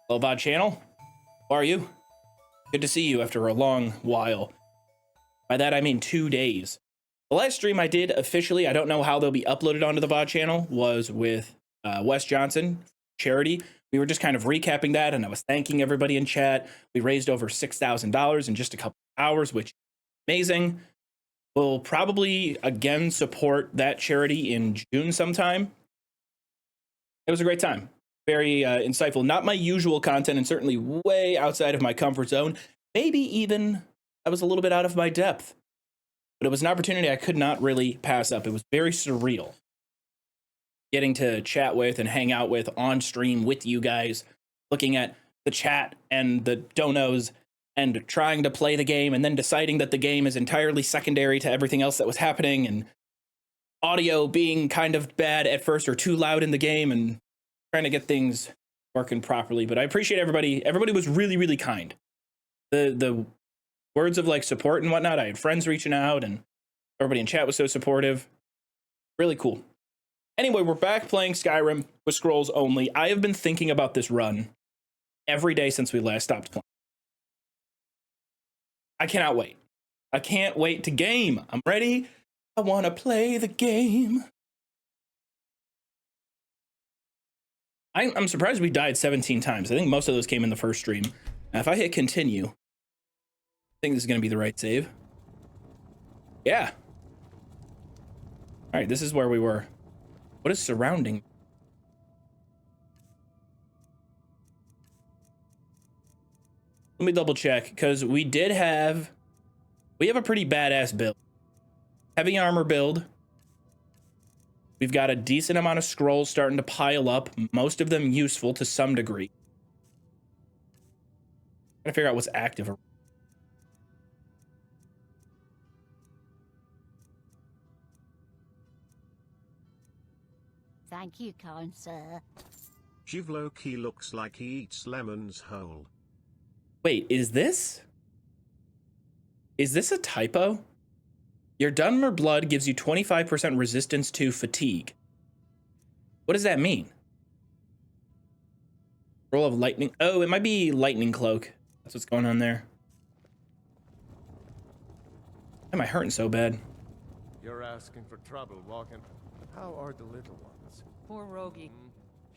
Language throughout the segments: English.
Hello, VOD channel. How are you? Good to see you after a long while. By that, I mean 2 days. The last stream I did officially, I don't know how they'll be uploaded onto the VOD channel, was with Wes Johnson, charity. We were just kind of recapping that, and I was thanking everybody in chat. We raised over $6,000 in just a couple hours, which is amazing. We'll probably, again, support that charity in June sometime. It was a great time. Very insightful. Not my usual content, and certainly way outside of my comfort zone. Maybe even I was a little bit out of my depth. But it was an opportunity I could not really pass up. It was very surreal. Getting to chat with and hang out with on stream with you guys, looking at the chat and the donos and trying to play the game and then deciding that the game is entirely secondary to everything else that was happening, and audio being kind of bad at first or too loud in the game, and trying to get things working properly. But I appreciate everybody. Everybody was really, really kind. The words of like support and whatnot. I had friends reaching out, and everybody in chat was so supportive. Really cool. Anyway, we're back playing Skyrim with Scrolls Only. I have been thinking about this run every day since we last stopped playing. I cannot wait. I can't wait to game. I'm ready. I want to play the game. I'm surprised we died 17 times. I think most of those came in the first stream. Now, if I hit continue, I think this is going to be the right save. Yeah. All right, this is where we were. What is surrounding? Let me double check, because we have a pretty badass build. Heavy armor build. We've got a decent amount of scrolls starting to pile up, most of them useful to some degree. Trying to figure out what's active. Thank you, kind sir. Joov low-key looks like he eats lemons whole. Wait, is this a typo? Your Dwemer blood gives you 25% resistance to fatigue. What does that mean? Roll of lightning. Oh, it might be lightning cloak. That's what's going on there. Why am I hurting so bad? You're asking for trouble, walking. How are the little ones? Poor Rogie.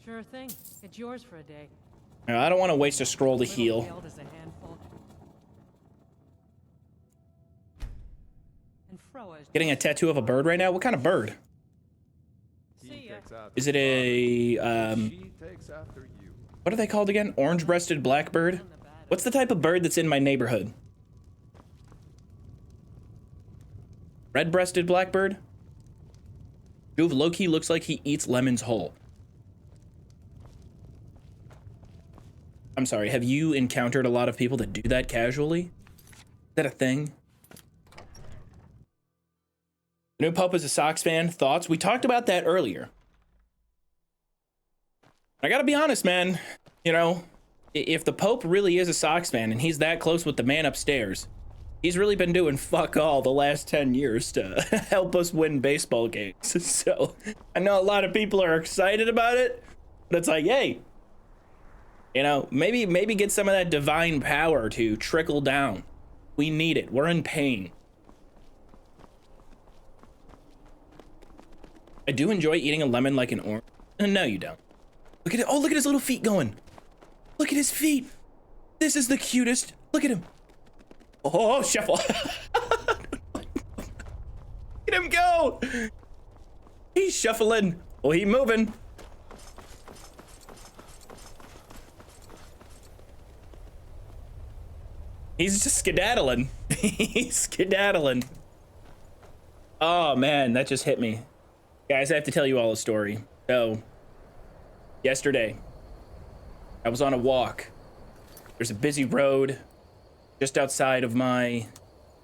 Sure thing. It's yours for a day. Now, I don't want to waste a scroll to heal. Little is a handful. And Froa is Getting a tattoo of a bird right now? What kind of bird? See ya. Is it a, She takes after you. what are they called again? Orange-breasted blackbird? What's the type of bird that's in my neighborhood? Red-breasted blackbird? Joov low-key looks like he eats lemons whole. I'm sorry, have you encountered a lot of people that do that casually? Is that a thing? The new Pope is a Sox fan. Thoughts? We talked about that earlier. I gotta be honest, man. You know, if the Pope really is a Sox fan and he's that close with the man upstairs, he's really been doing fuck all the last 10 years to help us win baseball games. So I know a lot of people are excited about it, but it's like, hey, you know, maybe get some of that divine power to trickle down. We need it. We're in pain. I do enjoy eating a lemon like an orange. No, you don't. Look at it. Oh, look at his little feet going. Look at his feet. This is the cutest. Look at him. Oh, shuffle. Look at him go. He's shuffling. Oh, he's moving. He's just skedaddling. He's skedaddling. Oh, man, that just hit me. Guys, I have to tell you all a story. So, yesterday, I was on a walk. There's a busy road just outside of my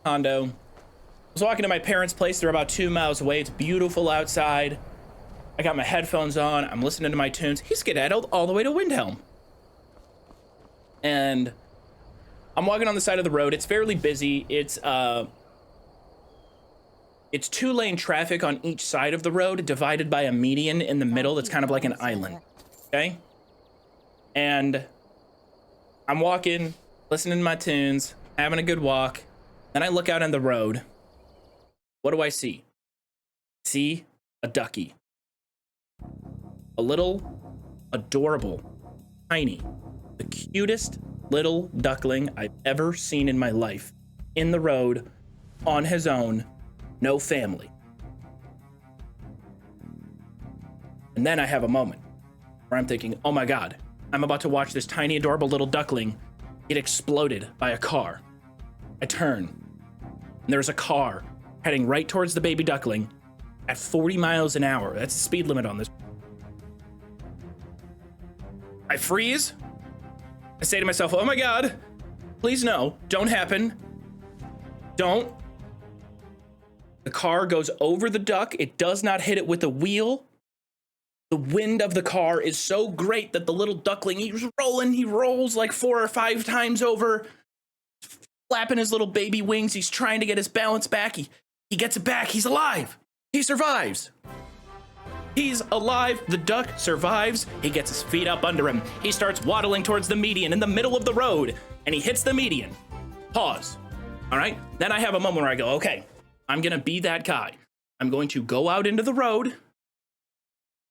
condo. I was walking to my parents' place. They're about 2 miles away. It's beautiful outside. I got my headphones on. I'm listening to my tunes. He skedaddled all the way to Winterhold. And I'm walking on the side of the road. It's fairly busy. It's 2-lane traffic on each side of the road, divided by a median in the middle that's kind of like an island. Okay? And I'm walking, listening to my tunes, having a good walk. Then I look out on the road. What do I see? See a ducky. A little, adorable, tiny, the cutest little duckling I've ever seen in my life. In the road, on his own, no family. And then I have a moment where I'm thinking, oh my God, I'm about to watch this tiny, adorable little duckling get exploded by a car. I turn, and there's a car heading right towards the baby duckling at 40 miles an hour. That's the speed limit on this. I freeze. I say to myself, oh my God, please no, don't happen. Don't. The car goes over the duck. It does not hit it with a wheel. The wind of the car is so great that the little duckling, he's rolling. He rolls like 4 or 5 times over, flapping his little baby wings. He's trying to get his balance back. He gets it back. He's alive. He survives. He's alive. The duck survives. He gets his feet up under him. He starts waddling towards the median in the middle of the road, and he hits the median. Pause. All right. Then I have a moment where I go, okay, I'm going to be that guy. I'm going to go out into the road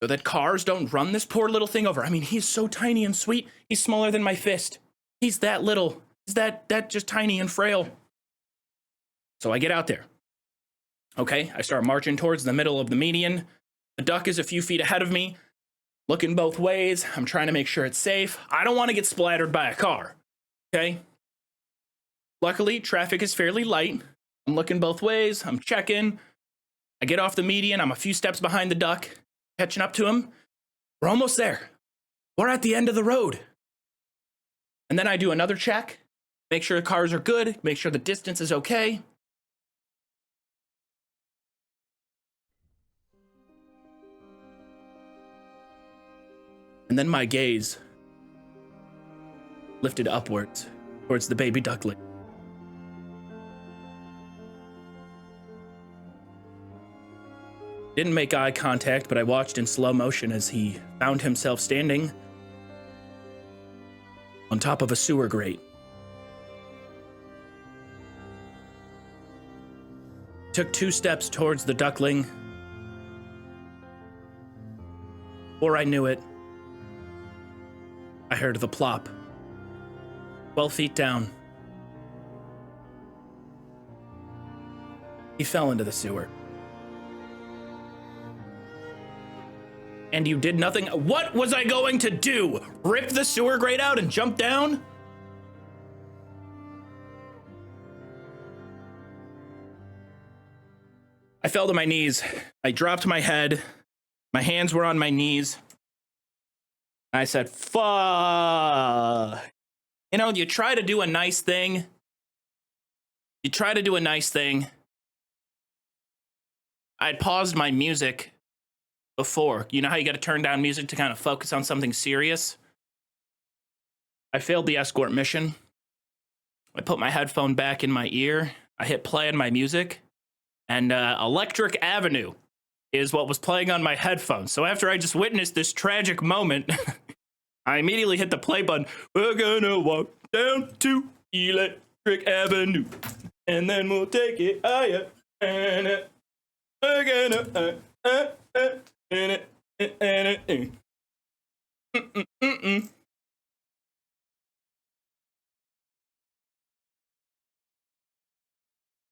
so that cars don't run this poor little thing over. I mean, he's so tiny and sweet. He's smaller than my fist. He's that little. He's that just tiny and frail. So I get out there. Okay, I start marching towards the middle of the median. The duck is a few feet ahead of me, looking both ways. I'm trying to make sure it's safe. I don't want to get splattered by a car. Okay? Luckily, traffic is fairly light. I'm looking both ways. I'm checking. I get off the median. I'm a few steps behind the duck, catching up to him. We're almost there. We're at the end of the road. And then I do another check, make sure the cars are good, make sure the distance is okay. And then my gaze lifted upwards towards the baby duckling. Didn't make eye contact, but I watched in slow motion as he found himself standing on top of a sewer grate. Took 2 steps towards the duckling. Before I knew it, I heard the plop. 12 feet down. He fell into the sewer. And you did nothing. What was I going to do? Rip the sewer grate out and jump down? I fell to my knees. I dropped my head. My hands were on my knees. I said, fuck. You know, you try to do a nice thing. You try to do a nice thing. I'd paused my music before. You know how you got to turn down music to kind of focus on something serious? I failed the escort mission. I put my headphone back in my ear. I hit play on my music. And Electric Avenue is what was playing on my headphones. So after I just witnessed this tragic moment, I immediately hit the play button. We're gonna walk down to Electric Avenue, and then we'll take it higher. And we're gonna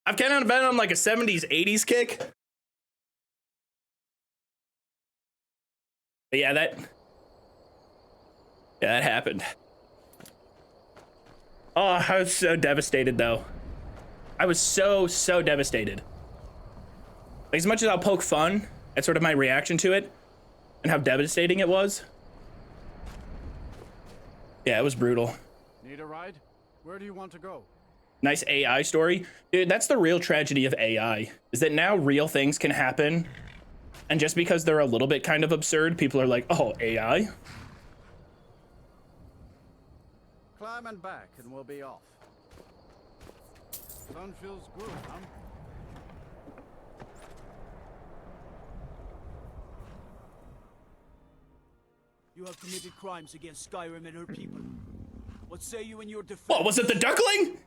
I've kind of been on like a 70s, 80s kick. But yeah, that happened. Oh, I was so devastated though. I was so devastated. Like, as much as I'll poke fun at sort of my reaction to it and how devastating it was. Yeah, it was brutal. Need a ride? Where do you want to go? Nice AI story. Dude, that's the real tragedy of AI, is that now real things can happen. And just because they're a little bit kind of absurd, people are like, oh, AI? Climb and back and we'll be off. Sun feels good, huh? You have committed crimes against Skyrim and her people. What say you in your defense? What, was it the duckling?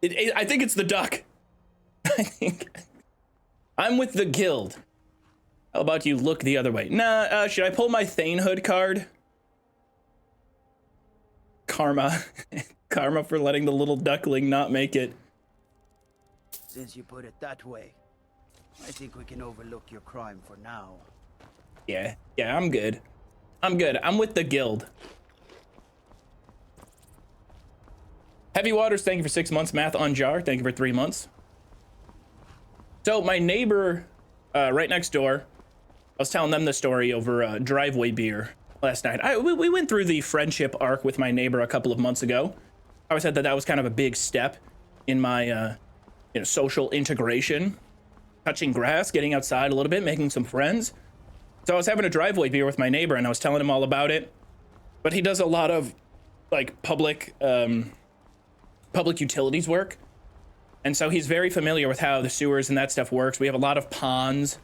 I think it's the duck. I think I'm with the guild. How about you look the other way? Nah, should I pull my Thanehood card? Karma. Karma for letting the little duckling not make it. Since you put it that way, I think we can overlook your crime for now. Yeah, I'm good. I'm with the guild. Heavy Waters, thank you for 6 months. Math on Jar, thank you for 3 months. So my neighbor right next door, I was telling them the story over driveway beer last night. We went through the friendship arc with my neighbor a couple of months ago. I always said that was kind of a big step in my social integration. Touching grass, getting outside a little bit, making some friends. So I was having a driveway beer with my neighbor and I was telling him all about it. But he does a lot of like public utilities work. And so he's very familiar with how the sewers and that stuff works. We have a lot of ponds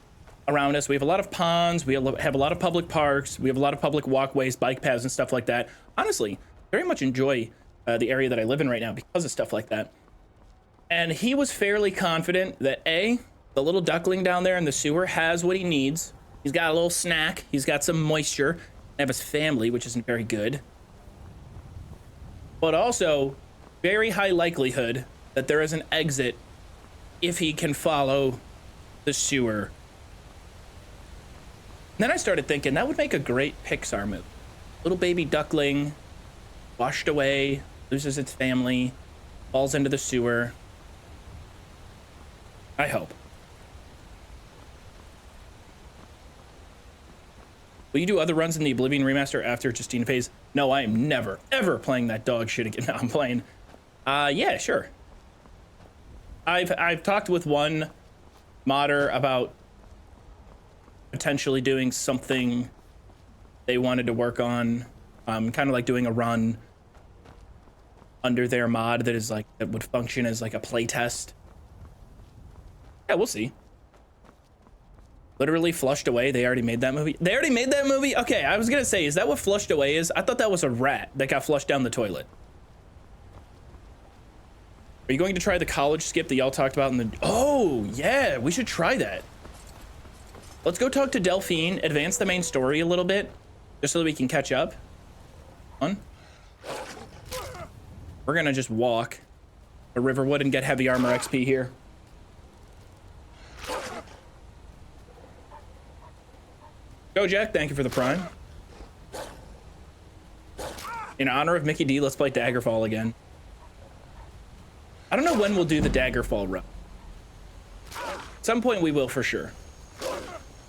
around us. We have a lot of ponds. We have a lot of public parks. We have a lot of public walkways, bike paths, and stuff like that. Honestly, very much enjoy the area that I live in right now because of stuff like that. And he was fairly confident that the little duckling down there in the sewer has what he needs. He's got a little snack. He's got some moisture. They have his family, which isn't very good. But also, very high likelihood that there is an exit if he can follow the sewer. Then I started thinking that would make a great Pixar movie. Little baby duckling, washed away, loses its family, falls into the sewer. I hope. Will you do other runs in the Oblivion remaster after Justine phase? No, I am never, ever playing that dog shit again. No, I'm playing. Yeah, sure. I've talked with one modder about potentially doing something they wanted to work on. Kind of like doing a run under their mod that would function as like a play test. Yeah, we'll see. Literally flushed away. They already made that movie. They already made that movie? Okay, I was gonna say, is that what flushed away is? I thought that was a rat that got flushed down the toilet. Are you going to try the college skip that y'all talked about in the... Oh, yeah, we should try that. Let's go talk to Delphine, advance the main story a little bit, just so that we can catch up. On. We're gonna just walk to Riverwood and get heavy armor XP here. Go, Jack. Thank you for the prime. In honor of Mickey D, let's play Daggerfall again. I don't know when we'll do the Daggerfall run. At some point we will for sure.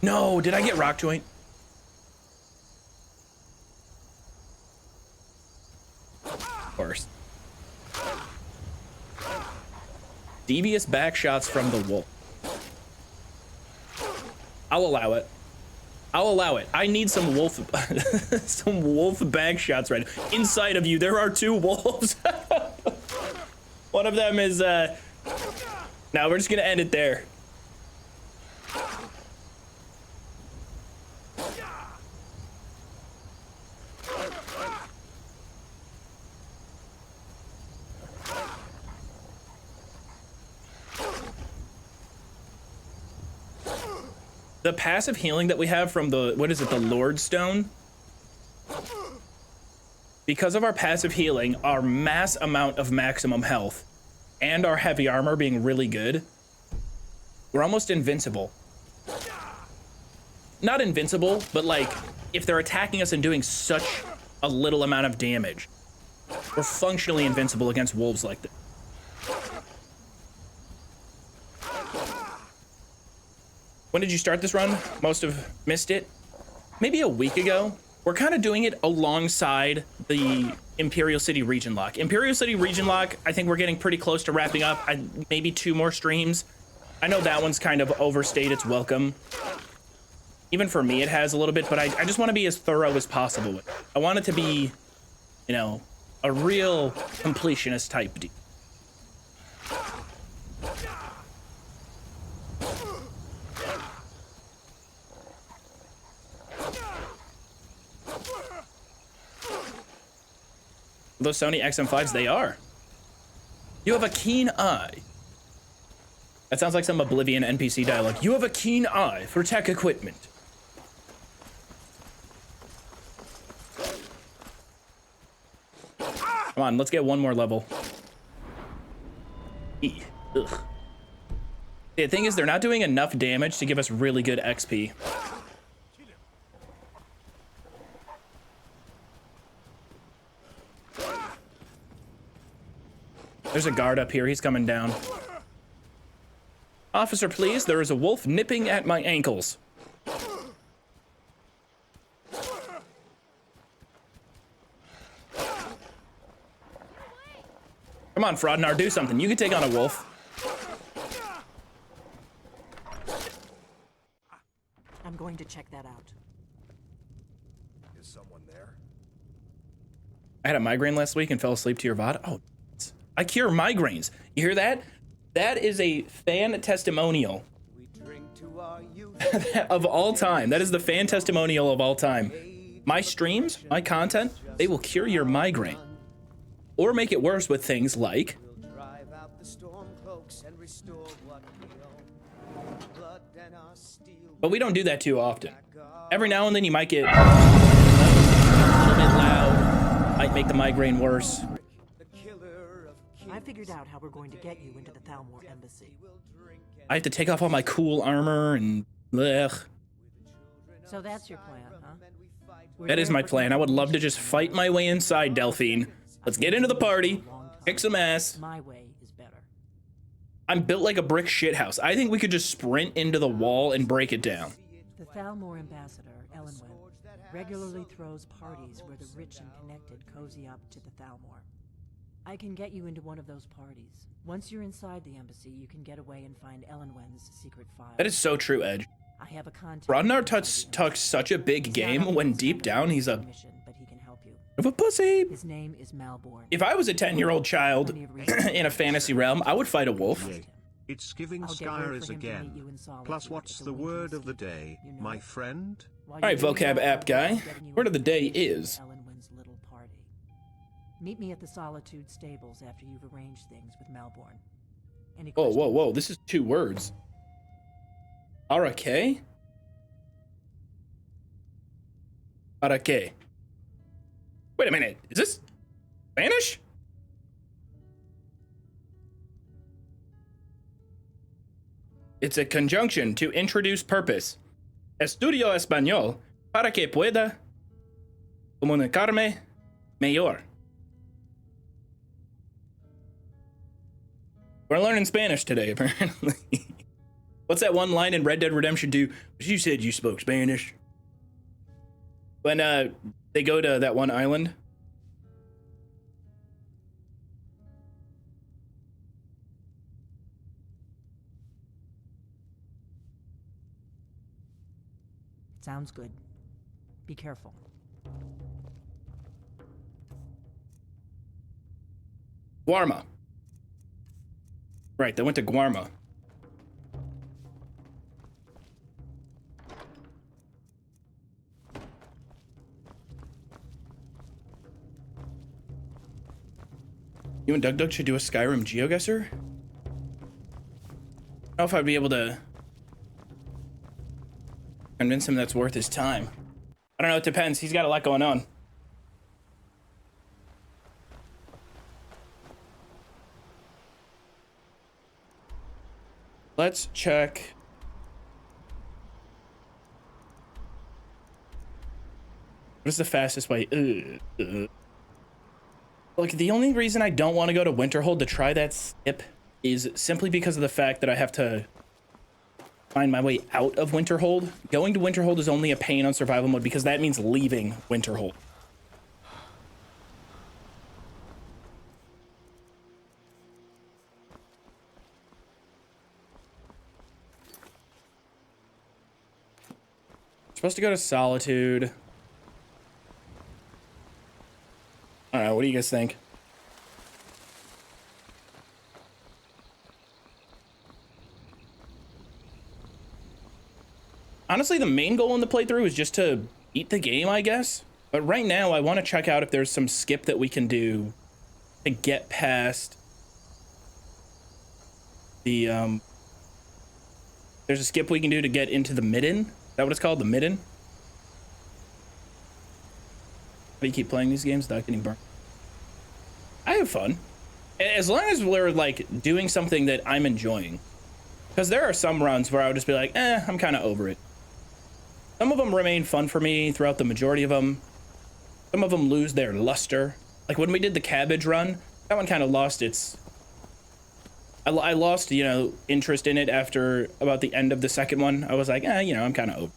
No, did I get rock joint? Of course. Devious back shots from the wolf. I'll allow it. I'll allow it. I need some wolf some wolf bag shots right now. Inside of you there are 2 wolves. One of them is now we're just gonna end it there. The passive healing that we have from the, what is it, the Lord Stone? Because of our passive healing, our mass amount of maximum health, and our heavy armor being really good, we're almost invincible. Not invincible, but like, if they're attacking us and doing such a little amount of damage, we're functionally invincible against wolves like this. When did you start this run? Most have missed it. Maybe a week ago. We're kind of doing it alongside the Imperial City Region Lock. Imperial City Region Lock, I think we're getting pretty close to wrapping up. Maybe 2 more streams. I know that one's kind of overstayed its welcome. Even for me, it has a little bit, but I just want to be as thorough as possible with it. I want it to be, you know, a real completionist type deal. Those Sony XM5s, they are. You have a keen eye. That sounds like some Oblivion NPC dialogue. You have a keen eye for tech equipment. Come on, let's get one more level. Ugh. The thing is, they're not doing enough damage to give us really good XP. There's a guard up here. He's coming down. Officer, please. There is a wolf nipping at my ankles. Come on, Frodnar, do something. You can take on a wolf. I'm going to check that out. Is someone there? I had a migraine last week and fell asleep to your VOD. Oh, I cure migraines. You hear that? That is a fan testimonial of all time. That is the fan testimonial of all time. My streams, my content, they will cure your migraine. Or make it worse with things like... But we don't do that too often. Every now and then you might get a little bit loud, might make the migraine worse. I figured out how we're going to get you into the Thalmor embassy. I have to take off all my cool armor and... Blech. So that's your plan, huh? That is my plan. I would love to just fight my way inside, Delphine. Let's get into the party, kick some ass. My way is better. I'm built like a brick shithouse. I think we could just sprint into the wall and break it down. The Thalmor ambassador, Elenwen, regularly throws parties where the rich and connected cozy up to the Thalmor. I can get you into one of those parties. Once you're inside the embassy, you can get away and find Elenwen's secret file. That is so true, Edge. I have a contact. Rodnar talks such a big game when deep down he's a... But he can help you. of a pussy. His name is Malborn. If I was a 10-year-old child in a fantasy realm, I would fight a wolf. Yeah. It's giving Skyrim again. Plus, what's the word of the day, my friend? All right, vocab app guy. Word of the day is... Elenwen's little party. Meet me at the Solitude stables after you've arranged things with Malborn. Any Whoa, questions? whoa, whoa. This is 2 words. Arake? Arake. Wait a minute. Is this Spanish? It's a conjunction to introduce purpose. Estudio español para que pueda comunicarme mejor. We're learning Spanish today, apparently. What's that one line in Red Dead Redemption 2? You said you spoke Spanish. When they go to that one island. Sounds good. Be careful. Guarma. Right, they went to Guarma. You and Doug should do a Skyrim GeoGuessr? I don't know if I'd be able to convince him that's worth his time. I don't know, it depends. He's got a lot going on. Let's check. What is the fastest way? Look, the only reason I don't want to go to Winterhold to try that skip is simply because of the fact that I have to find my way out of Winterhold. Going to Winterhold is only a pain on survival mode because that means leaving Winterhold. Supposed to go to Solitude. I don't know, what do you guys think? Honestly, the main goal in the playthrough is just to beat the game, I guess. But right now, I want to check out if there's some skip that we can do to get past the, there's a skip we can do to get into the Midden. Is that what it's called? The Midden? How do you keep playing these games without getting burned? I have fun. As long as we're, like, doing something that I'm enjoying. Because there are some runs where I would just be like, I'm kind of over it. Some of them remain fun for me throughout the majority of them. Some of them lose their luster. Like when we did the cabbage run, that one kind of lost its... I lost, you know, interest in it after about the end of the second one. I was like, you know, I'm kind of over.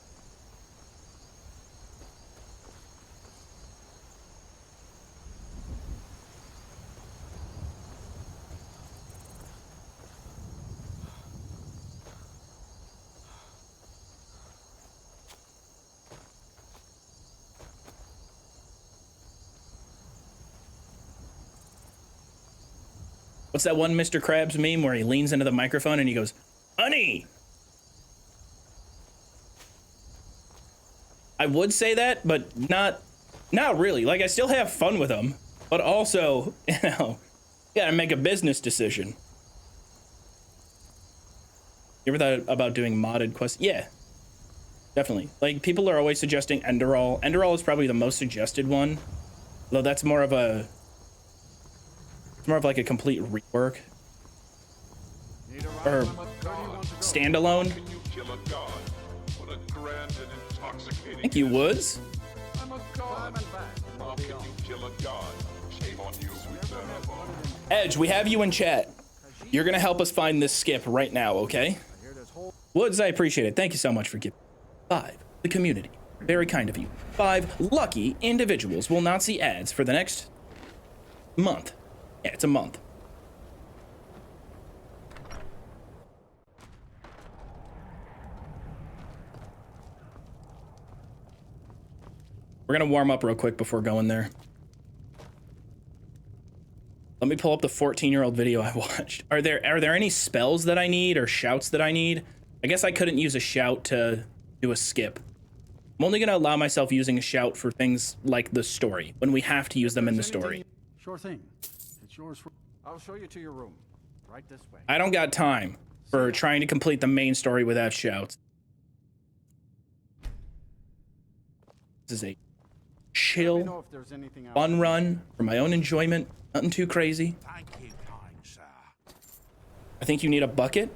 What's that one Mr. Krabs meme where he leans into the microphone and he goes, "Honey!" I would say that, but not really. Like, I still have fun with them, but also, you know, you gotta make a business decision. You ever thought about doing modded quests? Yeah, definitely. Like, people are always suggesting Enderall. Enderall is probably the most suggested one, though that's more of like a complete rework or standalone. I think you Woods. Edge, we have you in chat. You're gonna help us find this skip right now, okay? Woods, I appreciate it. Thank you so much for giving. 5, the community. Very kind of you. 5 lucky individuals will not see ads for the next month. Yeah, it's a month. We're gonna warm up real quick before going there. Let me pull up the 14-year-old video I watched. Are there any spells that I need or shouts that I need? I guess I couldn't use a shout to do a skip. I'm only gonna allow myself using a shout for things like the story, when we have to use them in the story. Sure thing. It's yours for... I'll show you to your room. Right this way. I don't got time for trying to complete the main story without shouts. This is a chill, fun run for my own enjoyment. Nothing too crazy. Thank you, kind sir. I think you need a bucket.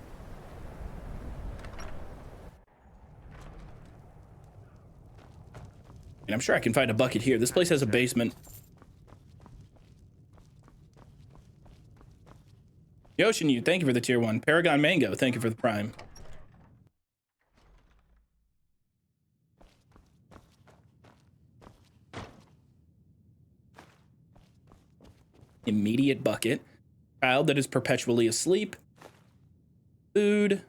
And I'm sure I can find a bucket here. This place has a basement. Yoshin, you, thank you for the tier 1. Paragon Mango, thank you for the prime. Immediate bucket. Child that is perpetually asleep. Food.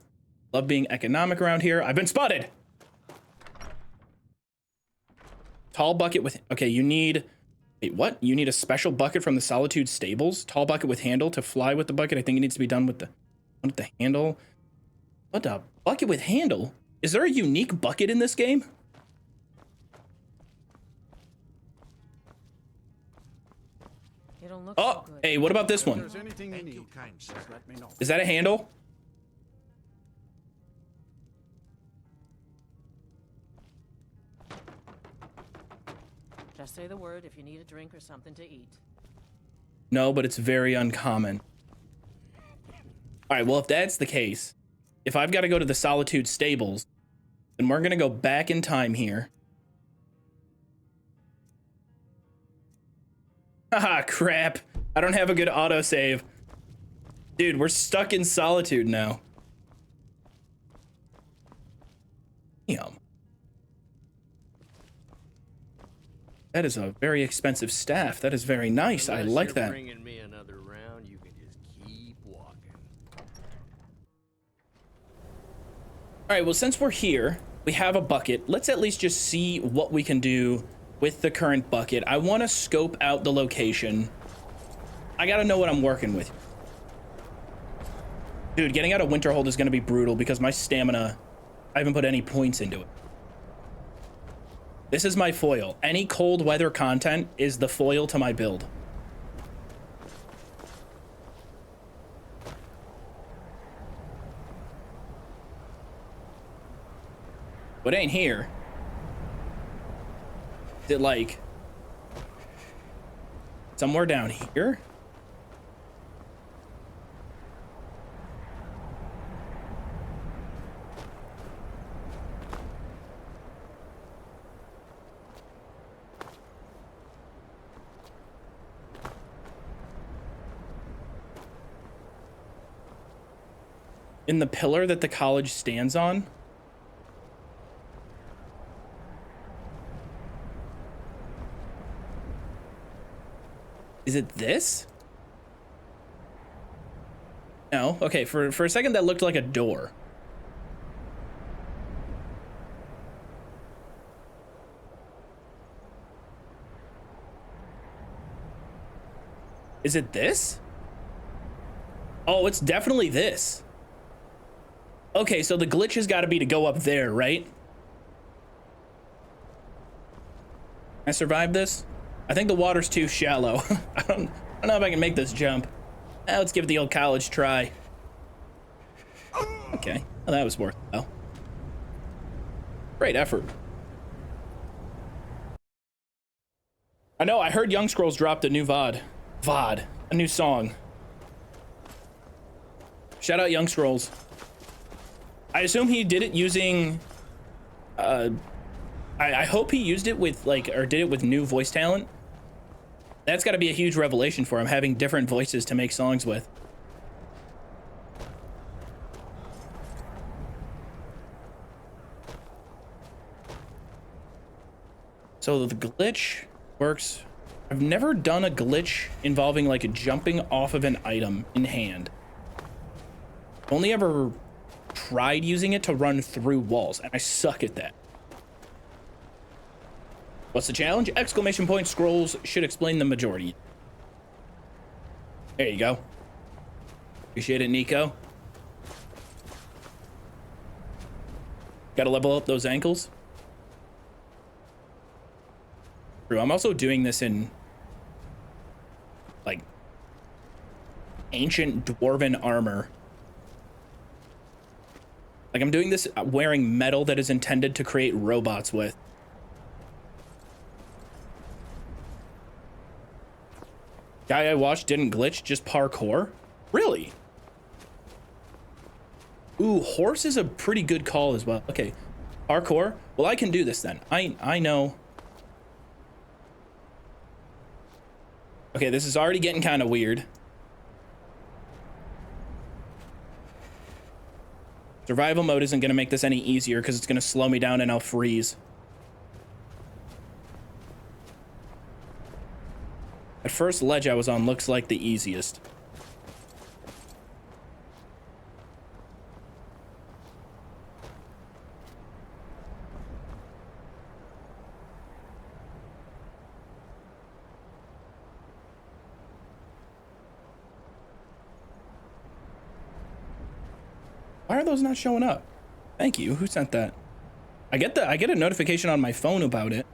Love being economic around here. I've been spotted. Tall bucket with... Okay, you need... Wait, what? You need a special bucket from the Solitude stables? Tall bucket with handle to fly with the bucket? I think it needs to be done with the handle. What, a bucket with handle? Is there a unique bucket in this game? Oh, hey, what about this one? Is that a handle? Just say the word if you need a drink or something to eat. No, but it's very uncommon. All right, well, if that's the case, if I've got to go to the Solitude stables, then we're going to go back in time here. Haha, crap. I don't have a good autosave. Dude, we're stuck in Solitude now. Damn. That is a very expensive staff. That is very nice. I like that. Bringing me another round, you can just keep walking. All right, well, since we're here, we have a bucket. Let's at least just see what we can do with the current bucket. I want to scope out the location. I got to know what I'm working with. Dude, getting out of Winterhold is going to be brutal because my stamina, I haven't put any points into it. This is my foil. Any cold weather content is the foil to my build. What ain't here? Is it like somewhere down here? In the pillar that the college stands on? Is it this? No. Okay, for a second that looked like a door. Is it this? Oh, it's definitely this. Okay, so the glitch has got to be to go up there, right? I survived this? I think the water's too shallow. I don't know if I can make this jump. Let's give it the old college try. Okay, well, that was worth it, though. Great effort. I know, I heard Young Scrolls dropped a new VOD, a new song. Shout out Young Scrolls. I assume he did it using, I hope he used it with or did it with new voice talent. That's got to be a huge revelation for him, having different voices to make songs with. So the glitch works. I've never done a glitch involving like jumping off of an item in hand. Only ever tried using it to run through walls, and I suck at that. What's the challenge? Exclamation point scrolls should explain the majority. There you go. Appreciate it, Nico. Gotta level up those ankles. True, I'm also doing this in like ancient dwarven armor. Like, I'm doing this wearing metal that is intended to create robots with. Guy I watched didn't glitch, just parkour? Really? Ooh, horse is a pretty good call as well. Okay, parkour? Well, I can do this then. I know. Okay, this is already getting kind of weird. Survival mode isn't going to make this any easier because it's going to slow me down and I'll freeze. At first ledge I was on looks like the easiest. Why are those not showing up? Thank you. Who sent that? I get a notification on my phone about it,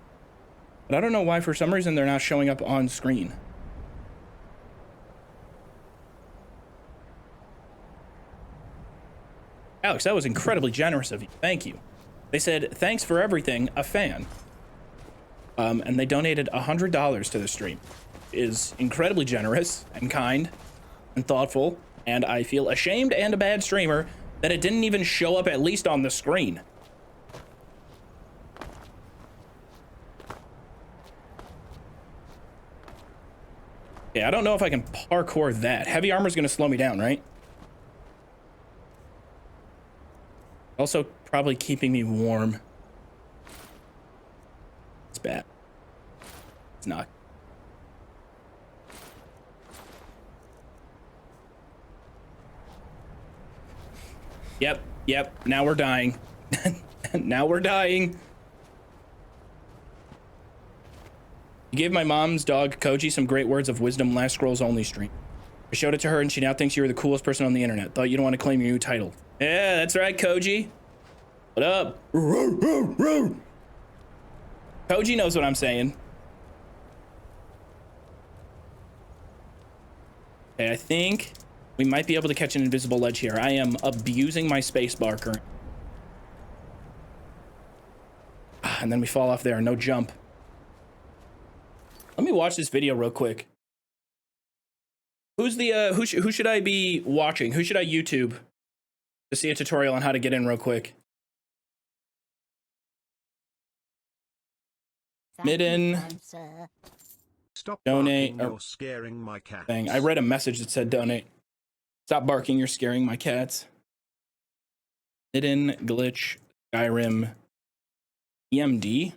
but I don't know why for some reason they're not showing up on screen. Alex, that was incredibly generous of you. Thank you. They said, thanks for everything, a fan. And they donated $100 to the stream. It is incredibly generous and kind and thoughtful, and I feel ashamed and a bad streamer that it didn't even show up at least on the screen. Yeah, I don't know if I can parkour that. Heavy armor is going to slow me down, right? Also, probably keeping me warm. It's bad. It's not. Yep, now we're dying. Now we're dying. You gave my mom's dog, Koji, some great words of wisdom last Scrolls Only stream. I showed it to her and she now thinks you're the coolest person on the internet. Thought you don't want to claim your new title. Yeah, that's right, Koji. What up? Koji knows what I'm saying. Okay, I think we might be able to catch an invisible ledge here. I am abusing my spacebar currently. And then we fall off there. No jump. Let me watch this video real quick. Who's the who should I be watching? Who should I YouTube to see a tutorial on how to get in real quick? Midden. Stop Donate. barking, you're scaring my cat. Thing. I read a message that said donate. Stop barking, you're scaring my cats. Midden, glitch, Skyrim, EMD.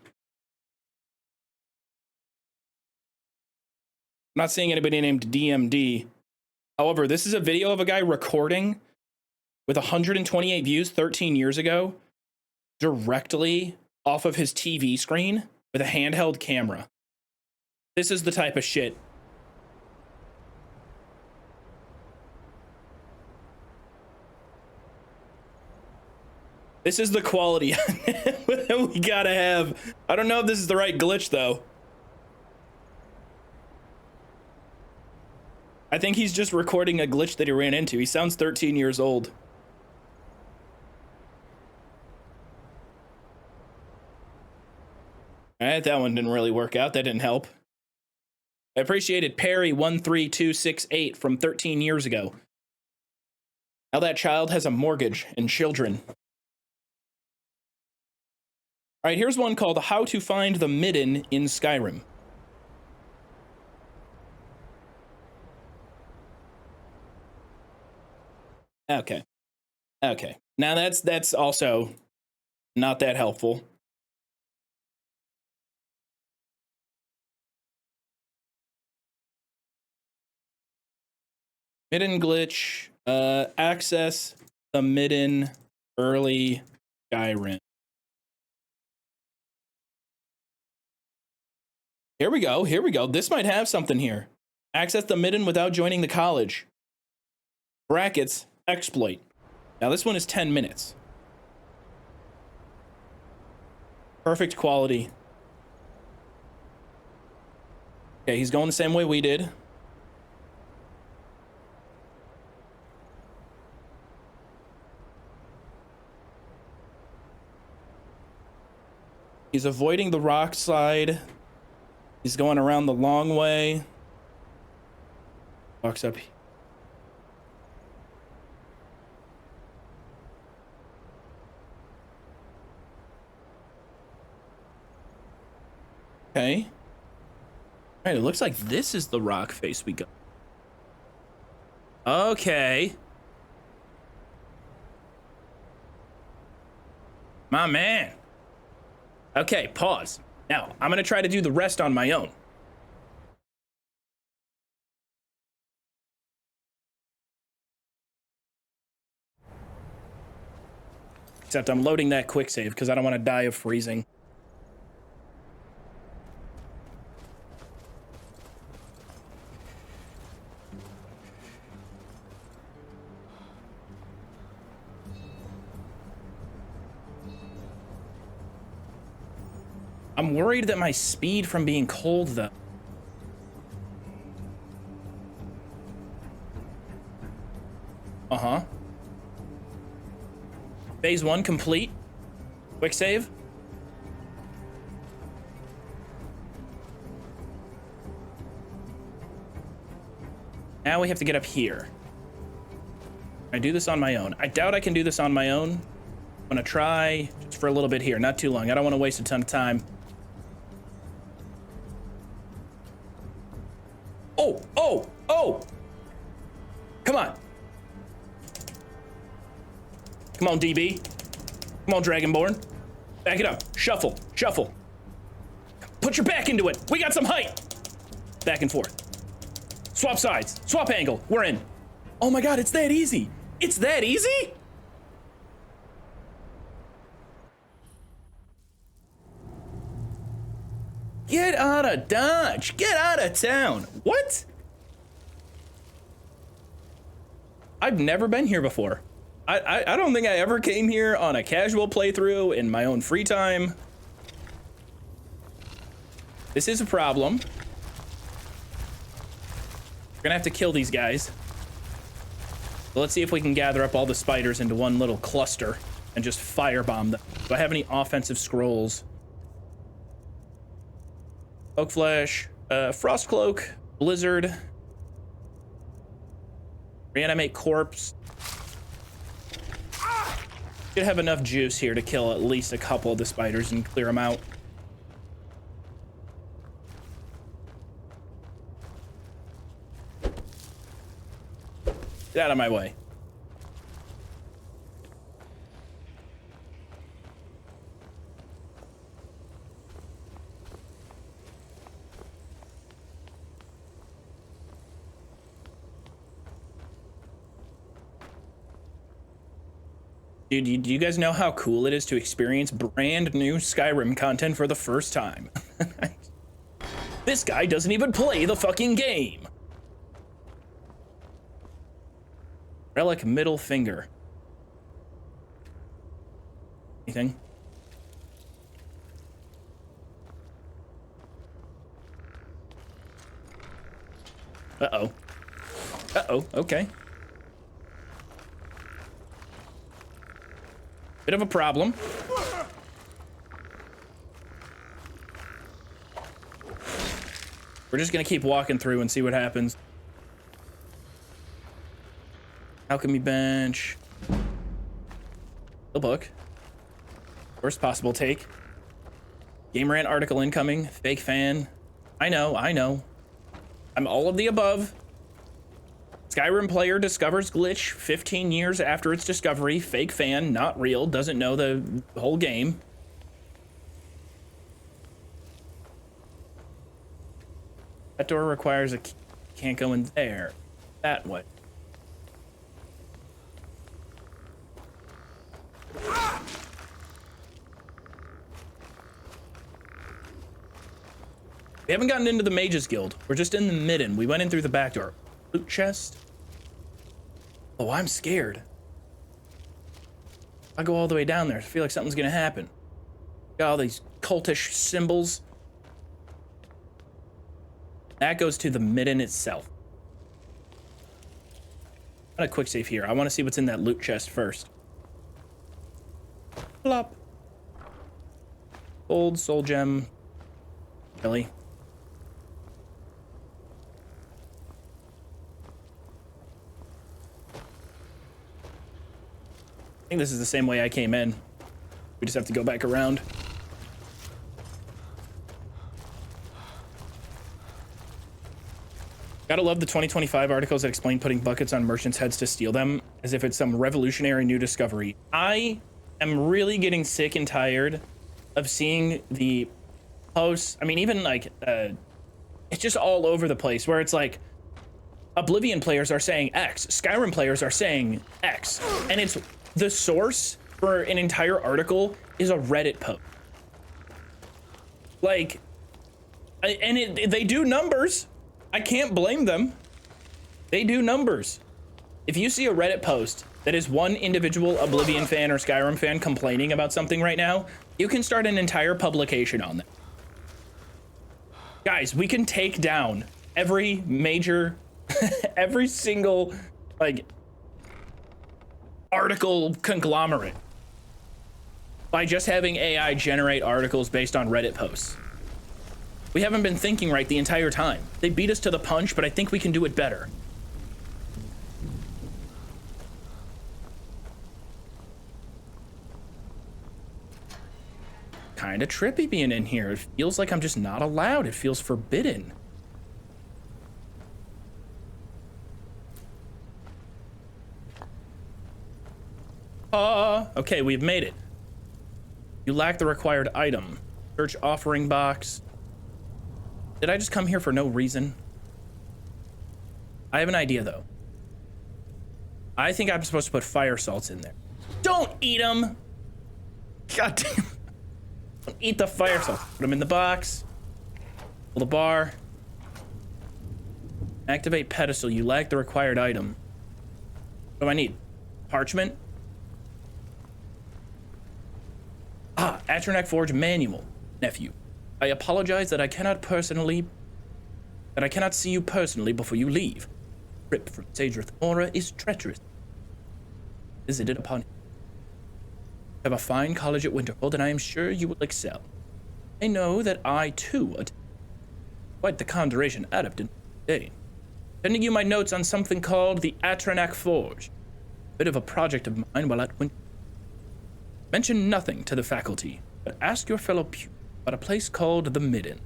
I'm not seeing anybody named DMD. However, this is a video of a guy recording with 128 views 13 years ago directly off of his TV screen with a handheld camera. This is the type of shit. This is the quality we gotta have. I don't know if this is the right glitch though. I think he's just recording a glitch that he ran into. He sounds 13 years old. All right, that one didn't really work out. That didn't help. I appreciated Perry13268 from 13 years ago. Now that child has a mortgage and children. All right, here's one called How to Find the Midden in Skyrim. Okay. Okay. Now that's also not that helpful. Midden glitch, access the Midden early Skyrim. Here we go. Here we go. This might have something here. Access the Midden without joining the college. Brackets, exploit. Now this one is 10 minutes. Perfect quality. Okay, he's going the same way we did. He's avoiding the rock slide. He's going around the long way. Walks up. Okay. All right, it looks like this is the rock face we got. Okay. My man. Okay, pause. Now, I'm gonna try to do the rest on my own. Except I'm loading that quick save because I don't want to die of freezing. I'm worried that my speed from being cold, though. Uh-huh. Phase 1 complete. Quick save. Now we have to get up here. Can I do this on my own? I doubt I can do this on my own. I'm gonna try just for a little bit here, not too long. I don't want to waste a ton of time. Oh, oh, oh! Come on. Come on, DB. Come on, Dragonborn. Back it up. Shuffle, shuffle. Put your back into it. We got some height. Back and forth. Swap sides, swap angle. We're in. Oh my God, it's that easy. It's that easy? Get out of Dodge. Get out of town. What? I've never been here before. I don't think I ever came here on a casual playthrough in my own free time. This is a problem. We're gonna have to kill these guys. So let's see if we can gather up all the spiders into one little cluster and just firebomb them. Do I have any offensive scrolls? Oak Flesh, Frost Cloak, Blizzard, Reanimate Corpse. Should have enough juice here to kill at least a couple of the spiders and clear them out. Get out of my way. Dude, do you guys know how cool it is to experience brand new Skyrim content for the first time? This guy doesn't even play the fucking game. Relic middle finger. Anything? Uh-oh. Uh-oh, okay. Bit of a problem. We're just gonna keep walking through and see what happens. Alchemy bench. The book. Worst possible take. Game rant article incoming. Fake fan. I know. I'm all of the above. Skyrim player discovers glitch 15 years after its discovery. Fake fan, not real, doesn't know the whole game. That door requires a key. Can't go in there. That way. We haven't gotten into the Mages Guild. We're just in the Midden. We went in through the back door. Loot chest. Oh, I'm scared. I go all the way down there. I feel like something's gonna happen. Got all these cultish symbols. That goes to the Midden itself. Got a quick save here. I want to see what's in that loot chest first. Plop. Gold, soul gem. Really? I think this is the same way I came in. We just have to go back around. Gotta love the 2025 articles that explain putting buckets on merchants' heads to steal them, as if it's some revolutionary new discovery. I am really getting sick and tired of seeing the posts. I mean, even like, it's just all over the place where it's like, Oblivion players are saying X, Skyrim players are saying X, and it's the source for an entire article is a Reddit post. Like, and they do numbers. I can't blame them. They do numbers. If you see a Reddit post that is one individual Oblivion fan or Skyrim fan complaining about something right now, you can start an entire publication on that. Guys, we can take down every major, every single, like, article conglomerate by just having AI generate articles based on Reddit posts. We haven't been thinking right the entire time. They beat us to the punch, but I think we can do it better. Kinda trippy being in here. It feels like I'm just not allowed. It feels forbidden. Okay, we've made it. You lack the required item. Search offering box. Did I just come here for no reason? I have an idea though. I think I'm supposed to put fire salts in there. Don't eat them! God damn. Don't eat the fire salts. Put them in the box. Pull the bar. Activate pedestal. You lack the required item. What do I need? Parchment? Ah, Atronach Forge manual, nephew. I apologize that I cannot see you personally before you leave. Trip from Sadrith Mora is treacherous. Visited upon you. Have a fine college at Winterhold, and I am sure you will excel. I know that I too attend quite the conjuration adept in today. Sending you my notes on something called the Atronach Forge. A bit of a project of mine while at Winter. Mention nothing to the faculty, but ask your fellow pupils about a place called the Midden.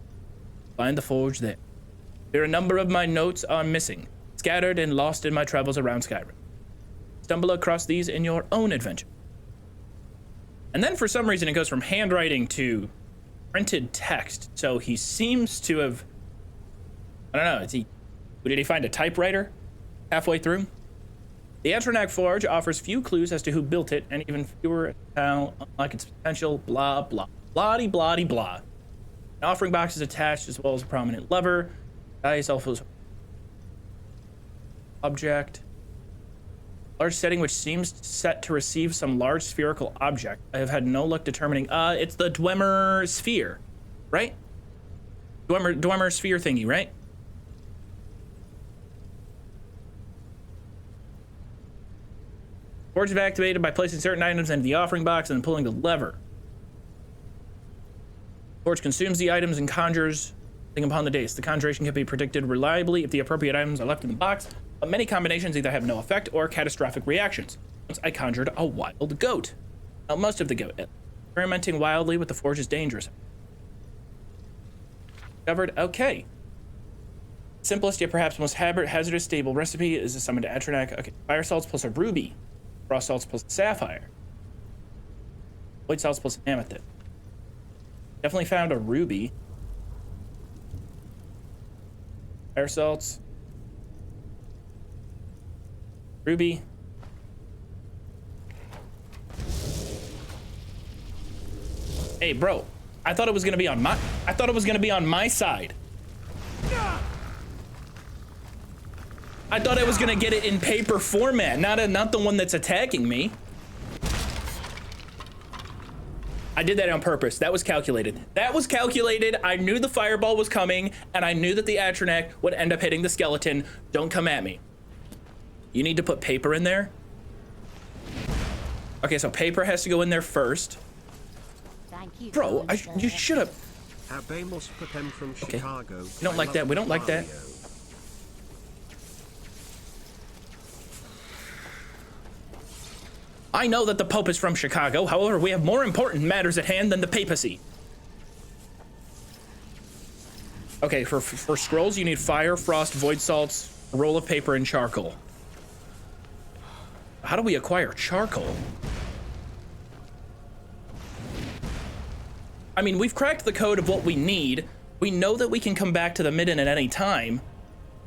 Find the forge there. Here a number of my notes are missing, scattered and lost in my travels around Skyrim. Stumble across these in your own adventure. And then for some reason it goes from handwriting to printed text. So he seems to have, I don't know, did he find a typewriter halfway through? The Atronach Forge offers few clues as to who built it, and even fewer how unlike its potential, blah, blah, blah, blah, blah. An offering box is attached, as well as a prominent lever. Dice also object. Large setting which seems set to receive some large spherical object. I have had no luck determining. It's the Dwemer sphere, right? Dwemer sphere thingy, right? Forge is activated by placing certain items into the offering box and then pulling the lever. Forge consumes the items and conjures thing upon the dice. The conjuration can be predicted reliably if the appropriate items are left in the box, but many combinations either have no effect or catastrophic reactions. Once I conjured a wild goat. Now, most of the goat. Experimenting wildly with the forge is dangerous. Discovered. Okay. Simplest yet perhaps most hazardous stable recipe is a summon to Atronach. Okay. Fire salts plus a ruby. Frost salts plus a sapphire. White salts plus an amethyst. Definitely found a ruby. Fire salts. Ruby. Hey, bro. I thought it was gonna be on my side. I thought I was gonna get it in paper format, not the one that's attacking me. I did that on purpose. That was calculated. I knew the fireball was coming, and I knew that the atronach would end up hitting the skeleton. Don't come at me. You need to put paper in there. Okay, so paper has to go in there first. Thank you, Bro, you should have. From Okay. Chicago. We don't like that. We don't like that. I know that the Pope is from Chicago. However, we have more important matters at hand than the papacy. Okay, for scrolls, you need fire, frost, void salts, a roll of paper, and charcoal. How do we acquire charcoal? I mean, we've cracked the code of what we need. We know that we can come back to the Midden at any time.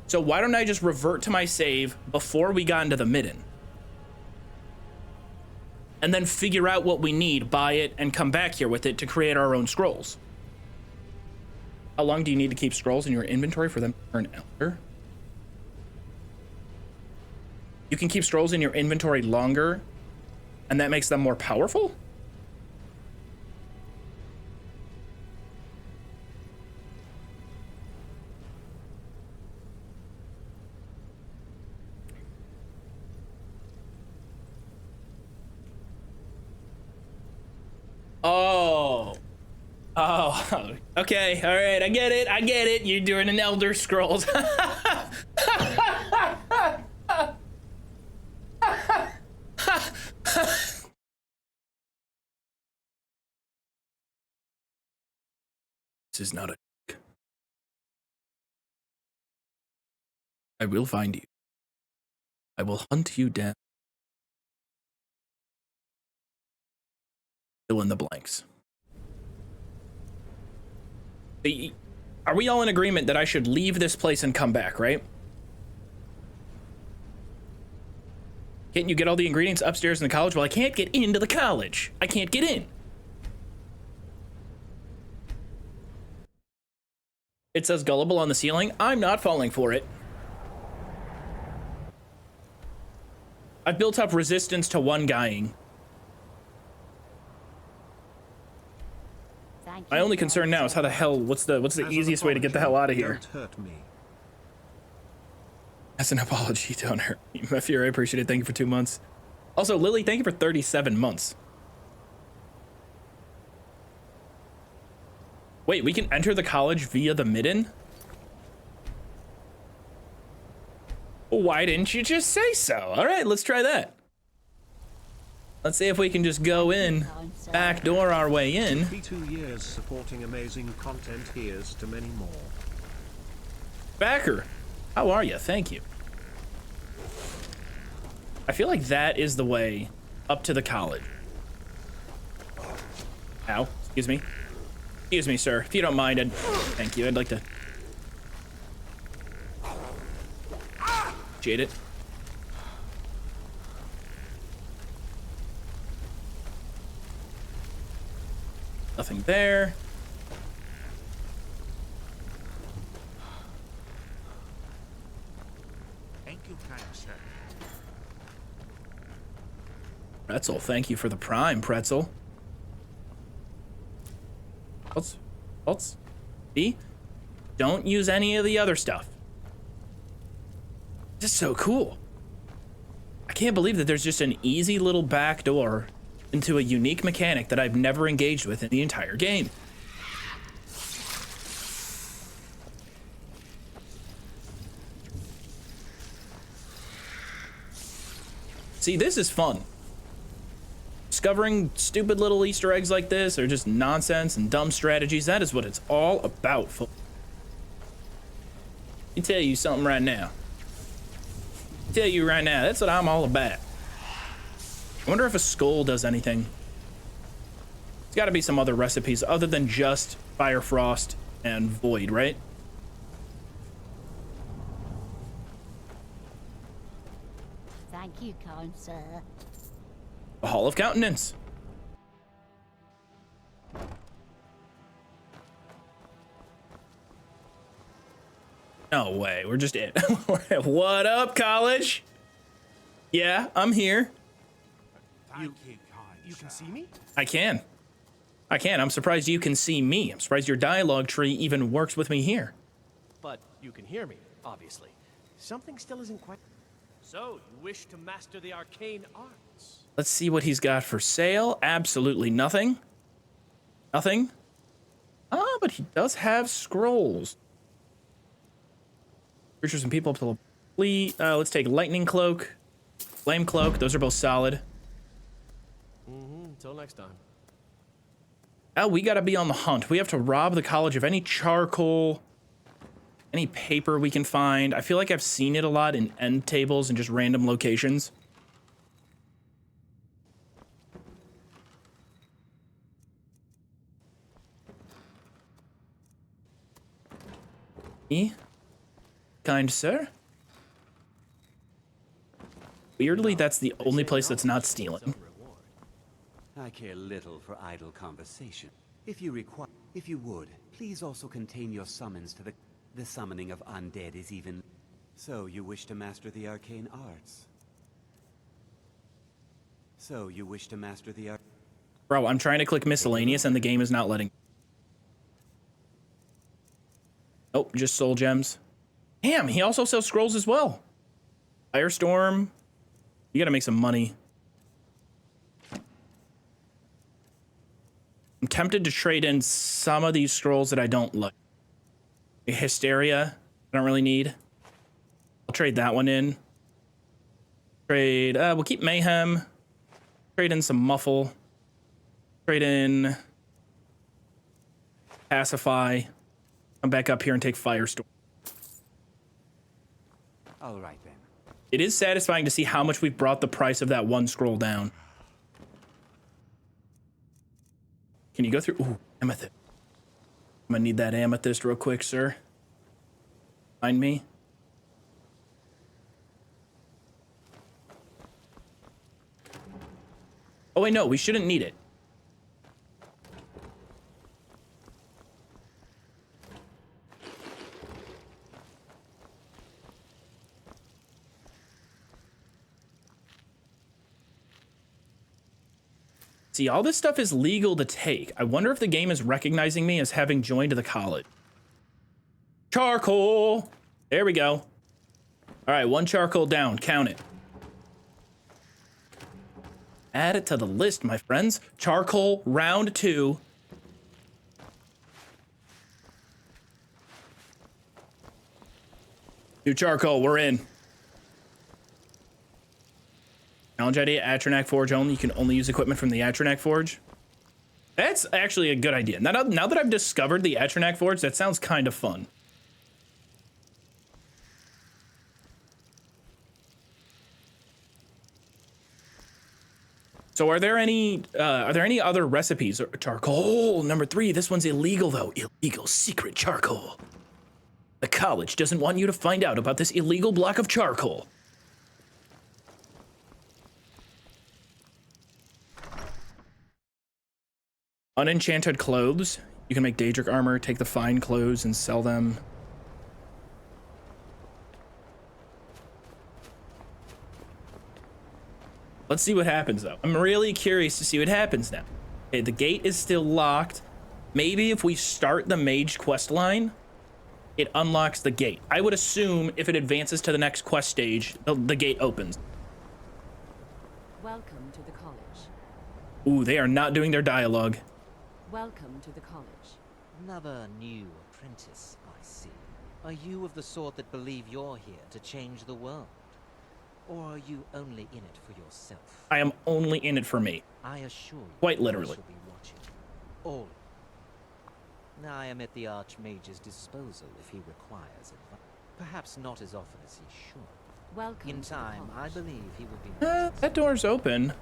So why don't I just revert to my save before we got into the Midden? And then figure out what we need, buy it, and come back here with it to create our own scrolls. How long do you need to keep scrolls in your inventory for them to turn elder? You can keep scrolls in your inventory longer, and that makes them more powerful? Oh, okay, all right, I get it. You're doing an Elder Scrolls. This is not a joke. I will find you. I will hunt you down. Fill in the blanks. Are we all in agreement that I should leave this place and come back, right? Can't you get all the ingredients upstairs in the college? Well, I can't get into the college. I can't get in. It says gullible on the ceiling. I'm not falling for it. I've built up resistance to one guying. Thank My you, only concern now is how the hell, what's the As an easiest way to get the hell out of here? Don't hurt me. As an apology, don't hurt me. Mefir, I appreciate it. Thank you for 2 months. Also, Lily, thank you for 37 months. Wait, we can enter the college via the Midden? Well, why didn't you just say so? All right, let's try that. Let's see if we can just go in, backdoor our way in. 2 years supporting amazing content. Here's to many more. Backer, how are you? Thank you. I feel like that is the way up to the college. Ow, excuse me. Excuse me, sir. If you don't mind, thank you. I'd like to... Jade it. Nothing there. Thank you, kind sir. Pretzel, thank you for the prime, Pretzel. What's? See? Don't use any of the other stuff. This is so cool. I can't believe that there's just an easy little back door into a unique mechanic that I've never engaged with in the entire game. See, this is fun. Discovering stupid little Easter eggs like this or just nonsense and dumb strategies, that is what it's all about. Let me tell you something right now. That's what I'm all about. I wonder if a skull does anything. There's got to be some other recipes other than just fire, frost, and void, right? Thank you, kind sir. The Hall of Countenance. No way, we're just in. What up, college? Yeah, I'm here. You can see me? I can. I'm surprised you can see me. I'm surprised your dialogue tree even works with me here. But you can hear me, obviously. Something still isn't quite... So, you wish to master the arcane arts? Let's see what he's got for sale. Absolutely nothing. Nothing. Ah, but he does have scrolls. Creatures and people up to flee. Let's take lightning cloak, flame cloak. Those are both solid. Until next time. Oh, we gotta be on the hunt. We have to rob the college of any charcoal, any paper we can find. I feel like I've seen it a lot in end tables and just random locations. Me? Kind sir? Weirdly, that's the only place that's not stealing. I care little for idle conversation. If you would, please also contain your summons to the summoning of undead is even... So you wish to master the arcane arts? Bro, I'm trying to click miscellaneous and the game is not letting. Oh, just soul gems. Damn, he also sells scrolls as well. Firestorm. You gotta make some money. I'm tempted to trade in some of these scrolls that I don't like. Hysteria, I don't really need. I'll trade that one in. Trade, we'll keep Mayhem. Trade in some Muffle. Trade in Pacify. Come back up here and take Firestorm. All right then. It is satisfying to see how much we've brought the price of that one scroll down. Can you go through? Ooh, amethyst. I'm gonna need that amethyst real quick, sir. Find me. Oh wait, no, we shouldn't need it. See, all this stuff is legal to take. I wonder if the game is recognizing me as having joined the college. Charcoal! There we go. All right, 1 charcoal down. Count it. Add it to the list, my friends. Charcoal, round 2. Do charcoal, we're in. Challenge idea, atronach forge only. You can only use equipment from the atronach forge. That's actually a good idea. Now that I've discovered the atronach forge, that sounds kind of fun. So are there any other recipes? Charcoal, number 3. This one's illegal though. Illegal secret charcoal. The college doesn't want you to find out about this illegal block of charcoal. Unenchanted clothes. You can make Daedric armor, take the fine clothes and sell them. Let's see what happens though. I'm really curious to see what happens now. Okay, the gate is still locked. Maybe if we start the mage quest line, it unlocks the gate. I would assume if it advances to the next quest stage, the gate opens. Welcome to the college. Ooh, they are not doing their dialogue. Welcome to the college. Another new apprentice, I see. Are you of the sort that believe you're here to change the world? Or are you only in it for yourself? I am only in it for me. I assure you, quite literally. I shall be watching all. I am at the Archmage's disposal if he requires advice. Perhaps not as often as he should. Welcome. In time, I believe he will be. That door's open.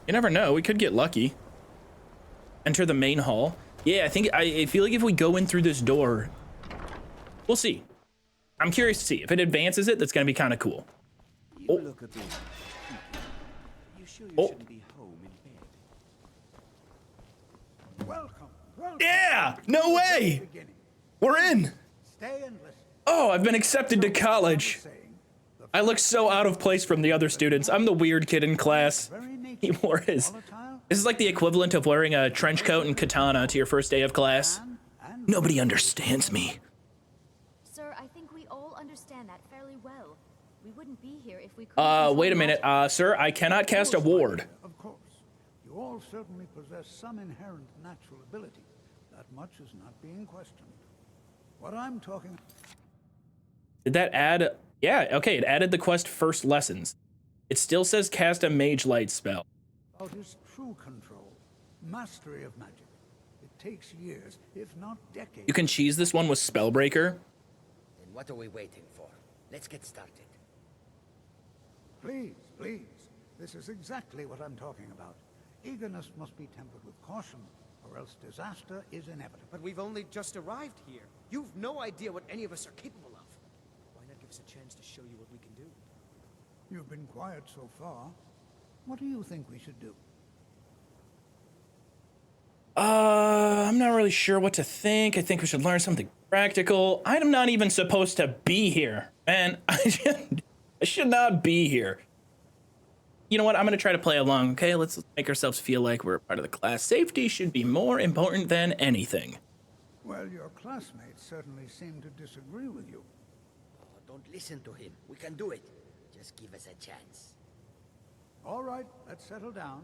You never know. We could get lucky. Enter the main hall. Yeah, I feel like if we go in through this door, we'll see. I'm curious to see if it advances it. That's gonna be kind of cool. You look a bit. You sure you shouldn't be home in bed? Welcome. Yeah! No way! We're in! Stay and listen. Oh, I've been accepted to college. I look so out of place from the other students. I'm the weird kid in class. He wore his... This is like the equivalent of wearing a trench coat and katana to your first day of class. Nobody understands me. Sir, I think we all understand that fairly well. We wouldn't be here if we couldn't. Wait a minute. Sir, I cannot cast a ward. Of course. You all certainly possess some inherent natural ability. That much is not being questioned. What I'm talking... Did that add... Yeah, okay, it added the quest first lessons. It still says cast a mage light spell. About his true control, mastery of magic. It takes years, if not decades. You can cheese this one with Spellbreaker. Then what are we waiting for? Let's get started. Please, please. This is exactly what I'm talking about. Eagerness must be tempered with caution, or else disaster is inevitable. But we've only just arrived here. You've no idea what any of us are capable of. Why not give us a chance to show you what we can do? You've been quiet so far. What do you think we should do? I'm not really sure what to think. I think we should learn something practical. I'm not even supposed to be here, man. I should not be here. You know what? I'm going to try to play along, okay? Let's make ourselves feel like we're part of the class. Safety should be more important than anything. Well, your classmates certainly seem to disagree with you. Oh, don't listen to him. We can do it. Just give us a chance. All right, let's settle down.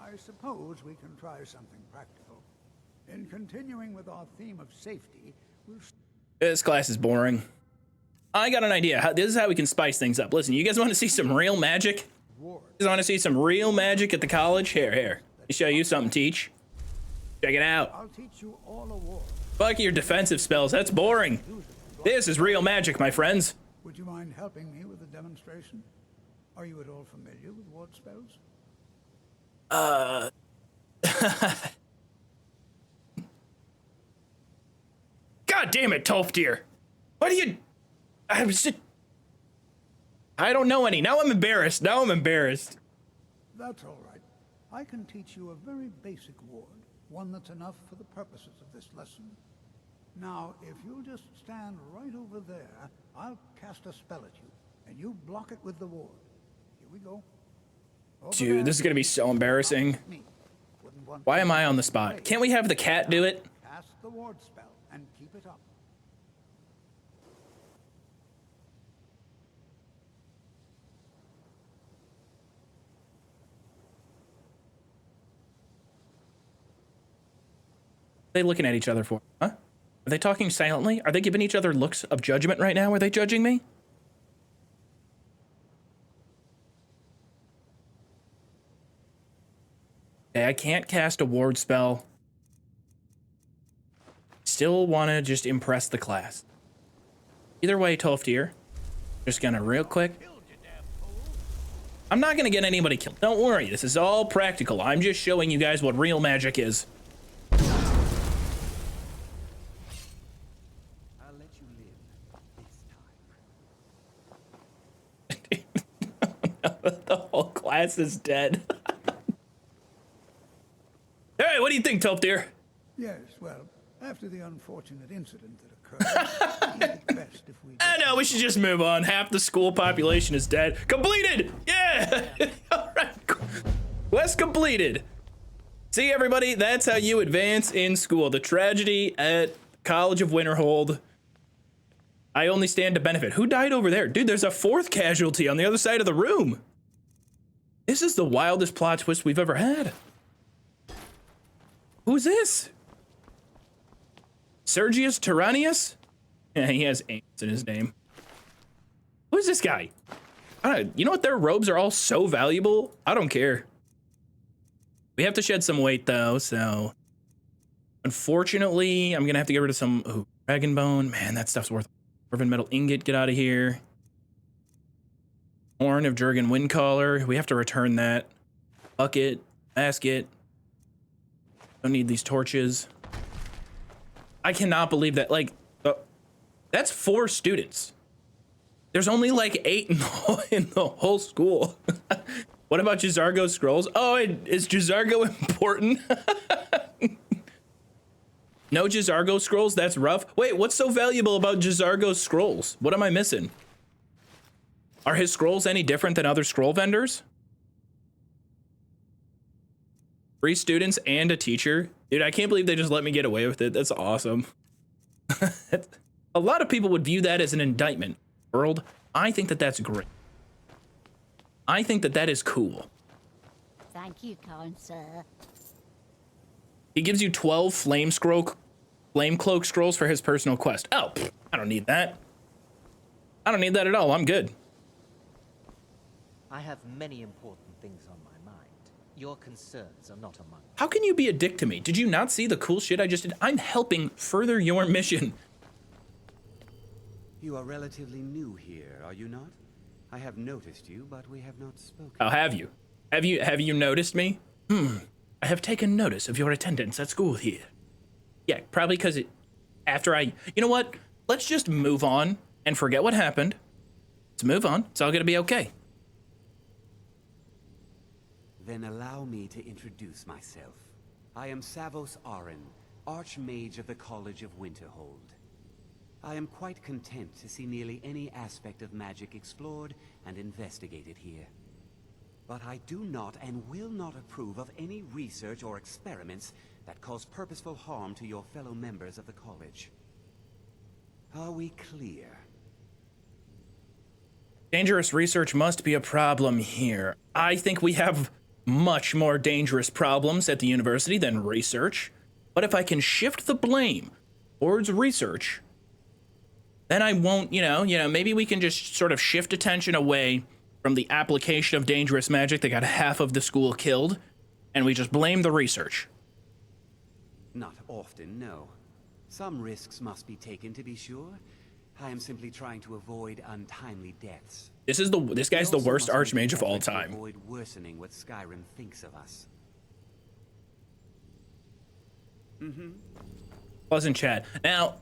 I suppose we can try something practical. In continuing with our theme of safety, This class is boring. I got an idea. This is how we can spice things up. Listen, you guys want to see some real magic? You guys want to see some real magic at the college? Here. Let me show you something, Teach. Check it out. I'll teach you all a ward. Fuck your defensive spells. That's boring. This is real magic, my friends. Would you mind helping me with a demonstration? Are you at all familiar with ward spells? God damn it, Tolfdir. What are you... I don't know any. Now I'm embarrassed. That's all right. I can teach you a very basic ward, one that's enough for the purposes of this lesson. Now, if you'll just stand right over there, I'll cast a spell at you, and you block it with the ward. Here we go. Over Dude, there. this is gonna be so embarrassing. wouldn't want Why to am I on the be spot? late. Can't we have the cat do it? Cast the ward spell and keep it up. What are they looking at each other for? Huh? Are they talking silently? Are they giving each other looks of judgment right now? Are they judging me? Okay, I can't cast a ward spell. Still want to just impress the class. Either way, Tolftir. Just gonna real quick. I'm not gonna get anybody killed. Don't worry, this is all practical. I'm just showing you guys what real magic is. I'll let you live this time. The whole class is dead. All right, what do you think, Tolftir? Yes, well, after the unfortunate incident that occurred, it's best if we... I know, we should just move on. Half the school population is dead. Completed! Yeah! All right. Quest completed. See, everybody, that's how you advance in school. The tragedy at College of Winterhold. I only stand to benefit. Who died over there? Dude, there's a fourth casualty on the other side of the room. This is the wildest plot twist we've ever had. Who's this? Sergius Tyrannius? Yeah, he has ants in his name. Who's this guy? I don't, you know what? Their robes are all so valuable. I don't care. We have to shed some weight though, so unfortunately, I'm gonna have to get rid of some dragon bone. Man, that stuff's worth. Dwarven metal ingot, get out of here. Horn of Jurgen Windcaller. We have to return that. Bucket, basket. Don't need these torches. I cannot believe that. Like, that's 4 students. There's only like 8 in the whole school. What about J'zargo Scrolls? Oh, is J'zargo important? No J'zargo Scrolls? That's rough. Wait, what's so valuable about J'zargo Scrolls? What am I missing? Are his scrolls any different than other scroll vendors? 3 students and a teacher. Dude, I can't believe they just let me get away with it. That's awesome. A lot of people would view that as an indictment. World, I think that that's great. I think that that is cool. Thank you, kind sir. He gives you 12 flame cloak scrolls for his personal quest. Oh, I don't need that. I don't need that at all. I'm good. I have many important things on my mind. Your concerns are not among them. How can you be a dick to me? Did you not see the cool shit I just did? I'm helping further your mission. You are relatively new here, are you not? I have noticed you, but we have not spoken. Oh, have you? Have you noticed me? I have taken notice of your attendance at school here. Yeah, probably because you know what? Let's just move on and forget what happened. Let's move on. It's all gonna be okay. Then allow me to introduce myself. I am Savos Arin, Archmage of the College of Winterhold. I am quite content to see nearly any aspect of magic explored and investigated here. But I do not and will not approve of any research or experiments that cause purposeful harm to your fellow members of the college. Are we clear? Dangerous research must be a problem here. I think we have much more dangerous problems at the university than research. But if I can shift the blame towards research, then I won't, you know, maybe we can just sort of shift attention away from the application of dangerous magic that got half of the school killed, and we just blame the research. Not often, no. Some risks must be taken to be sure. I am simply trying to avoid untimely deaths. This guy's the worst archmage of all time. Avoid worsening what Skyrim thinks of us. Pleasant chat. Now,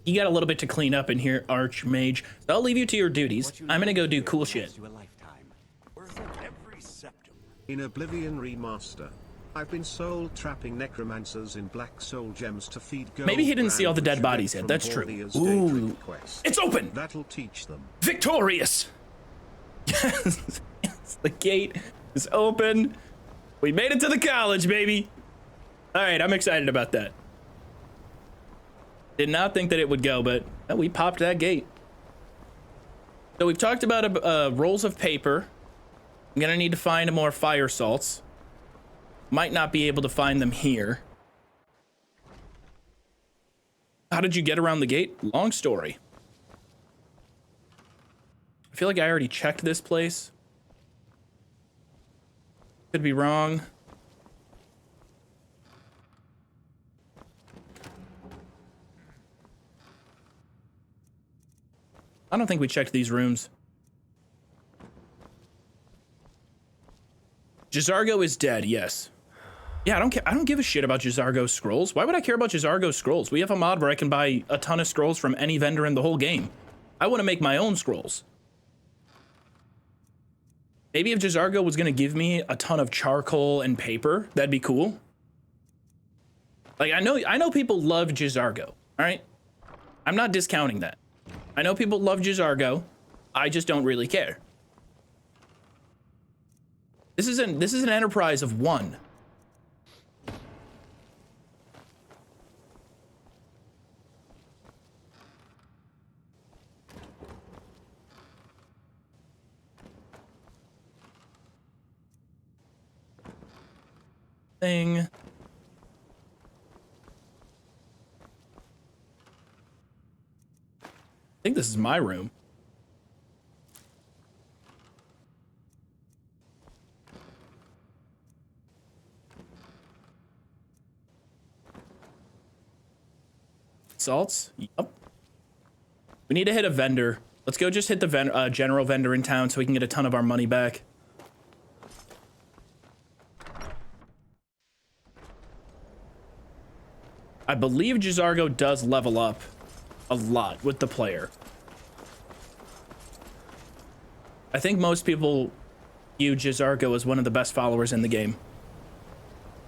you got a little bit to clean up in here, Archmage. So I'll leave you to your duties. I'm gonna go do cool shit. In Oblivion Remaster, I've been soul trapping necromancers in black soul gems to feed gold. Maybe he didn't see all the dead bodies yet. That's true. Ooh, it's open. That'll teach them. Victorious. Yes, the gate is open. We made it to the college, baby. All right, I'm excited about that. Did not think that it would go, but we popped that gate. So we've talked about rolls of paper. I'm gonna need to find more fire salts. Might not be able to find them here. How did you get around the gate? Long story. I feel like I already checked this place. Could be wrong. I don't think we checked these rooms. J'zargo is dead, yes. Yeah, I don't care. I don't give a shit about J'zargo scrolls. Why would I care about J'zargo scrolls? We have a mod where I can buy a ton of scrolls from any vendor in the whole game. I want to make my own scrolls. Maybe if J'zargo was going to give me a ton of charcoal and paper, that'd be cool. Like, I know people love J'zargo, all right? I'm not discounting that. I know people love J'zargo. I just don't really care. This is an enterprise of one. Thing. I think this is my room. Salts? Yep. We need to hit a vendor. Let's go just hit the general vendor in town so we can get a ton of our money back. I believe J'zargo does level up a lot with the player. I think most people view J'zargo as one of the best followers in the game.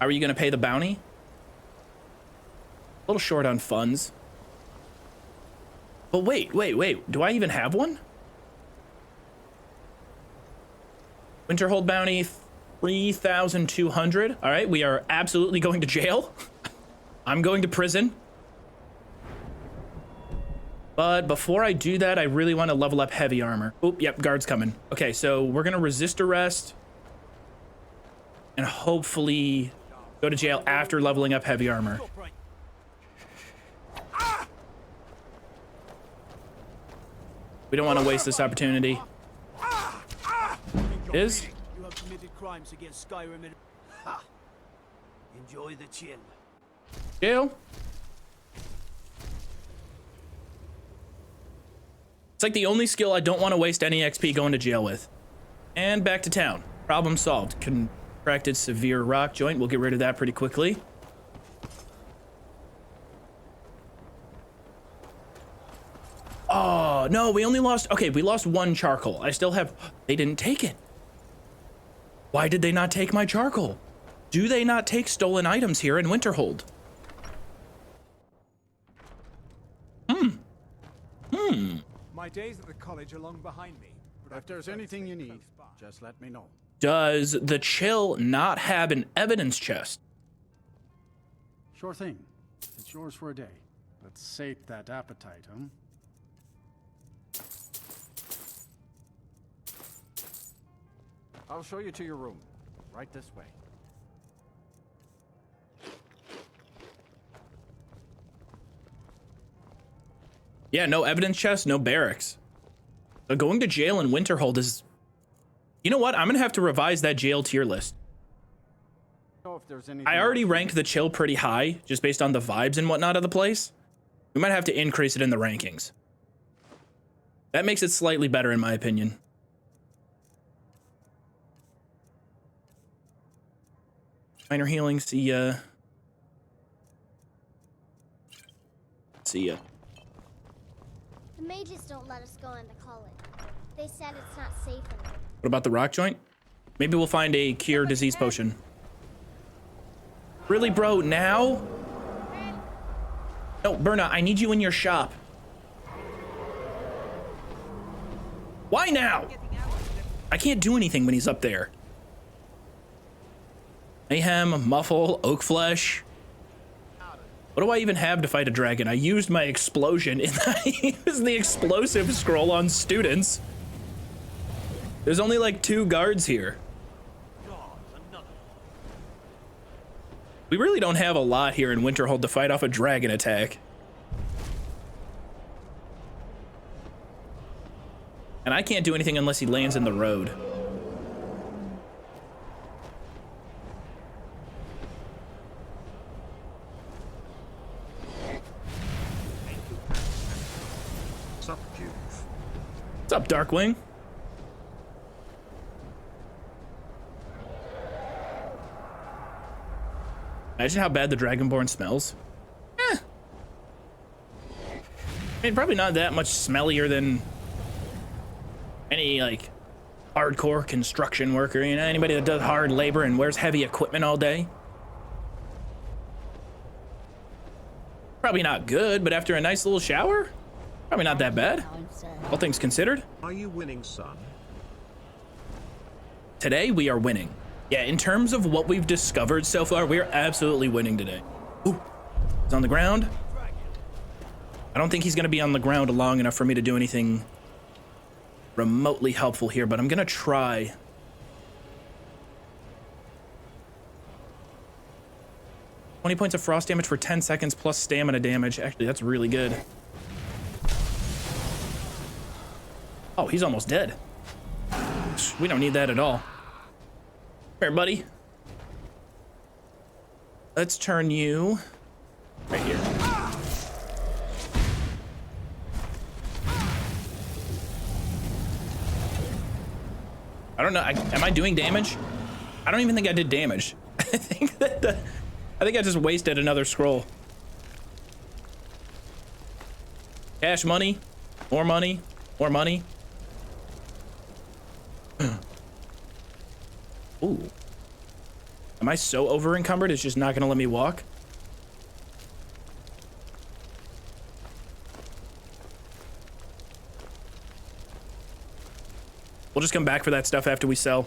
How are you going to pay the bounty? A little short on funds. But wait. Do I even have one? Winterhold bounty, 3,200. All right, we are absolutely going to jail. I'm going to prison. But before I do that, I really want to level up heavy armor. Oop, yep, guard's coming. Okay, so we're going to resist arrest and hopefully go to jail after leveling up heavy armor. We don't want to waste this opportunity. Is? You have committed crimes against Skyrim and... Ha! Enjoy the chill. Jail? It's like the only skill I don't want to waste any XP going to jail with. And back to town. Problem solved. Contracted severe rock joint. We'll get rid of that pretty quickly. Oh, no, we only lost... Okay, we lost one charcoal. I still have... They didn't take it. Why did they not take my charcoal? Do they not take stolen items here in Winterhold? My days at the college are long behind me. But if there's anything you need, just let me know. Does the chill not have an evidence chest? Sure thing. It's yours for a day. Let's sate that appetite, huh? I'll show you to your room. Right this way. Yeah, no evidence chest, no barracks. So going to jail in Winterhold is... You know what? I'm going to have to revise that jail tier list. I already ranked the chill pretty high, just based on the vibes and whatnot of the place. We might have to increase it in the rankings. That makes it slightly better, in my opinion. Minor healing, see ya. See ya. The mages don't let us go into college. They said it's not safe enough. What about the rock joint? Maybe we'll find a cure disease potion. Really, bro? Now? No, Berna, I need you in your shop. Why now? I can't do anything when he's up there. Mayhem, Muffle, Oak Flesh. What do I even have to fight a dragon? I used my explosion. I used the explosive scroll on students. There's only like 2 guards here. We really don't have a lot here in Winterhold to fight off a dragon attack. And I can't do anything unless he lands in the road. Sup, Joov? What's up, Darkwing? Imagine how bad the Dragonborn smells. I mean, probably not that much smellier than any, like, hardcore construction worker, you know, anybody that does hard labor and wears heavy equipment all day. Probably not good, but after a nice little shower, probably not that bad, all things considered. Are you winning, son? Today, we are winning. Yeah, in terms of what we've discovered so far, we are absolutely winning today. Ooh, he's on the ground. I don't think he's gonna be on the ground long enough for me to do anything remotely helpful here, but I'm gonna try. "20 points of frost damage for 10 seconds plus stamina damage." Actually, that's really good. Oh, he's almost dead. We don't need that at all. Here, buddy. Let's turn you right here. I don't know. Am I doing damage? I don't even think I did damage. I think I just wasted another scroll. Cash money, more money, more money. Ooh. Am I so over encumbered it's just not gonna let me walk? We'll just come back for that stuff after we sell.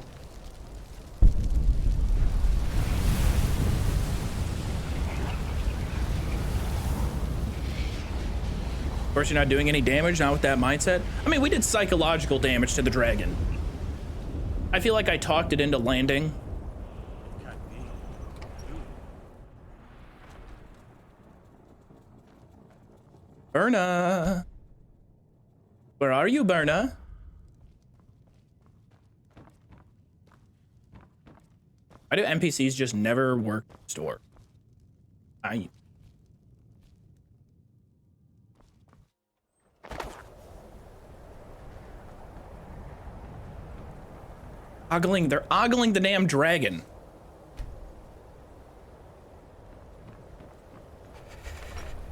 Of course, you're not doing any damage, not with that mindset. I mean, we did psychological damage to the dragon. I feel like I talked it into landing. Berna. Where are you, Berna? Why do NPCs just never work in the store? They're ogling the damn dragon.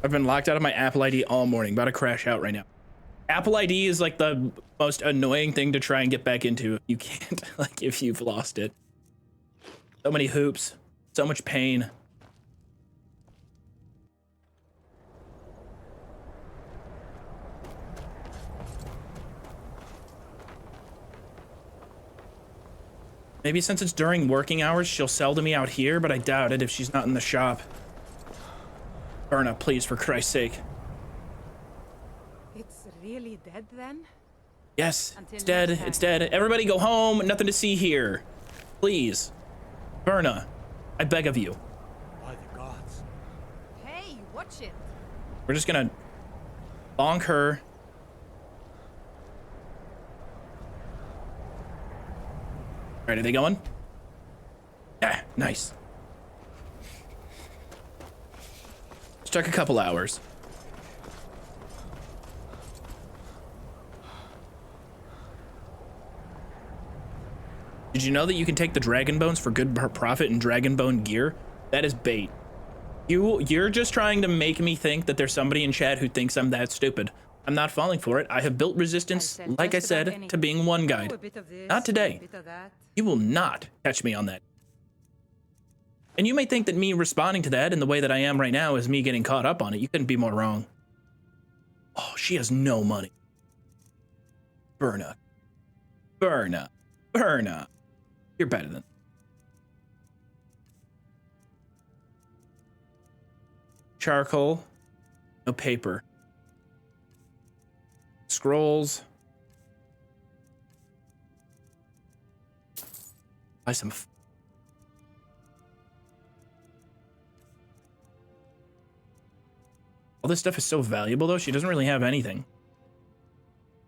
I've been locked out of my Apple ID all morning, about to crash out right now. Apple ID is like the most annoying thing to try and get back into. You can't, like, if you've lost it. So many hoops, so much pain. Maybe since it's during working hours, she'll sell to me out here, but I doubt it if she's not in the shop. Berna, please, for Christ's sake. It's really dead then? Yes, it's dead. It's dead. Everybody go home. Nothing to see here. Please. Berna, I beg of you. By the gods. Hey, watch it. We're just gonna bonk her. All right, are they going? Yeah, nice. Just took a couple hours. Did you know that you can take the dragon bones for good profit in dragon bone gear? That is bait. You're just trying to make me think that there's somebody in chat who thinks I'm that stupid. I'm not falling for it. I have built resistance, like I said, to being one guide. Not today. You will not catch me on that. And you may think that me responding to that in the way that I am right now is me getting caught up on it. You couldn't be more wrong. Oh, she has no money. Berna. Berna. Berna. You're better than. charcoal. No paper. Scrolls. Buy some. All this stuff is so valuable, though. She doesn't really have anything.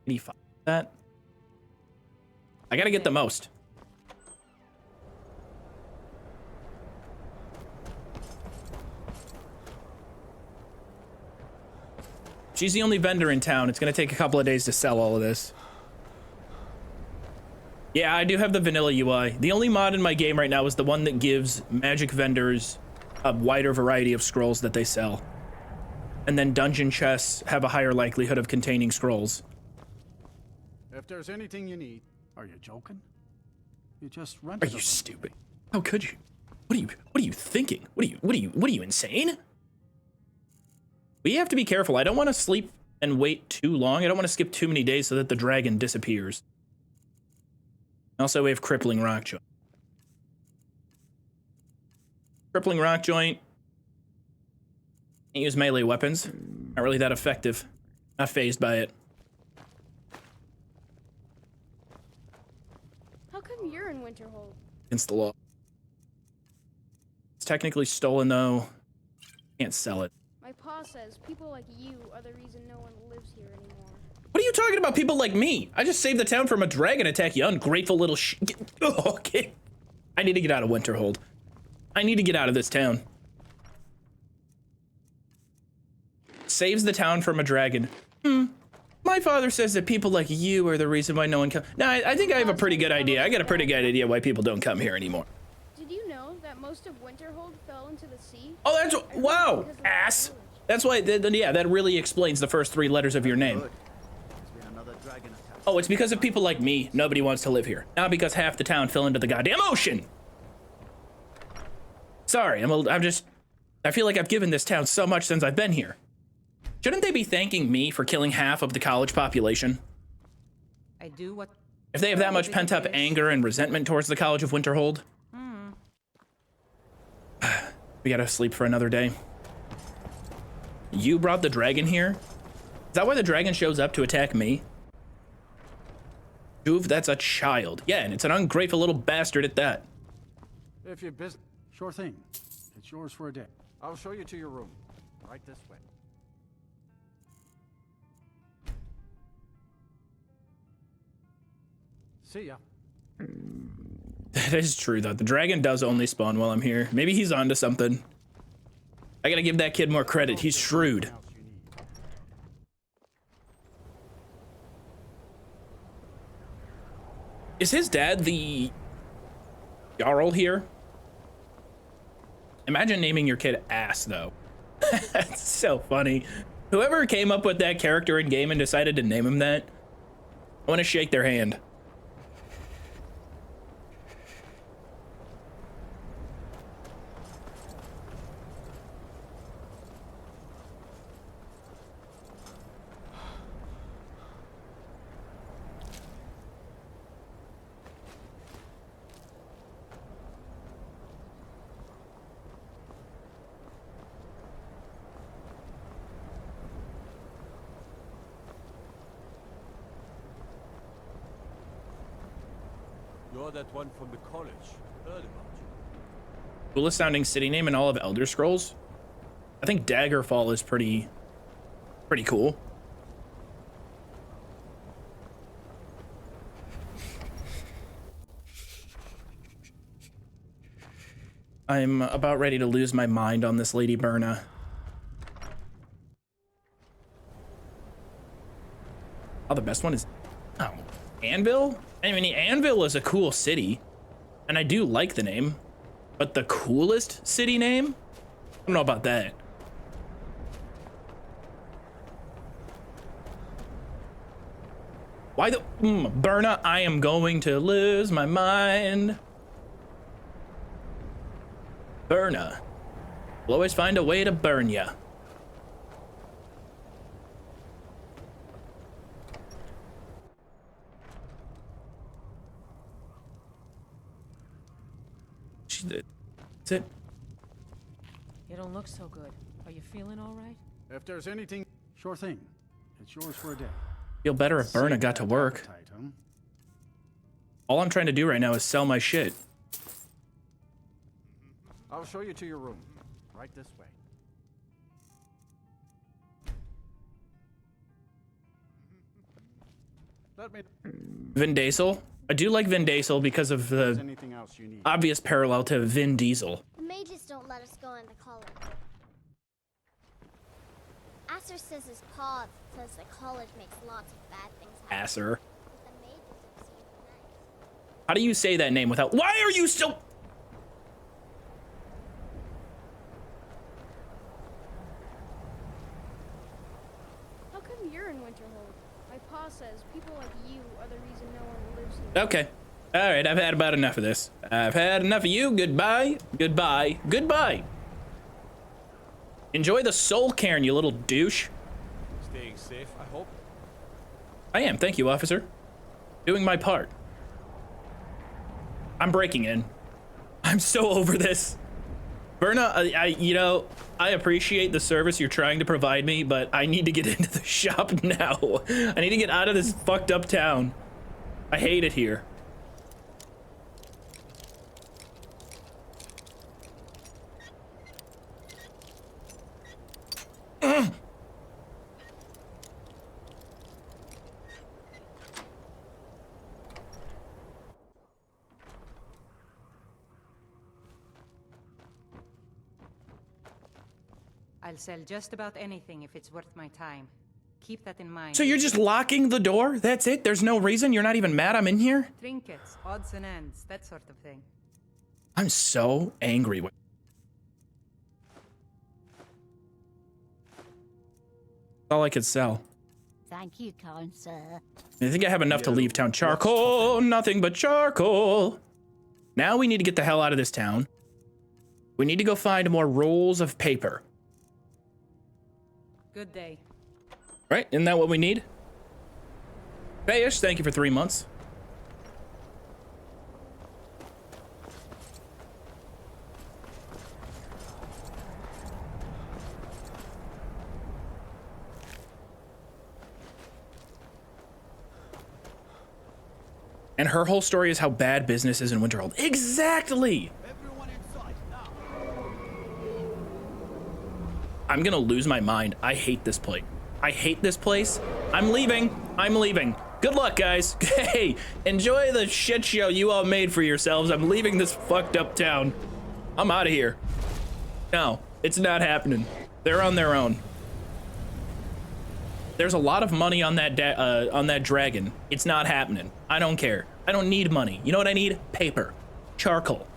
85. That. I gotta get the most. She's the only vendor in town. It's gonna take a couple of days to sell all of this. Yeah, I do have the vanilla UI. The only mod in my game right now is the one that gives magic vendors a wider variety of scrolls that they sell. And then dungeon chests have a higher likelihood of containing scrolls. If there's anything you need, are you joking? You just Are rented. you stupid? How could you? What are you thinking? What are you insane? We have to be careful. I don't want to sleep and wait too long. I don't want to skip too many days so that the dragon disappears. Also, we have crippling rock joint. Crippling rock joint. Can't use melee weapons. Not really that effective. Not phased by it. How come you're in Winterhold? Against the law. It's technically stolen though. Can't sell it. My pa says people like you are the reason no one lives here anymore. What are you talking about? People like me? I just saved the town from a dragon attack, you ungrateful little okay. I need to get out of Winterhold. I need to get out of this town. Saves the town from a dragon. My father says that people like you are the reason why no one comes. Now, I think I have a pretty good idea. I got a pretty good idea why people don't come here anymore. Did you know that most of Winterhold fell into the sea? Oh, that's wow, ass. That's why. Yeah, that really explains the first 3 letters of your name. Oh, it's because of people like me. Nobody wants to live here. Not because half the town fell into the goddamn ocean. Sorry, I feel like I've given this town so much since I've been here. Shouldn't they be thanking me for killing half of the college population? I do what... If they have that much pent-up anger and resentment towards the College of Winterhold. We gotta sleep for another day. You brought the dragon here? Is that why the dragon shows up to attack me? Joov, that's a child. Yeah, and it's an ungrateful little bastard at that. If you're busy, sure thing. It's yours for a day. I'll show you to your room. Right this way. See ya. That is true, though. The dragon does only spawn while I'm here. Maybe he's onto something. I gotta give that kid more credit. He's shrewd. Is his dad the Jarl here? Imagine naming your kid Ass, though. That's so funny. Whoever came up with that character in game and decided to name him that, I want to shake their hand. You're that one from the college. Heard about you. Coolest sounding city name in all of Elder Scrolls? I think Daggerfall is pretty cool. I'm about ready to lose my mind on this Lady Berna. Oh, the best one is Anvil? I mean, Anvil is a cool city, and I do like the name, but the coolest city name? I don't know about that. Why the Berna? I am going to lose my mind. Berna. We'll always find a way to burn ya. That's it. You don't look so good. Are you feeling all right? If there's anything... Sure thing. It's yours for a day. Feel better if Berna got to work. Appetite, huh? All I'm trying to do right now is sell my shit. I'll show you to your room. Right this way. Let me... Vin Diesel. I do like Vin Diesel because of the anything else you need. obvious parallel to Vin Diesel. The mages don't let us go in the college. Asser says his pa says the college makes lots of bad things happen. Asser. But the mages are super nice. How do you say that name without... Why are you still... How come you're in Winterhold? My pa says people like you are the reason no one lives here. Okay. All right, I've had about enough of this. I've had enough of you. Goodbye. Goodbye. Goodbye. Enjoy the soul cairn, you little douche. Staying safe, I hope. I am. Thank you, officer. Doing my part. I'm breaking in. I'm so over this. Berna, I appreciate the service you're trying to provide me, but I need to get into the shop now. I need to get out of this fucked up town. I hate it here. I'll sell just about anything if it's worth my time. Keep that in mind. So you're just locking the door? That's it? There's no reason? You're not even mad I'm in here? Trinkets, odds and ends, that sort of thing. I'm so angry with... all I could sell. Thank you, kind sir. I think I have enough to leave town. Charcoal, nothing but charcoal. Now we need to get the hell out of this town. We need to go find more rolls of paper. Good day. Right? Isn't that what we need? Bayish, thank you for 3 months. And her whole story is how bad business is in Winterhold. Exactly! I'm gonna lose my mind. I hate this place. I hate this place. I'm leaving. I'm leaving. Good luck, guys. Hey, enjoy the shit show you all made for yourselves. I'm leaving this fucked up town. I'm out of here. No, it's not happening. They're on their own. There's a lot of money on that dragon. It's not happening. I don't care. I don't need money. You know what I need? Paper. Charcoal.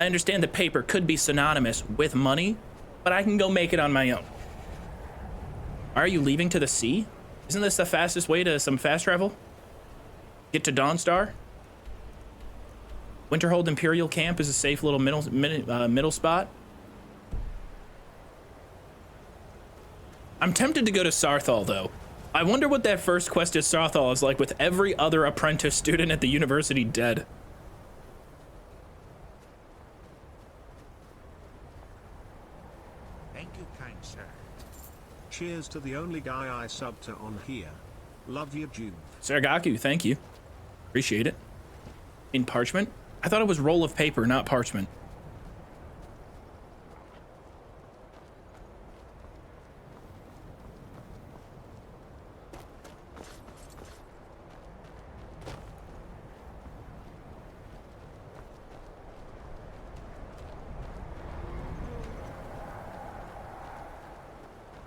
I understand that paper could be synonymous with money, but I can go make it on my own. Are you leaving to the sea? Isn't this the fastest way to some fast travel? Get to Dawnstar? Winterhold Imperial Camp is a safe little middle spot. I'm tempted to go to Sarthal, though. I wonder what that first quest at Sarthal is like with every other apprentice student at the university dead. Thank you, kind sir. Cheers to the only guy I subbed to on here. Love you, Joov. Saragaku, thank you. Appreciate it. In parchment? I thought it was roll of paper, not parchment.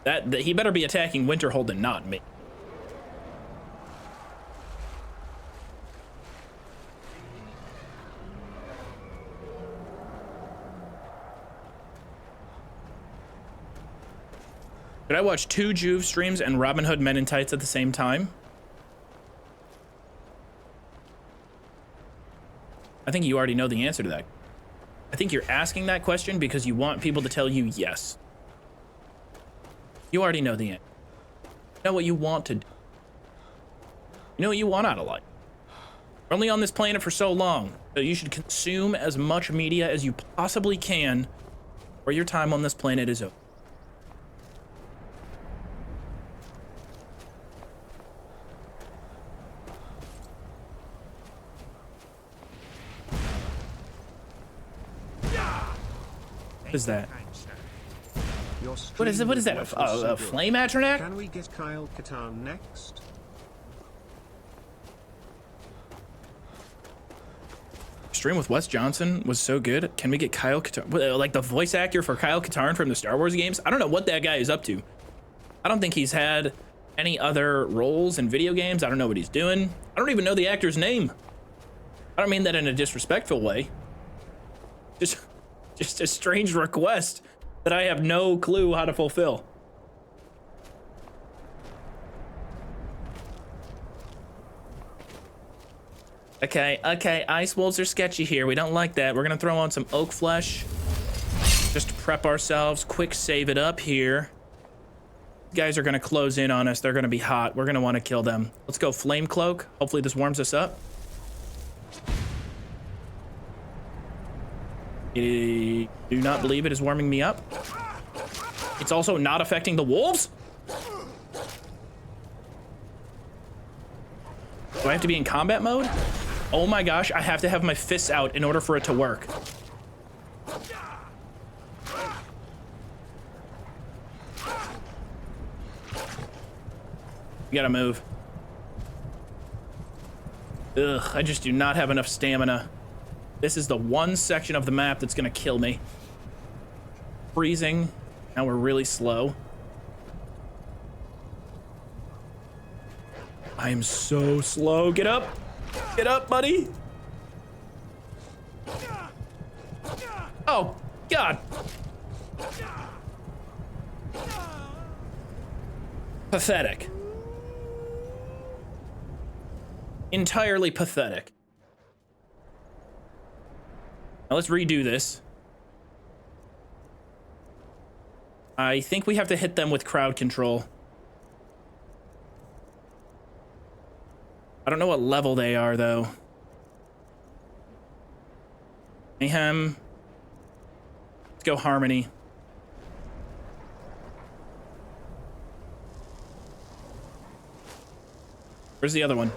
That he better be attacking Winterhold and not me. Did I watch 2 Joov streams and Robin Hood Men in Tights at the same time? I think you already know the answer to that. I think you're asking that question because you want people to tell you yes. You already know the answer. You know what you want to do. You know what you want out of life. We're only on this planet for so long, so you should consume as much media as you possibly can, or your time on this planet is over. What is that? Your What is it? What is that? stream was so A good. flame atronach? Can we get Kyle Katarn next? Stream with Wes Johnson was so good. Can we get Kyle Katarn, like the voice actor for Kyle Katarn from the Star Wars games? I don't know what that guy is up to. I don't think he's had any other roles in video games. I don't know what he's doing. I don't even know the actor's name. I don't mean that in a disrespectful way. Just a strange request that I have no clue how to fulfill. Okay, ice wolves are sketchy here. We don't like that. We're gonna throw on some oak flesh just to prep ourselves. Quick save it up here. Guys are gonna close in on us. They're gonna be hot. We're gonna want to kill them. Let's go flame cloak. Hopefully this warms us up. I do not believe it is warming me up. It's also not affecting the wolves. Do I have to be in combat mode? Oh my gosh, I have to have my fists out in order for it to work. We gotta move. Ugh, I just do not have enough stamina. This is the one section of the map that's gonna kill me. Freezing. Now we're really slow. I am so slow. Get up. Get up, buddy. Oh, God. Pathetic. Entirely pathetic. Now let's redo this. I think we have to hit them with crowd control. I don't know what level they are, though. Mayhem. Let's go Harmony. Where's the other one?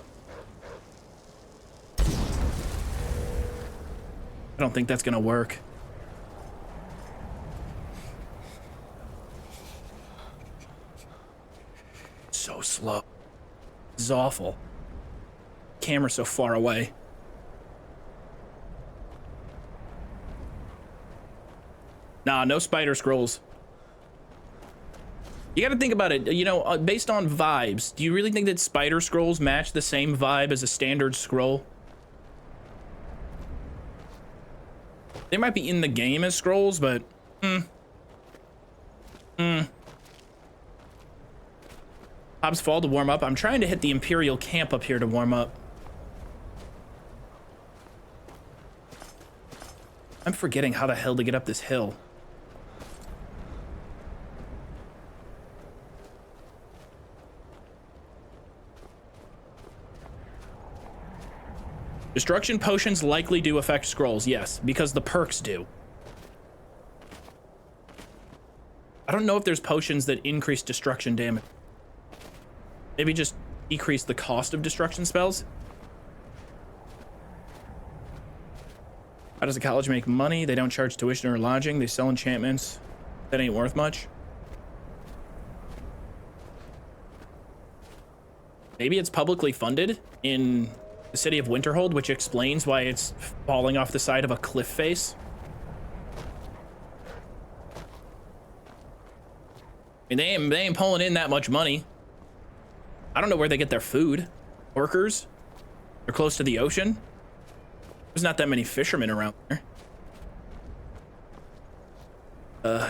I don't think that's gonna work. So slow. This is awful. Camera so far away. Nah, no spider scrolls. You gotta think about it, you know, based on vibes, do you really think that spider scrolls match the same vibe as a standard scroll? They might be in the game as scrolls, but Hobbs Fall to warm up. I'm trying to hit the Imperial camp up here to warm up. I'm forgetting how the hell to get up this hill. Destruction potions likely do affect scrolls, yes, because the perks do. I don't know if there's potions that increase destruction damage. Maybe just decrease the cost of destruction spells. How does a college make money? They don't charge tuition or lodging. They sell enchantments. That ain't worth much. Maybe it's publicly funded in the city of Winterhold, which explains why it's falling off the side of a cliff face. I mean, they ain't pulling in that much money. I don't know where they get their food. Workers? They're close to the ocean. There's not that many fishermen around there.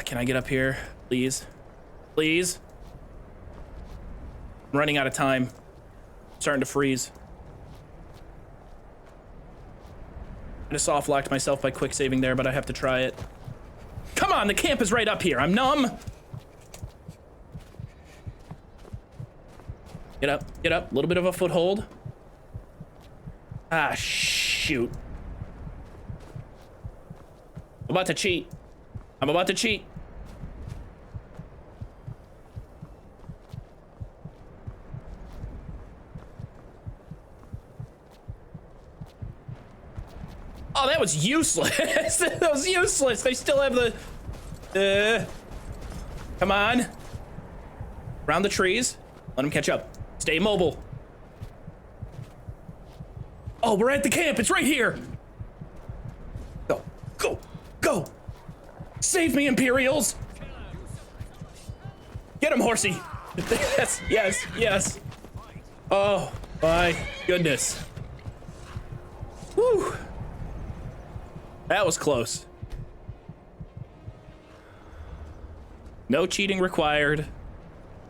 Can I get up here, please? Please? I'm running out of time. I'm starting to freeze. I just soft locked myself by quick saving there, but I have to try it. Come on, the camp is right up here. I'm numb. Get up, get up. A little bit of a foothold. Ah, shoot. I'm about to cheat. I'm about to cheat. Oh, that was useless. That was useless. They still have the Come on. Around the trees. Let him catch up. Stay mobile. Oh, we're at the camp. It's right here. Go, go, go. Save me, Imperials. Get him, horsey. Yes, yes, yes. Oh, my goodness. Whew. That was close. No cheating required.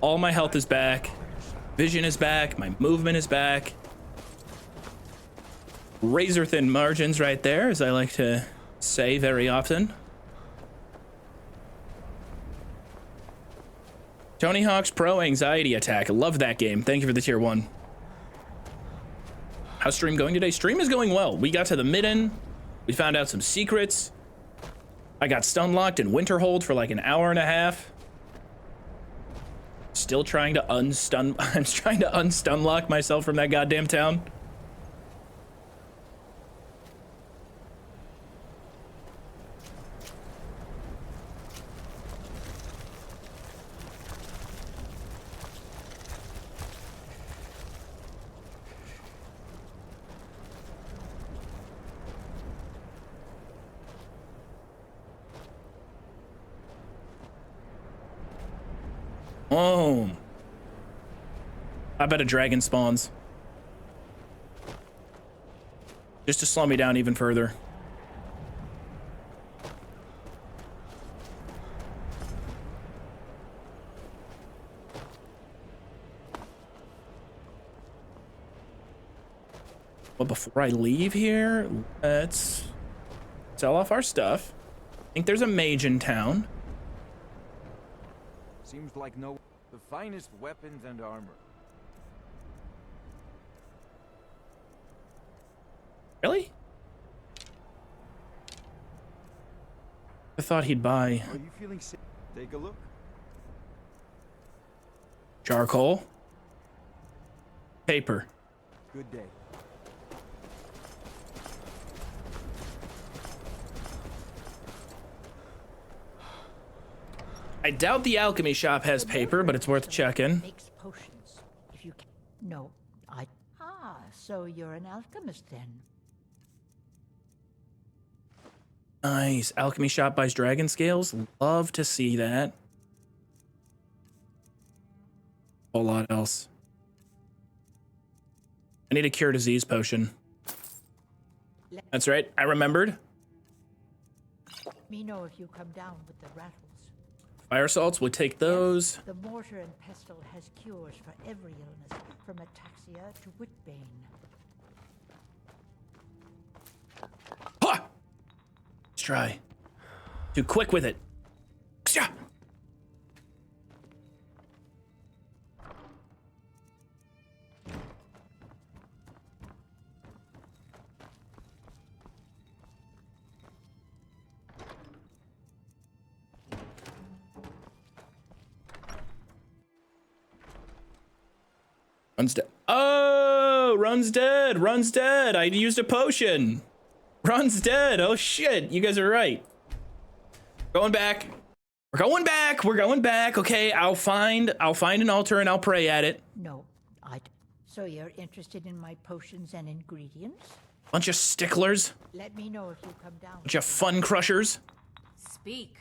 All my health is back. Vision is back. My movement is back. Razor thin margins right there, as I like to say very often. Tony Hawk's Pro Anxiety Attack. I love that game. Thank you for the tier 1. How's stream going today? Stream is going well. We got to the Midden. We found out some secrets. I got stun locked in Winterhold for like an hour and a half. Still trying to unstun. I'm trying to unstun lock myself from that goddamn town. Oh, I bet a dragon spawns. Just to slow me down even further. But before I leave here, let's sell off our stuff. I think there's a mage in town. Seems like the finest weapons and armor. Really? I thought he'd buy. Are you feeling sick? Take a look. Charcoal. Paper. Good day. I doubt the alchemy shop has paper, but it's worth checking. Makes potions. If you can. No, so you're an alchemist then. Nice. Alchemy shop buys dragon scales. Love to see that. A whole lot else. I need a cure disease potion. That's right. I remembered. Let me know if you come down with the rattles. Fire salts, we'll take those. Yes, the mortar and pestle has cures for every illness, from ataxia to whitbane. Ha! Let's try. Too quick with it. Ksha! Run's dead. Oh, Run's dead. Run's dead. I used a potion. Run's dead. Oh shit. You guys are right. Going back. We're going back. We're going back. Okay, I'll find an altar and I'll pray at it. No, so you're interested in my potions and ingredients? Bunch of sticklers. Let me know if you come down. Bunch of fun crushers. Speak.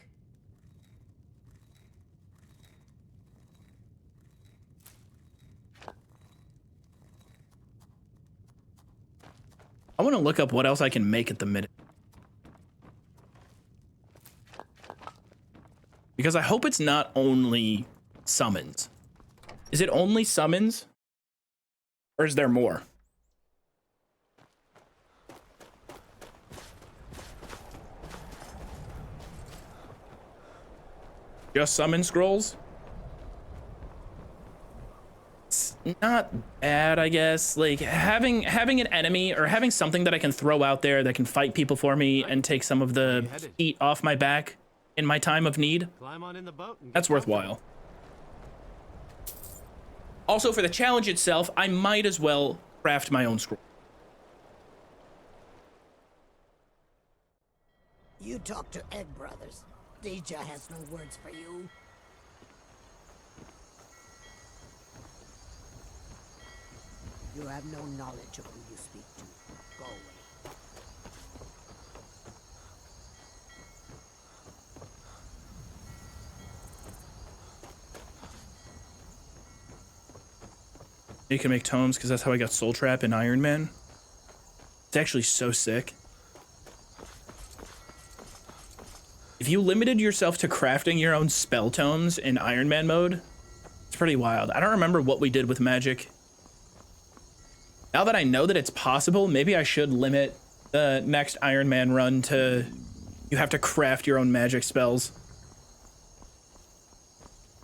I want to look up what else I can make at the Midden. Because I hope it's not only summons. Is it only summons? Or is there more? Just summon scrolls? It's not bad, I guess. Like having an enemy or having something that I can throw out there that can fight people for me and take some of the heat off my back in my time of need. Climb on in the boat and That's worthwhile. Also, for the challenge itself, I might as well craft my own scroll. You talk to Egg Brothers. Deja has no words for you. You have no knowledge of who you speak to. Go away. You can make tomes because that's how I got Soul Trap in Iron Man. It's actually so sick. If you limited yourself to crafting your own spell tomes in Iron Man mode, it's pretty wild. I don't remember what we did with magic. Now that I know that it's possible, maybe I should limit the next Iron Man run to you have to craft your own magic spells.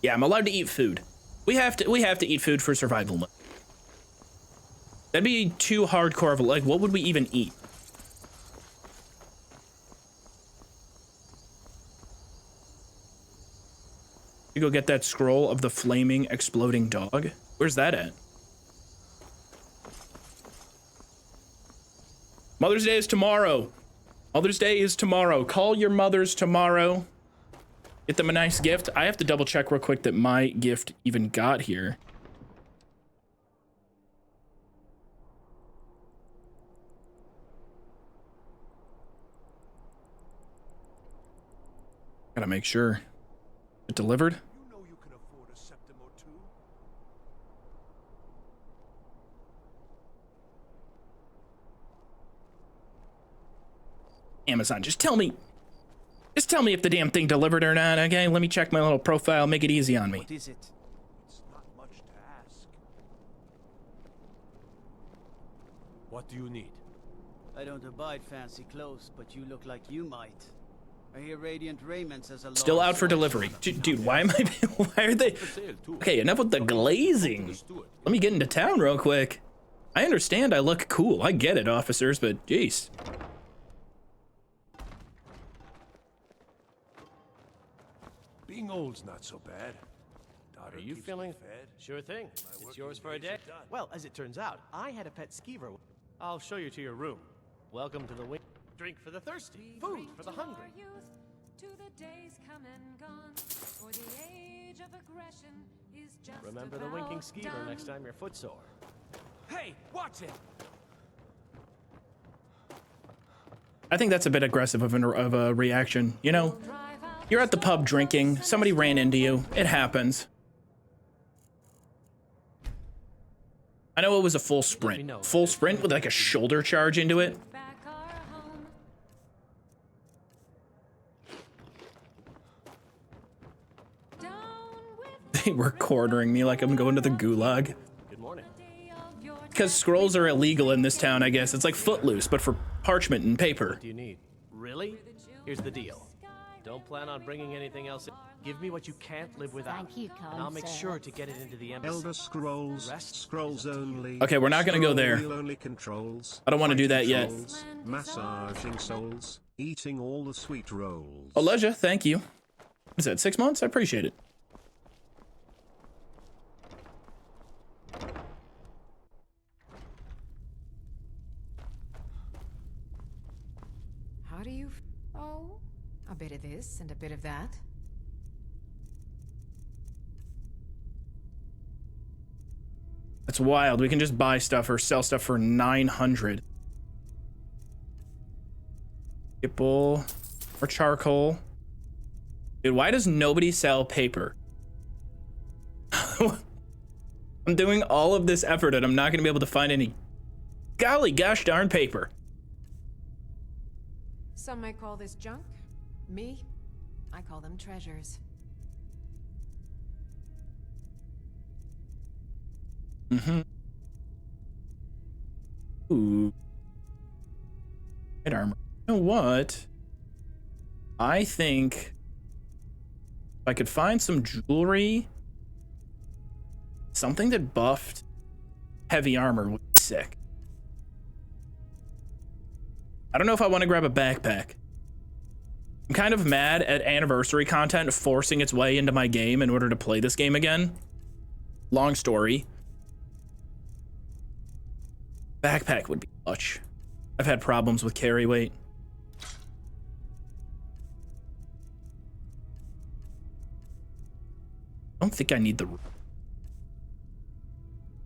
Yeah, I'm allowed to eat food. We have to eat food for survival mode. That'd be too hardcore of a, like, what would we even eat? You go get that scroll of the flaming exploding dog. Where's that at? Mother's Day is tomorrow. Mother's Day is tomorrow. Call your mothers tomorrow. Get them a nice gift. I have to double check real quick that my gift even got here. Gotta make sure. It delivered? You know you can afford a septim or two. Amazon, just tell me if the damn thing delivered or not, okay? Let me check my little profile, make it easy on me. What is it? It's not much to ask. What do you need? I don't abide fancy clothes, but you look like you might. I hear Radiant Raiment says a lot. Still out for delivery. Dude, why am I, why are they? Okay, enough with the glazing. Let me get into town real quick. I understand I look cool. I get it, officers, but jeez. Being old's not so bad. Are you feeling fed? Sure thing. It's yours for a day. Well, as it turns out, I had a pet skeever. I'll show you to your room. Welcome to the wing. Drink for the thirsty, food for the hungry. To the days come and gone, for the age of aggression is just Remember the winking skeever next time you're footsore. Hey, watch it! I think that's a bit aggressive of a reaction. You know, you're at the pub drinking, somebody ran into you, it happens. I know it was a full sprint. Full sprint with like a shoulder charge into it. They were cornering me like I'm going to the gulag. Good morning. Because scrolls are illegal in this town, I guess. It's like Footloose, but for parchment and paper. What do you need? Really? Here's the deal. Don't plan on bringing anything else in. Give me what you can't live without. Thank you, and I'll make sure to get it into the embassy. Elder Scrolls, Scrolls Only. Okay, we're not gonna go there. Only controls. I don't want to do that yet. Souls, massaging souls, eating all the sweet rolls. Elijah, thank you. What is that, 6 months? I appreciate it. How do you... Oh, a bit of this and a bit of that. That's wild. We can just buy stuff or sell stuff for 900. Apple or charcoal. Dude, why does nobody sell paper? I'm doing all of this effort and I'm not going to be able to find any golly gosh darn paper. Some might call this junk. Me, I call them treasures. Mm-hmm. Ooh. Light armor. You know what? I think if I could find some jewelry, something that buffed heavy armor would be sick. I don't know if I want to grab a backpack. I'm kind of mad at anniversary content forcing its way into my game in order to play this game again. Long story. Backpack would be much. I've had problems with carry weight. don't think I need the...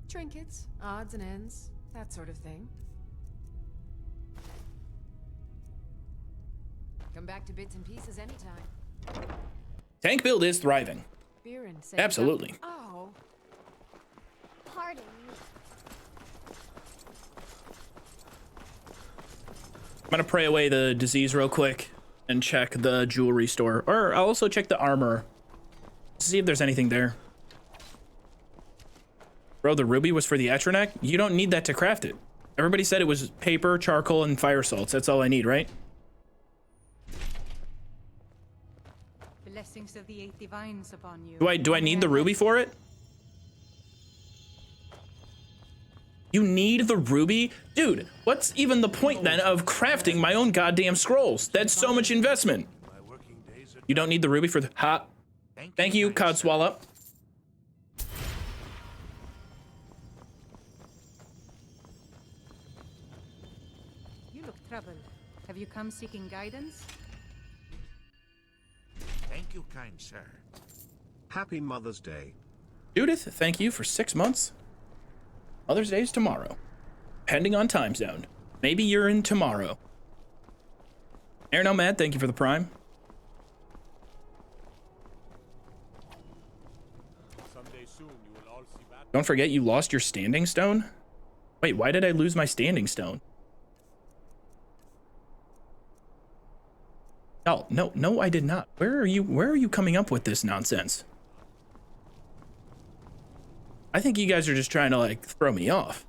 Trinkets, odds and ends, that sort of thing. Come back to bits and pieces anytime. Tank build is thriving. Buren said Absolutely. Oh. Pardon me. I'm gonna pray away the disease real quick and check the jewelry store. Or I'll also check the armor. See if there's anything there. Bro, the ruby was for the atronach? You don't need that to craft it. Everybody said it was paper, charcoal, and fire salts. That's all I need, right? Blessings of the eight divines upon you. Do I need the ruby for it? You need the ruby? Dude, what's even the point then of crafting my own goddamn scrolls? That's so much investment. You don't need the ruby for the... Ha. Thank you, Codswallop. You look troubled. Have you come seeking guidance? Thank you, kind sir. Happy Mother's Day. Judith, thank you for 6 months. Mother's Day is tomorrow. Depending on time zone. Maybe you're in tomorrow. Air Nomad, thank you for the prime. Someday soon you will all see battle. Don't forget you lost your standing stone? Wait, why did I lose my standing stone? Oh, no, I did not. Where are you coming up with this nonsense? I think you guys are just trying to, like, throw me off.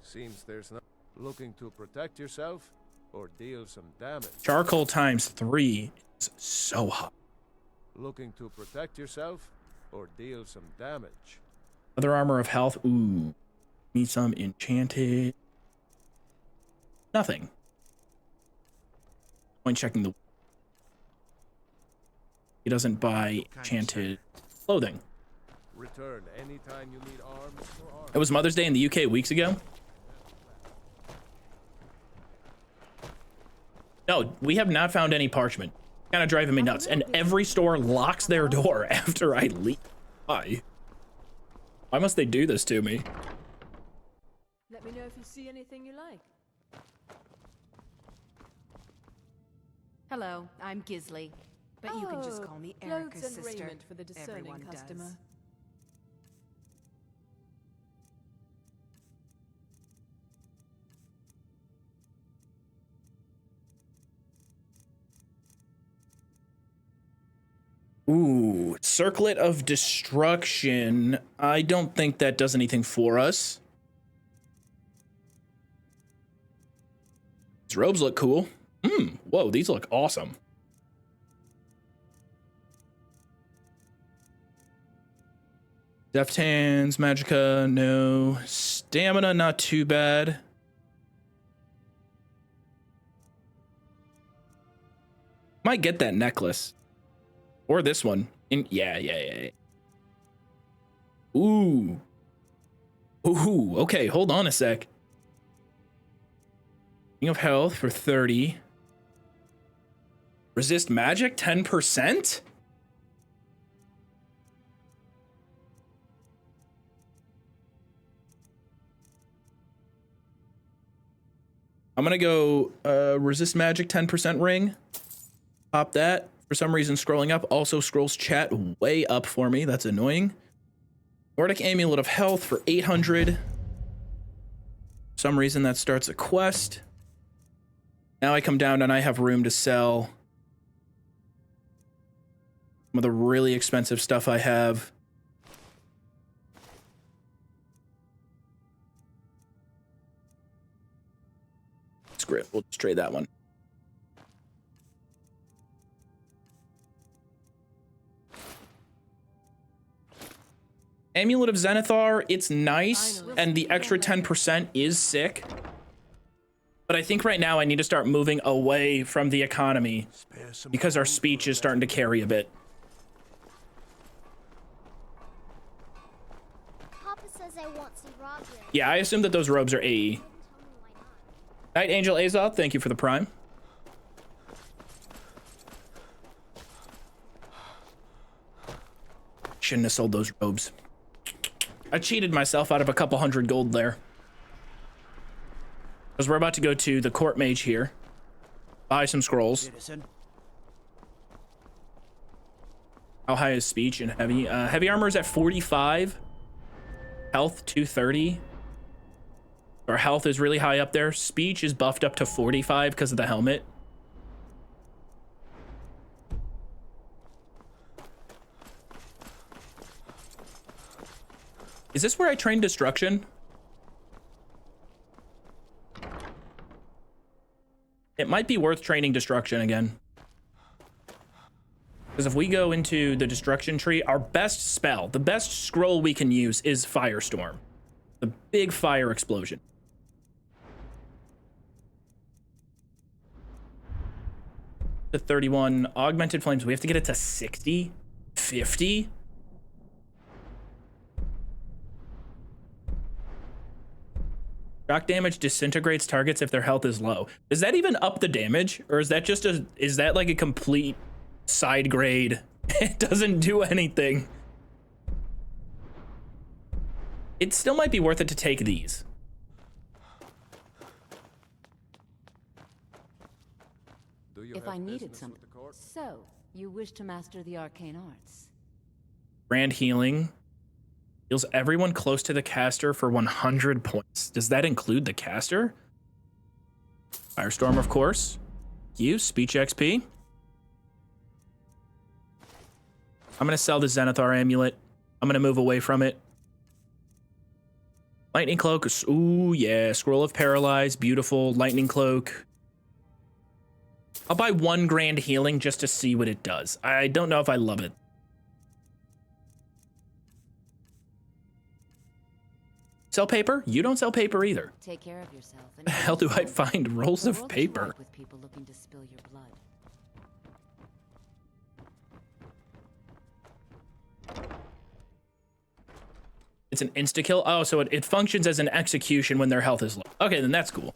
Seems there's no looking to protect yourself or deal some damage. Charcoal times 3 is so hot. Looking to protect yourself or deal some damage. Other armor of health. Ooh. Need some enchanted. Nothing. Point checking the... He doesn't buy enchanted clothing. Return anytime you need arms or armor. It was Mother's Day in the UK weeks ago. No, we have not found any parchment. Kind of driving me nuts. And every store locks their door after I leave. Why? Why must they do this to me? Let me know if you see anything you like. Hello, I'm Gisley. But you can just call me Erica's Clothes and sister. raiment for the discerning Everyone customer. does. Ooh, Circlet of Destruction. I don't think that does anything for us. These robes look cool. Whoa, these look awesome. Deft Hands, Magicka, no. Stamina, not too bad. Might get that necklace. Or this one. Yeah. Ooh. Ooh, okay, hold on a sec. King of Health for 30. Resist magic, 10%? I'm gonna go resist magic, 10% ring. Pop that. For some reason, scrolling up also scrolls chat way up for me. That's annoying. Nordic Amulet of Health for 800. For some reason, that starts a quest. Now I come down and I have room to sell some of the really expensive stuff I have. Script, we'll just trade that one. Amulet of Zenithar, it's nice, and the extra 10% is sick. But I think right now I need to start moving away from the economy because our speech is starting to carry a bit. Papa says I won't see Rob here. Yeah, I assume that those robes are AE. Night Angel Azoth, thank you for the prime. shouldn't have sold those robes. I cheated myself out of a couple hundred gold there. Because we're about to go to the court mage here. Buy some scrolls. Citizen. How high is speech and heavy? Heavy armor is at 45. Health 230. Our health is really high up there. Speech is buffed up to 45 because of the helmet. Is this where I train destruction? It might be worth training destruction again. Because if we go into the destruction tree, our best spell, the best scroll we can use is Firestorm. The big fire explosion. To 31 augmented flames. We have to get it to 60, 50. Shock damage disintegrates targets if their health is low. Does that even up the damage, or is that just is that like a complete side grade? It doesn't do anything. It still might be worth it to take these. If I needed something. So, you wish to master the arcane arts? Grand healing. Heals everyone close to the caster for 100 points. Does that include the caster? Firestorm, of course. Use speech XP. I'm going to sell the Zenithar amulet. I'm going to move away from it. Lightning cloak. Ooh, yeah. Scroll of Paralyze. Beautiful. Lightning cloak. I'll buy 1 grand healing just to see what it does. I don't know if I love it. Sell paper? You don't sell paper either. Take care of yourself. How the hell do I find rolls of paper? With people looking to spill your blood. It's an insta-kill? Oh, so it functions as an execution when their health is low. Okay, then that's cool.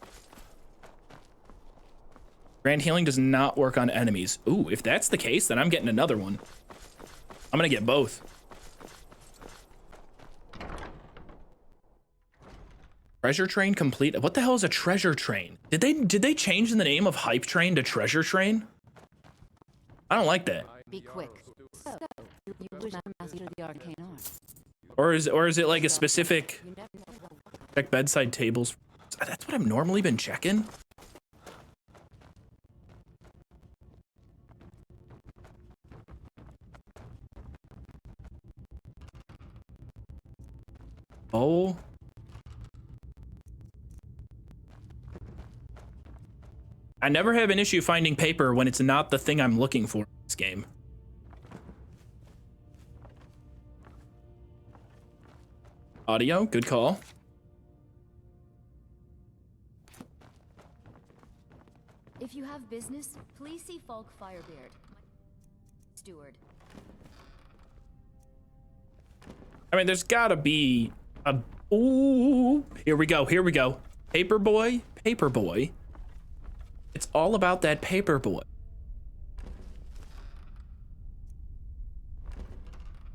Grand healing does not work on enemies. Ooh, if that's the case, then I'm getting another one. I'm gonna get both. Treasure train complete. What the hell is a treasure train? Did they change the name of hype train to treasure train? I don't like that. Be quick. So, you wish to master the arcane arts? Or is it like a specific check bedside tables? That's what I've normally been checking. Oh. I never have an issue finding paper when it's not the thing I'm looking for in this game. Audio, good call. If you have business, please see Falk Firebeard. Steward. I mean, there's gotta be a... Ooh, here we go, here we go. Paperboy, Paperboy. It's all about that Paperboy.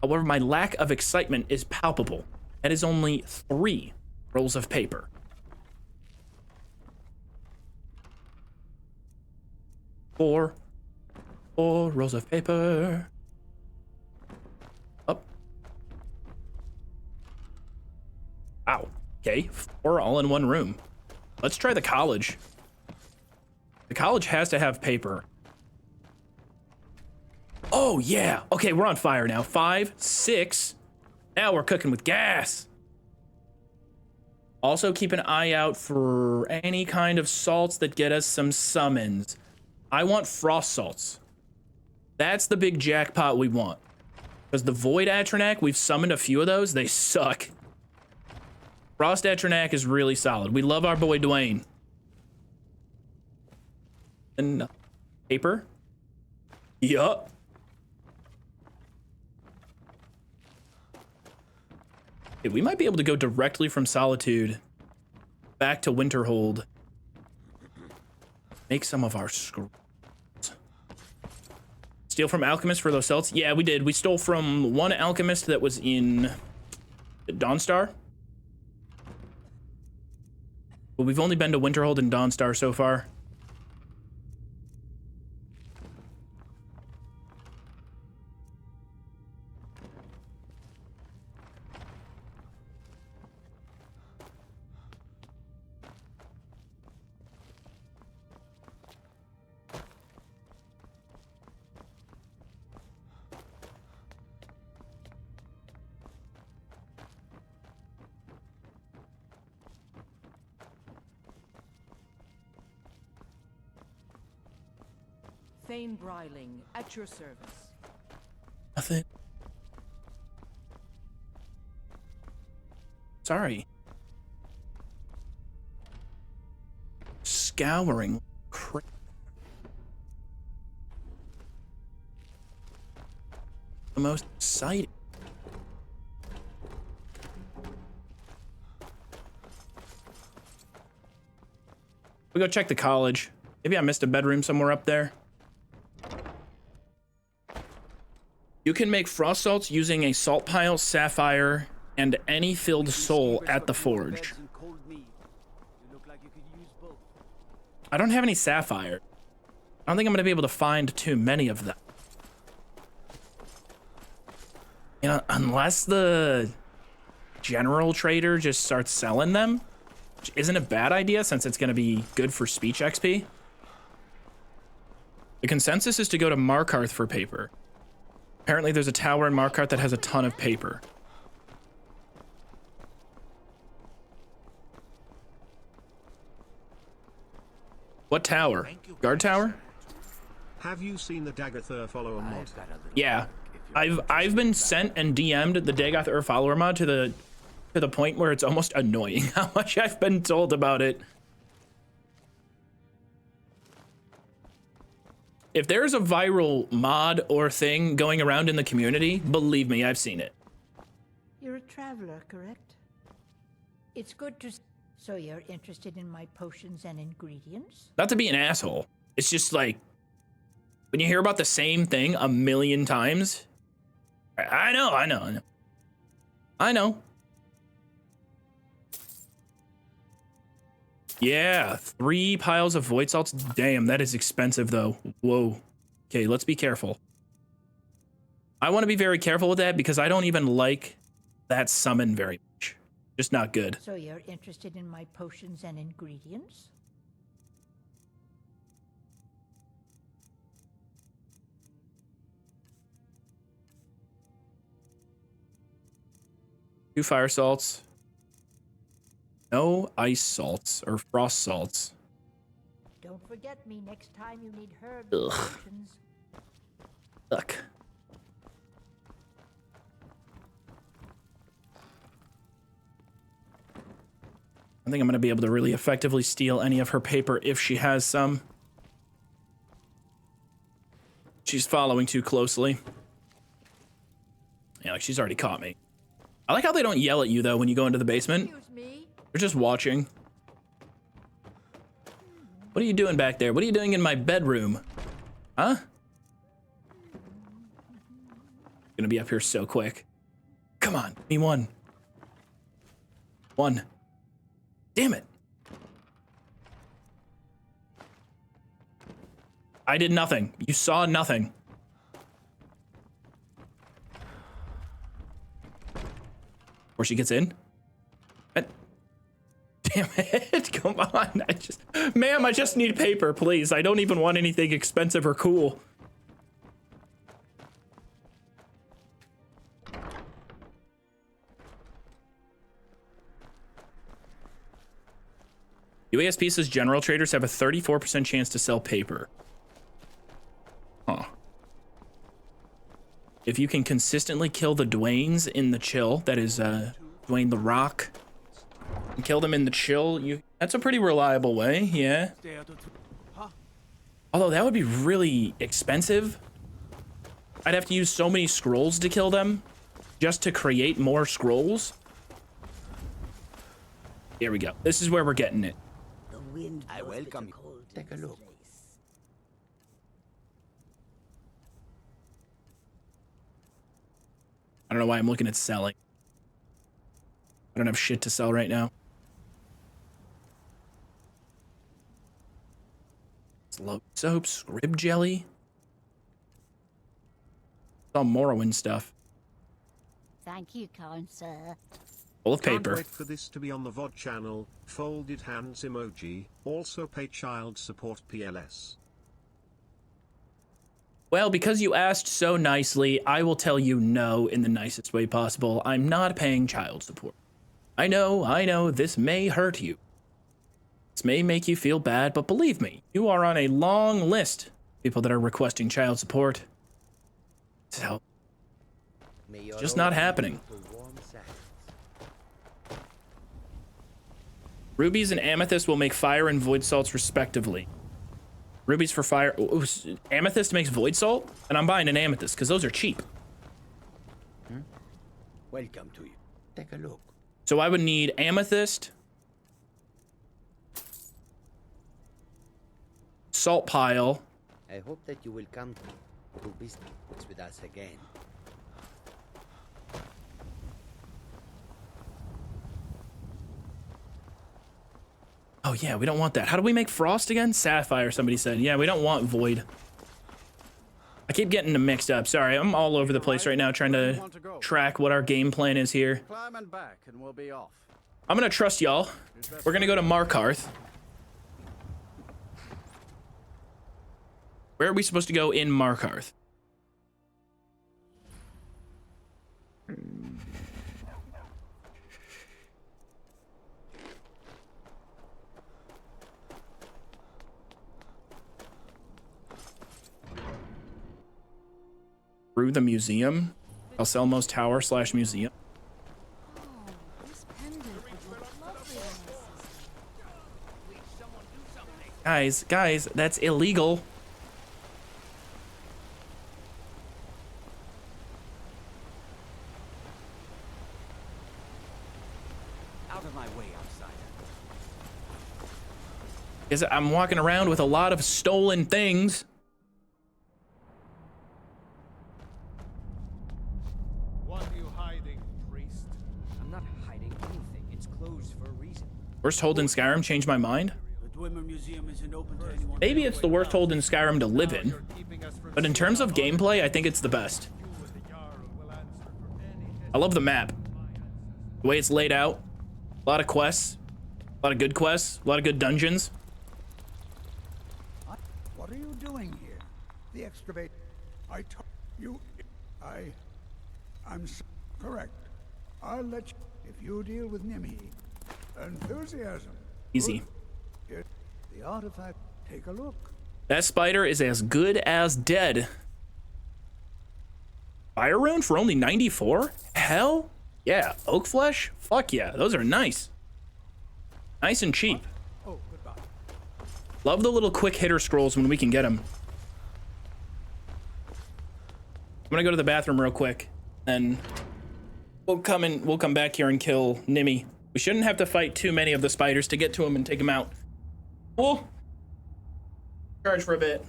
However, my lack of excitement is palpable. That is only 3 rolls of paper. Four rolls of paper. Up. Wow. Okay, 4 all in one room. Let's try the college. The college has to have paper. Oh, yeah. Okay, we're on fire now. 5, 6. Now we're cooking with gas. Also, keep an eye out for any kind of salts that get us some summons. I want frost salts. That's the big jackpot we want. Because the void atronach, we've summoned a few of those. They suck. Frost atronach is really solid. We love our boy Dwayne. And paper. Yup. Okay, we might be able to go directly from Solitude back to Winterhold. Make some of our scrolls. Steal from alchemist for those celts? Yeah, we did. We stole from one alchemist that was in Dawnstar. But we've only been to Winterhold and Dawnstar so far. Thane Bryling, at your service. Nothing. Sorry. Scouring. The most exciting. We go check the college. Maybe I missed a bedroom somewhere up there. You can make frost salts using a salt pile, sapphire, and any filled soul at the forge. I don't have any sapphire. I don't think I'm gonna be able to find too many of them. You know, unless the general trader just starts selling them, which isn't a bad idea since it's gonna be good for speech XP. The consensus is to go to Markarth for paper. Apparently there's a tower in Markarth that has a ton of paper. What tower? Guard tower? Have you seen the Daggoth follower mod? Yeah. I've been sent and DM'd the Daggoth follower mod to the point where it's almost annoying how much I've been told about it. If there's a viral mod or thing going around in the community, believe me, I've seen it. You're a traveler, correct? It's good to... So you're interested in my potions and ingredients? Not to be an asshole. It's just like, when you hear about the same thing a million times, I know. Yeah, 3 piles of void salts. Damn, that is expensive though. Whoa. Okay, let's be careful. I want to be very careful with that because I don't even like that summon very much. Just not good. So you're interested in my potions and ingredients? Two fire salts. No ice salts or frost salts. Don't forget me next time you need herbs Ugh. potions. Look. I think I'm going to be able to really effectively steal any of her paper if she has some. She's following too closely. Yeah, like she's already caught me. I like how they don't yell at you though when you go into the basement. They're just watching. What are you doing back there? What are you doing in my bedroom? Huh? Gonna be up here so quick. Come on, give me one. One. Damn it. I did nothing. You saw nothing. Or she gets in. Damn it, come on. Ma'am, I just need paper, please. I don't even want anything expensive or cool. UASP says general traders have a 34% chance to sell paper. Huh. If you can consistently kill the Dwaynes in the chill, that is Dwayne the Rock, and kill them in the chill, that's a pretty reliable way, yeah. Although that would be really expensive. I'd have to use so many scrolls to kill them just to create more scrolls. Here we go. This is where we're getting it. I welcome you. Take a look. I don't know why I'm looking at selling. I don't have shit to sell right now. Slow soap, scrib jelly. It's all Morrowind stuff. Thank you, kind sir. Full of paper. Can't wait for this to be on the VOD channel. Folded hands emoji. Also pay child support PLS. Well, because you asked so nicely, I will tell you no in the nicest way possible. I'm not paying child support. I know, this may hurt you. This may make you feel bad, but believe me, you are on a long list of people that are requesting child support. So, it's just not happening. Rubies and amethyst will make fire and void salts respectively. Rubies for fire. Ooh, amethyst makes void salt? And I'm buying an amethyst because those are cheap. Welcome to you. Take a look. So I would need amethyst, salt pile. I hope that you will come to business with us again. Oh yeah, we don't want that. How do we make frost again? Sapphire, somebody said. Yeah, we don't want void. I keep getting them mixed up. Sorry, I'm all over the place right now trying to track what our game plan is here. Climb and back and we'll be off. I'm gonna trust y'all. We're gonna go to Markarth. Where are we supposed to go in Markarth? Through the museum? Elselmo's Tower / museum. Guys, that's illegal. Out of my way, outsider. Because I'm walking around with a lot of stolen things. What are you hiding, priest? I'm not hiding anything. It's closed for a reason. Worst hold in Skyrim changed my mind. The Dwemer Museum isn't open to anyone. Maybe it's the worst hold in Skyrim to live in. But in terms of gameplay, I think it's the best. I love the map. The way it's laid out. A lot of quests. A lot of good quests. A lot of good dungeons. What are you doing here? The excavate. I told you. I'm correct. I'll let you if you deal with Nimi. Enthusiasm. Easy. The artifact. Take a look. That spider is as good as dead. Fire rune for only 94? Hell yeah. Oak flesh? Fuck yeah. Those are nice. Nice and cheap. Oh, goodbye. Love the little quick hitter scrolls when we can get them. I'm gonna go to the bathroom real quick, and we'll come back here and kill Nimi. We shouldn't have to fight too many of the spiders to get to him and take him out. We'll charge for a bit.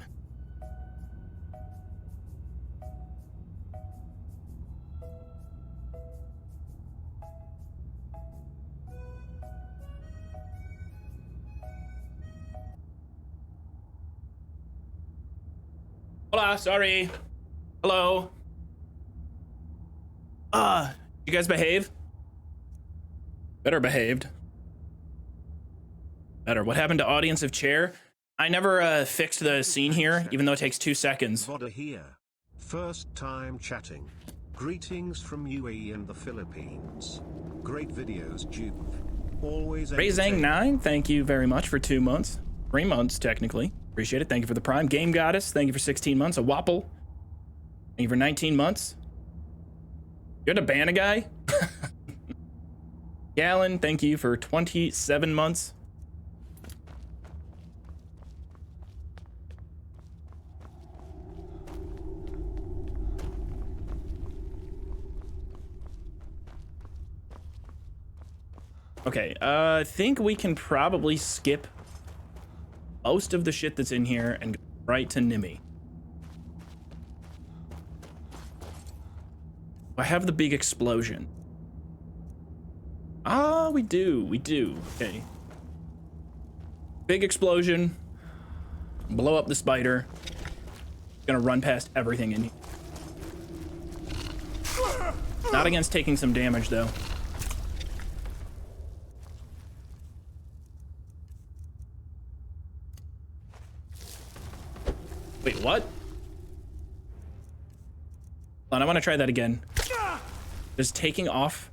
Hola, sorry. Hello. You guys behave? Better behaved. Better. What happened to audience of chair? I never fixed the scene here, even though it takes 2 seconds. Voda here. First time chatting. Greetings from UAE and the Philippines. Great videos, Joov. Always Razang9, thank you very much for 2 months. 3 months, technically. Appreciate it. Thank you for the prime. Game Goddess, thank you for 16 months. A Wapple, thank you for 19 months. You had to ban a guy? Gallon, thank you for 27 months. Okay, I think we can probably skip most of the shit that's in here and go right to Nimi. I have the big explosion. Ah, we do. Okay. Big explosion. Blow up the spider. Gonna run past everything in here. Not against taking some damage, though. Wait, what? Hold on, I want to try that again. Just taking off.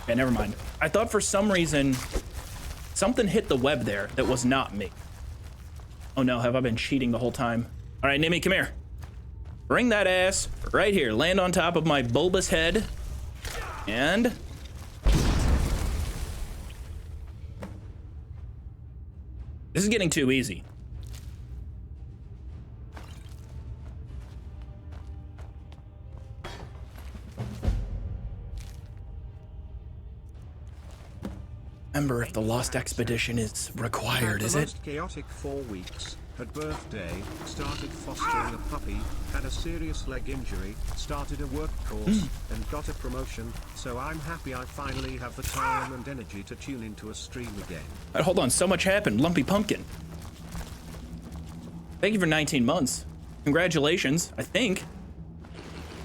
Okay, never mind. I thought for some reason something hit the web there that was not me. Oh no, have I been cheating the whole time? All right, Nimmy, come here. Bring that ass right here. Land on top of my bulbous head. And... this is getting too easy. Remember if the Lost Expedition is required, is it? Most chaotic 4 weeks. At birthday, started fostering a puppy, had a serious leg injury, started a work course, and got a promotion, so I'm happy I finally have the time and energy to tune into a stream again. Hold on, so much happened. Lumpy Pumpkin. Thank you for 19 months. Congratulations, I think.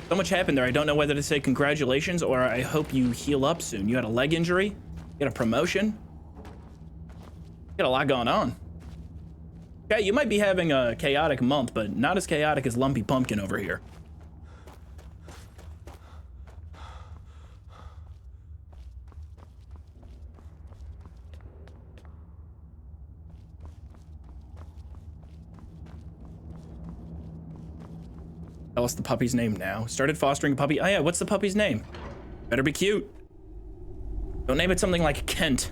So much happened there. I don't know whether to say congratulations or I hope you heal up soon. You had a leg injury? You got a promotion? You got a lot going on. Okay, you might be having a chaotic month, but not as chaotic as Lumpy Pumpkin over here. Tell us the puppy's name now. Started fostering a puppy. Oh yeah, what's the puppy's name? Better be cute. Don't name it something like Kent.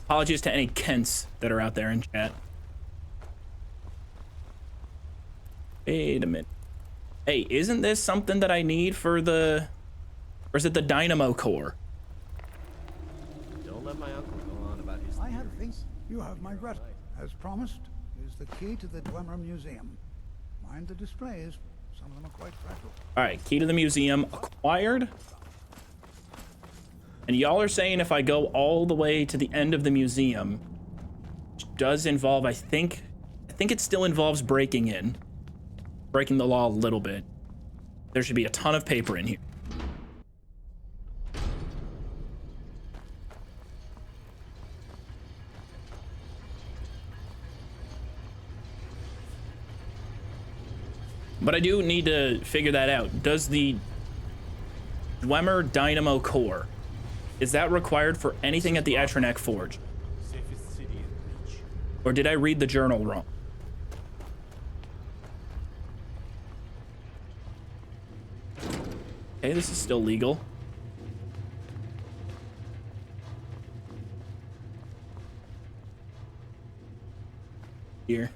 Apologies to any Kents that are out there in chat. Wait a minute. Hey, isn't this something that I need for the... or is it the dynamo core? Don't let my uncle go on about his... I have things. You have my gratitude. As promised, is the key to the Dwemer Museum. Mind the displays. Some of them are quite fragile. All right, key to the museum acquired. And y'all are saying if I go all the way to the end of the museum, which does involve, I think it still involves breaking the law a little bit. There should be a ton of paper in here. But I do need to figure that out. Does the Dwemer Dynamo Core, is that required for anything at the Atronach Forge? Safest city in reach. Or did I read the journal wrong? Okay, this is still legal. Here.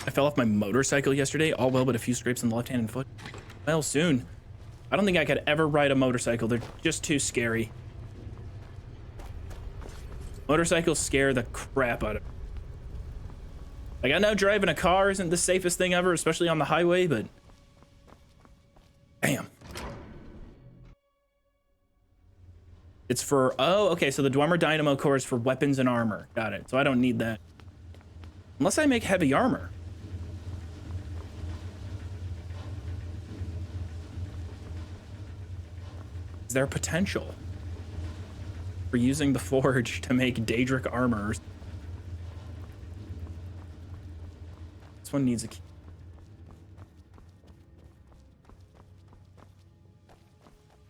I fell off my motorcycle yesterday. All well, but a few scrapes on the left hand and foot. Well, soon. I don't think I could ever ride a motorcycle. They're just too scary. Motorcycles scare the crap out of me. Like, I know driving a car isn't the safest thing ever, especially on the highway, but... damn. It's for... oh, okay, so the Dwemer Dynamo Core is for weapons and armor. Got it. So I don't need that. Unless I make heavy armor. Is there potential for using the forge to make Daedric armor? This one needs a key.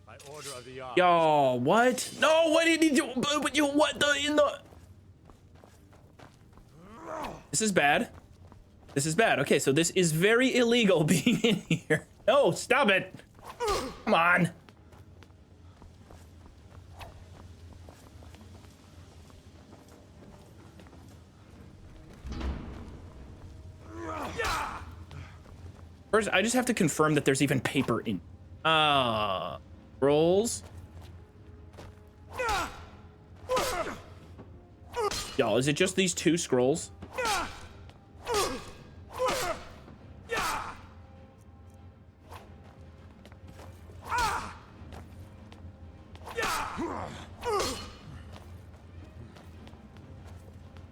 By order of the Ark. Yo, what? No, what did he do? What the in the? This is bad. This is bad. Okay, so this is very illegal being in here. No, stop it. Come on. First, I just have to confirm that there's even paper in. Scrolls Y'all, is it just these 2 scrolls?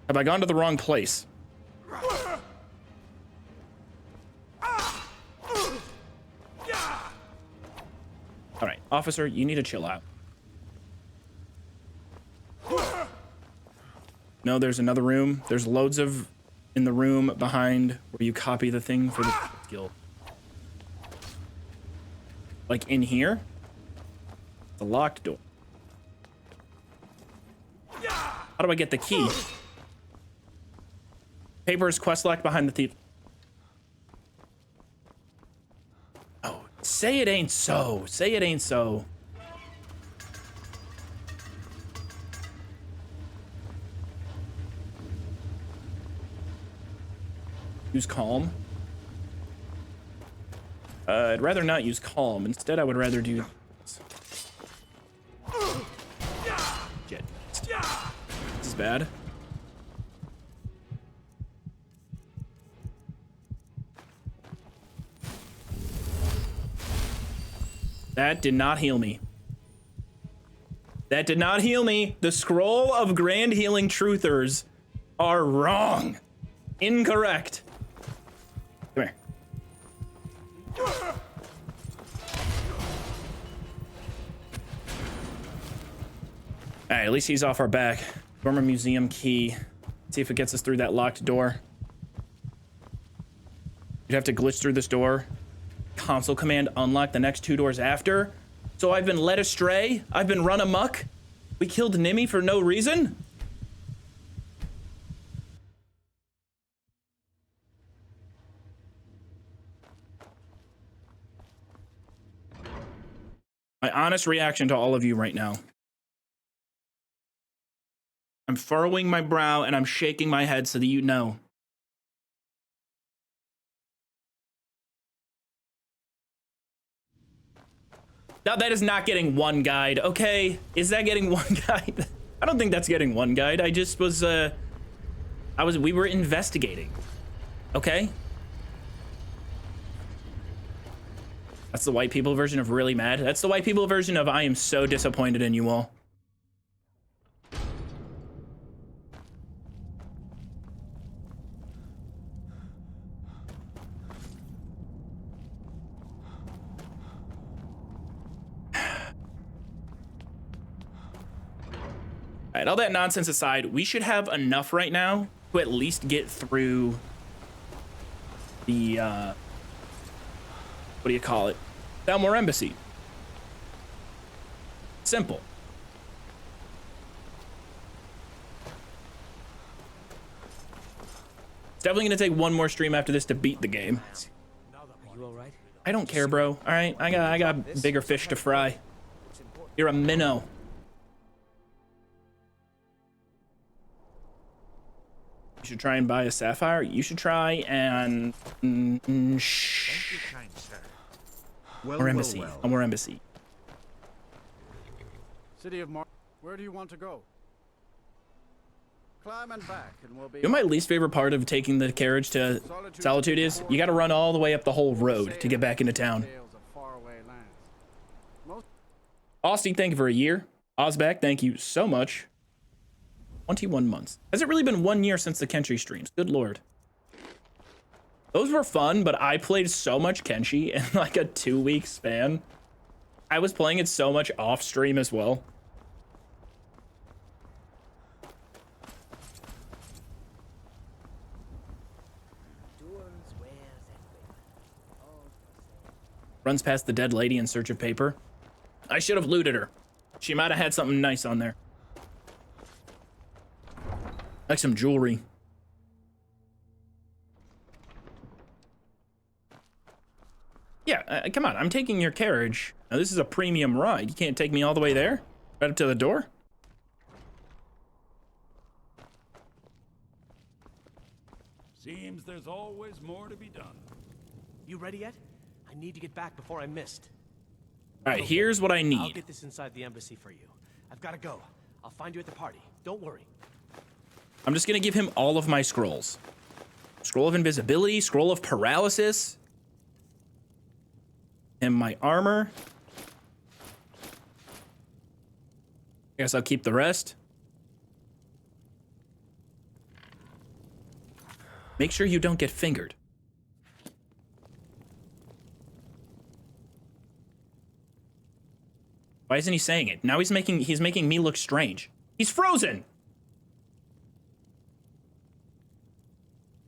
Have I gone to the wrong place? All right, officer, you need to chill out. No, there's another room. There's loads of in the room behind where you copy the thing for the skill. Like in here? The locked door. How do I get the key? Papers, quest locked behind the thief. Oh, say it ain't so. Say it ain't so. Use calm. I'd rather not use calm. Instead, I would rather do this. Shit. This is bad. That did not heal me. That did not heal me. The Scroll of Grand Healing Truthers are wrong. Incorrect. Come here. Alright, at least he's off our back. Dwemer Museum key. See if it gets us through that locked door. You'd have to glitch through this door. Console command unlock the next 2 doors after. So I've been led astray. I've been run amok. We killed Nimmy for no reason. My honest reaction to all of you right now. I'm furrowing my brow and I'm shaking my head so that you know. Now that is not getting 1 guide, okay? Is that getting 1 guide? I don't think that's getting 1 guide. I just was, we were investigating, okay? That's the white people version of really mad. That's the white people version of I am so disappointed in you all. All right, all that nonsense aside, we should have enough right now to at least get through the, what do you call it? Thalmor Embassy. Simple. It's definitely gonna take 1 more stream after this to beat the game. Are you all right? I don't care, bro. All right, I got bigger fish to fry. You're a minnow. You should try and buy a sapphire. You should try and more embassy. More embassy. City of Mar. Where do you want to go? Climb and back, and we'll be. You know my least favorite part of taking the carriage to Solitude is you got to run all the way up the whole road to get back into town. Austin, thank you for a year. Ozback, thank you so much. 21 months. Has it really been 1 year since the Kenshi streams? Good lord. Those were fun, but I played so much Kenshi in like a 2-week span. I was playing it so much off stream as well. Runs past the dead lady in search of paper. I should have looted her. She might have had something nice on there. Like some jewelry. Yeah, come on. I'm taking your carriage. Now, this is a premium ride. You can't take me all the way there? Right up to the door? Seems there's always more to be done. You ready yet? I need to get back before I'm missed. All right, here's what I need. I'll get this inside the embassy for you. I've got to go. I'll find you at the party. Don't worry. I'm just gonna give him all of my scrolls. Scroll of invisibility, scroll of paralysis, and my armor. I guess I'll keep the rest. Make sure you don't get fingered. Why isn't he saying it? Now he's making me look strange. He's frozen.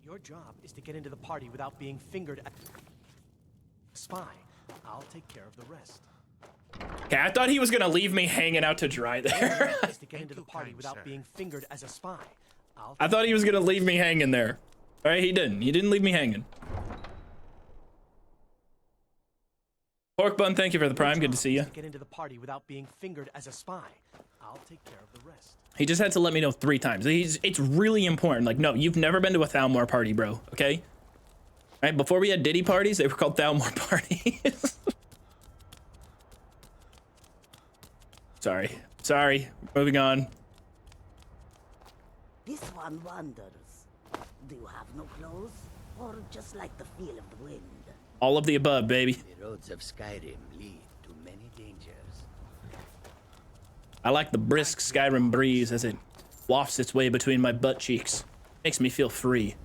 Your job is to get into the party without being fingered as a spy. I'll take care of the rest. Okay, I thought he was gonna leave me hanging out to dry there. Is to get into the party without being fingered as a spy. I thought he was gonna leave me hanging there. All right, he didn't. He didn't leave me hanging. Pork Bun, thank you for the prime. Good to see you. Get into the party without being fingered as a spy. I'll take care of the rest. He just had to let me know 3 times. It's really important. Like, no, you've never been to a Thalmor party, bro. Okay. All right. Before we had Diddy parties, they were called Thalmor parties. Sorry. Moving on. This one wonders. Do you have no clothes? Or just like the feel of the wind? All of the above, baby. The roads of Skyrim lead to many dangers. I like the brisk Skyrim breeze as it wafts its way between my butt cheeks. Makes me feel free.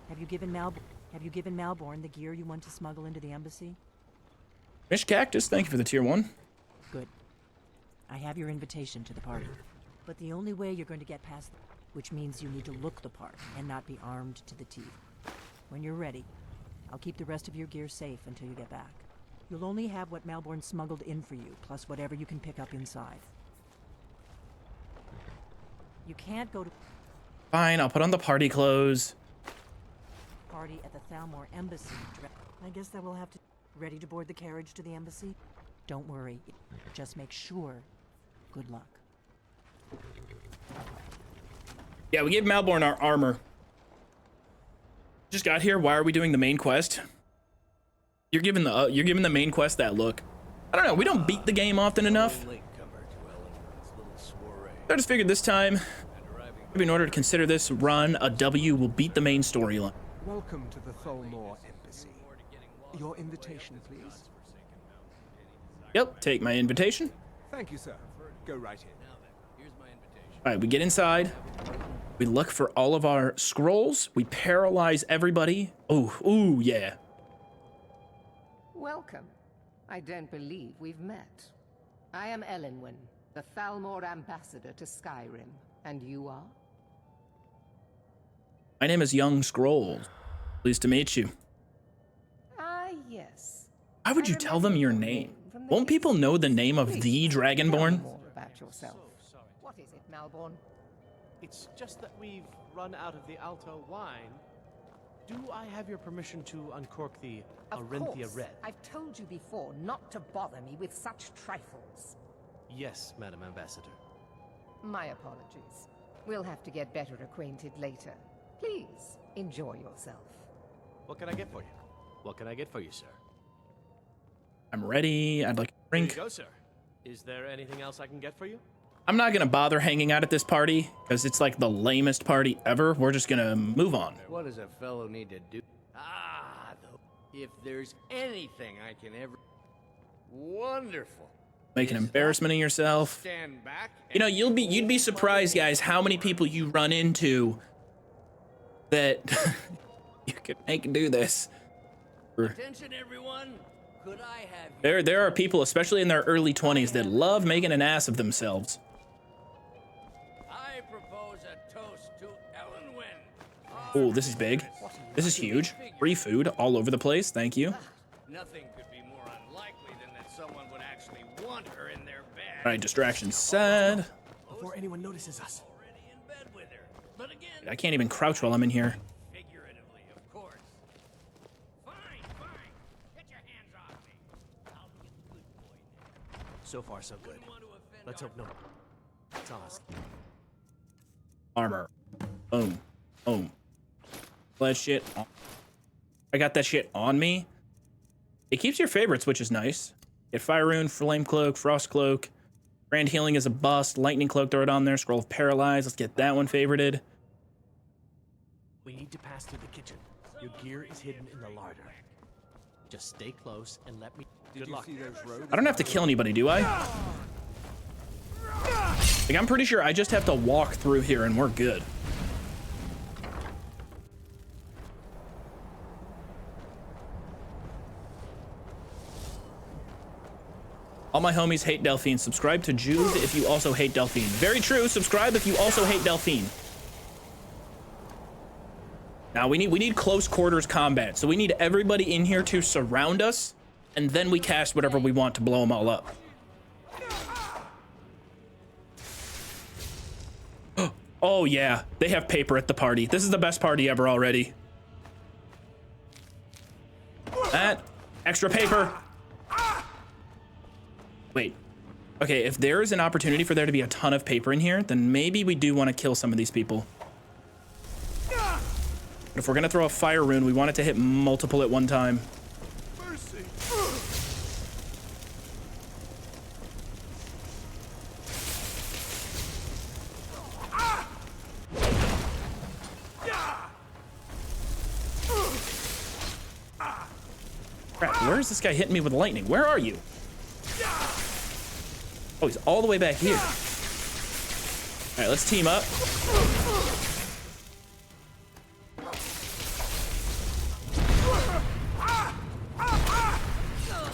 Have you given Malborn the gear you want to smuggle into the embassy? Mish Cactus, thank you for the tier 1. Good. I have your invitation to the party. But the only way you're going to get past, which means you need to look the part and not be armed to the teeth. When you're ready, I'll keep the rest of your gear safe until you get back. You'll only have what Malborn smuggled in for you, plus whatever you can pick up inside. You can't go to... Fine, I'll put on the party clothes. Party at the Thalmor embassy. I guess that we'll have to... Ready to board the carriage to the embassy? Don't worry. Just make sure. Good luck. Yeah, we gave Malborn our armor. Just got here. Why are we doing the main quest? You're giving the main quest that look. I don't know. We don't beat the game often enough. I just figured this time, maybe in order to consider this run a W, we'll beat the main storyline. Welcome to the Thalmor Embassy. Your invitation, please. Yep, take my invitation. Thank you, sir. Go right in. All right, we get inside. We look for all of our scrolls. We paralyze everybody. Ooh, yeah. Welcome. I don't believe we've met. I am Elenwen, the Thalmor ambassador to Skyrim. And you are? My name is Young Scrolls. Pleased to meet you. Ah, yes. Why would you tell them your name? Won't people know the name of the Dragonborn? More about yourself. What is it, Malborn? It's just that we've run out of the Alto wine. Do I have your permission to uncork the Arinthia Red? I've told you before not to bother me with such trifles. Yes, Madam Ambassador. My apologies. We'll have to get better acquainted later. Please, enjoy yourself. What can I get for you? What can I get for you, sir? I'm ready. I'd like a drink. Here you go, sir. Is there anything else I can get for you? I'm not gonna bother hanging out at this party because it's like the lamest party ever. We're just gonna move on. What does a fellow need to do? If there's anything I can ever... Wonderful. Make an embarrassment of yourself. Stand back. You know, you'd be surprised, guys, how many people you run into that you could make do this. Attention, everyone. Could I have... There are people, especially in their early 20s, that love making an ass of themselves. I propose a toast to Elenwen. Oh, this is big. This is huge. Free food all over the place. Thank you. Nothing could be more unlikely than that someone would actually want her in their bed. All right, distraction set. Before anyone notices us. But again, I can't even crouch while I'm in here. figuratively, of course. Fine. Get your hands off me. I'll be a good boy now. So far, so good. Let's hope no. It's on us. Armor. Boom. That shit. I got that shit on me. It keeps your favorites, which is nice. Get Fire Rune, Flame Cloak, Frost Cloak. Grand healing is a bust. Lightning cloak, throw it on there. Scroll of paralyze. Let's get that one favorited. We need to pass through the kitchen. Your gear is hidden in the larder. Just stay close and let me. Good luck. I don't have to kill anybody, do I? Like, I'm pretty sure I just have to walk through here and we're good. All my homies hate Delphine. Subscribe to Joov if you also hate Delphine. Very true. Subscribe if you also hate Delphine. Now we need close quarters combat. So we need everybody in here to surround us, and then we cast whatever we want to blow them all up. Oh yeah, they have paper at the party. This is the best party ever already. That extra paper. Wait, okay, if there is an opportunity for there to be a ton of paper in here, then maybe we do want to kill some of these people. But if we're gonna throw a fire rune, we want it to hit multiple at one time. Mercy. Crap, where is this guy hitting me with lightning? Where are you? Oh, he's all the way back here. All right, let's team up.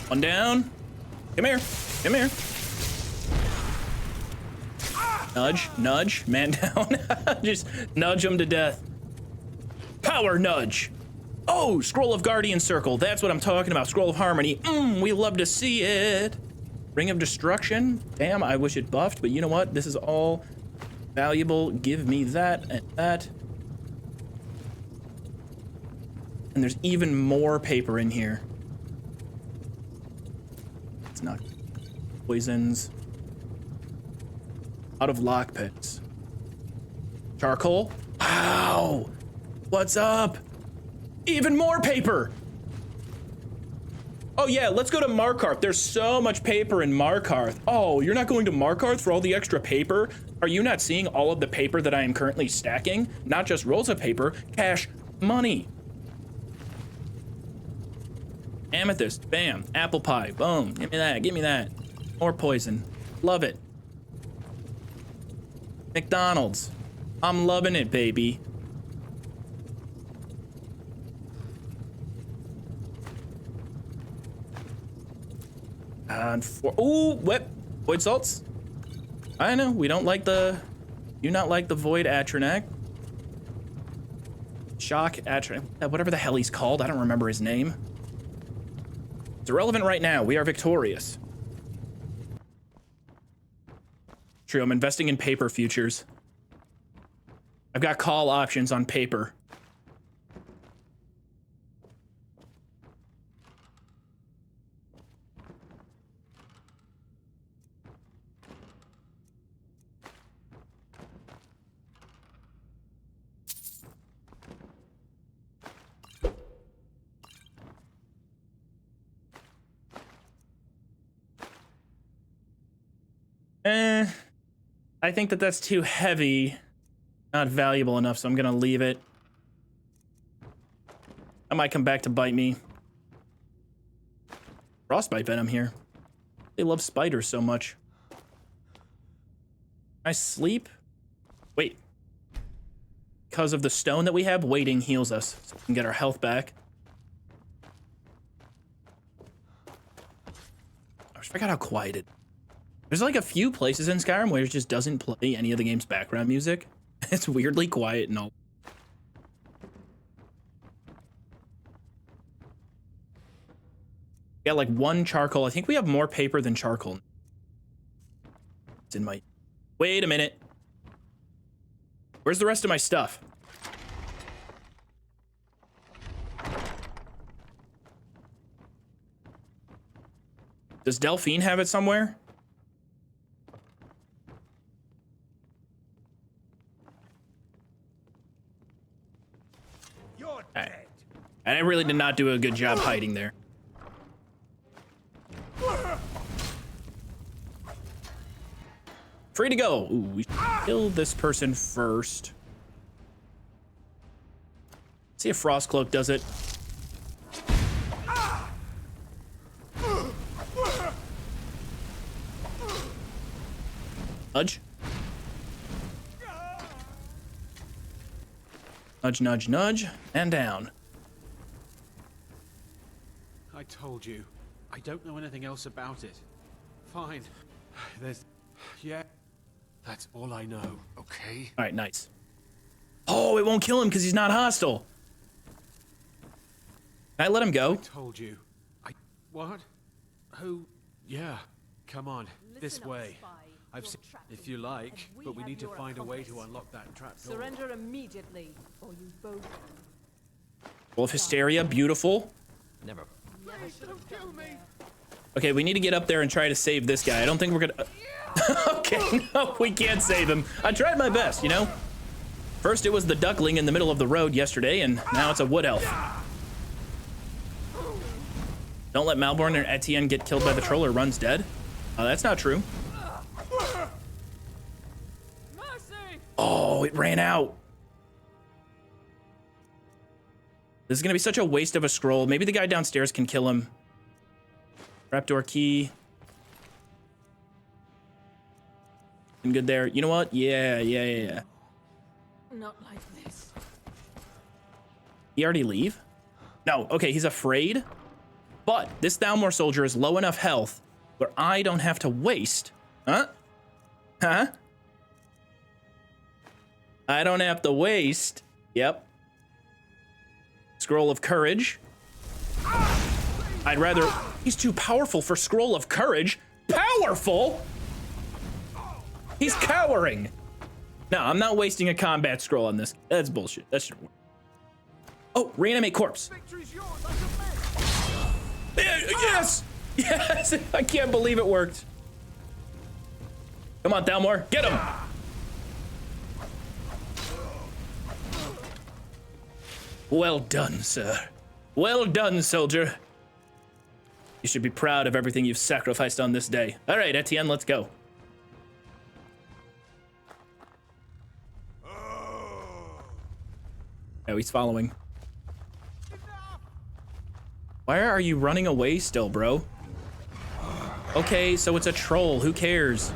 One down. Come here. Come here. Nudge, nudge, man down. Just nudge him to death. Power nudge. Oh, Scroll of Guardian Circle. That's what I'm talking about. Scroll of Harmony. We love to see it. Ring of Destruction. Damn, I wish it buffed, but you know what? This is all valuable. Give me that and that. And there's even more paper in here. It's not poisons. Out of lockpicks. Charcoal. Wow. What's up? Even more paper. Oh yeah, let's go to Markarth. There's so much paper in Markarth. Oh, you're not going to Markarth for all the extra paper? Are you not seeing all of the paper that I am currently stacking? Not just rolls of paper, cash, money. Amethyst, bam, apple pie, boom, give me that, give me that. More poison, love it. McDonald's, I'm loving it, baby. And for, ooh, what? Void salts? I know, we don't like the, do not like the Void atronach. Shock atronach, whatever the hell he's called, I don't remember his name. It's irrelevant right now, we are victorious. True, I'm investing in paper futures. I've got call options on paper. I think that that's too heavy, not valuable enough, so I'm gonna leave it. I might come back to bite me. Frostbite venom here. They love spiders so much. I sleep? Wait. Because of the stone that we have, waiting heals us, so we can get our health back. I forgot how quiet it is. There's like a few places in Skyrim where it just doesn't play any of the game's background music. It's weirdly quiet and all. Got like one charcoal. I think we have more paper than charcoal. It's in my... Wait a minute. Where's the rest of my stuff? Does Delphine have it somewhere? I really did not do a good job hiding there. Free to go. Ooh, we should kill this person first. See if Frost Cloak does it. Nudge. Nudge, nudge, nudge, and down. I told you. I don't know anything else about it. Fine. Yeah. That's all I know, okay? All right, nice. Oh, it won't kill him because he's not hostile. Can I let him go? I told you. What? Who? Yeah. Come on. This way. If you like, but we need to find a way to unlock that trap door. Surrender immediately, or you both. Roll of Hysteria, beautiful. Never. Don't kill me. Okay, we need to get up there and try to save this guy. I don't think we're gonna... Okay, no, we can't save him. I tried my best, you know? First it was the duckling in the middle of the road yesterday, and now it's a wood elf. Don't let Malborn and Etienne get killed by the troll or runs dead. That's not true. Oh, it ran out. This is gonna be such a waste of a scroll. Maybe the guy downstairs can kill him. Trapdoor key. And good there. You know what? Yeah. Not like this. He already leave? No, okay, he's afraid. But this Thalmor soldier is low enough health where I don't have to waste. Huh? I don't have to waste. Yep. Scroll of Courage. I'd rather... He's too powerful for Scroll of Courage. Powerful? He's cowering. No, I'm not wasting a combat scroll on this. That's bullshit. That shouldn't work. Oh, reanimate corpse. Yes! Yes! I can't believe it worked. Come on, Thalmor. Get him! Well done, sir. Well done, soldier. You should be proud of everything you've sacrificed on this day. All right, Etienne, let's go. Oh, he's following. Why are you running away still, bro? Okay, so it's a troll. Who cares?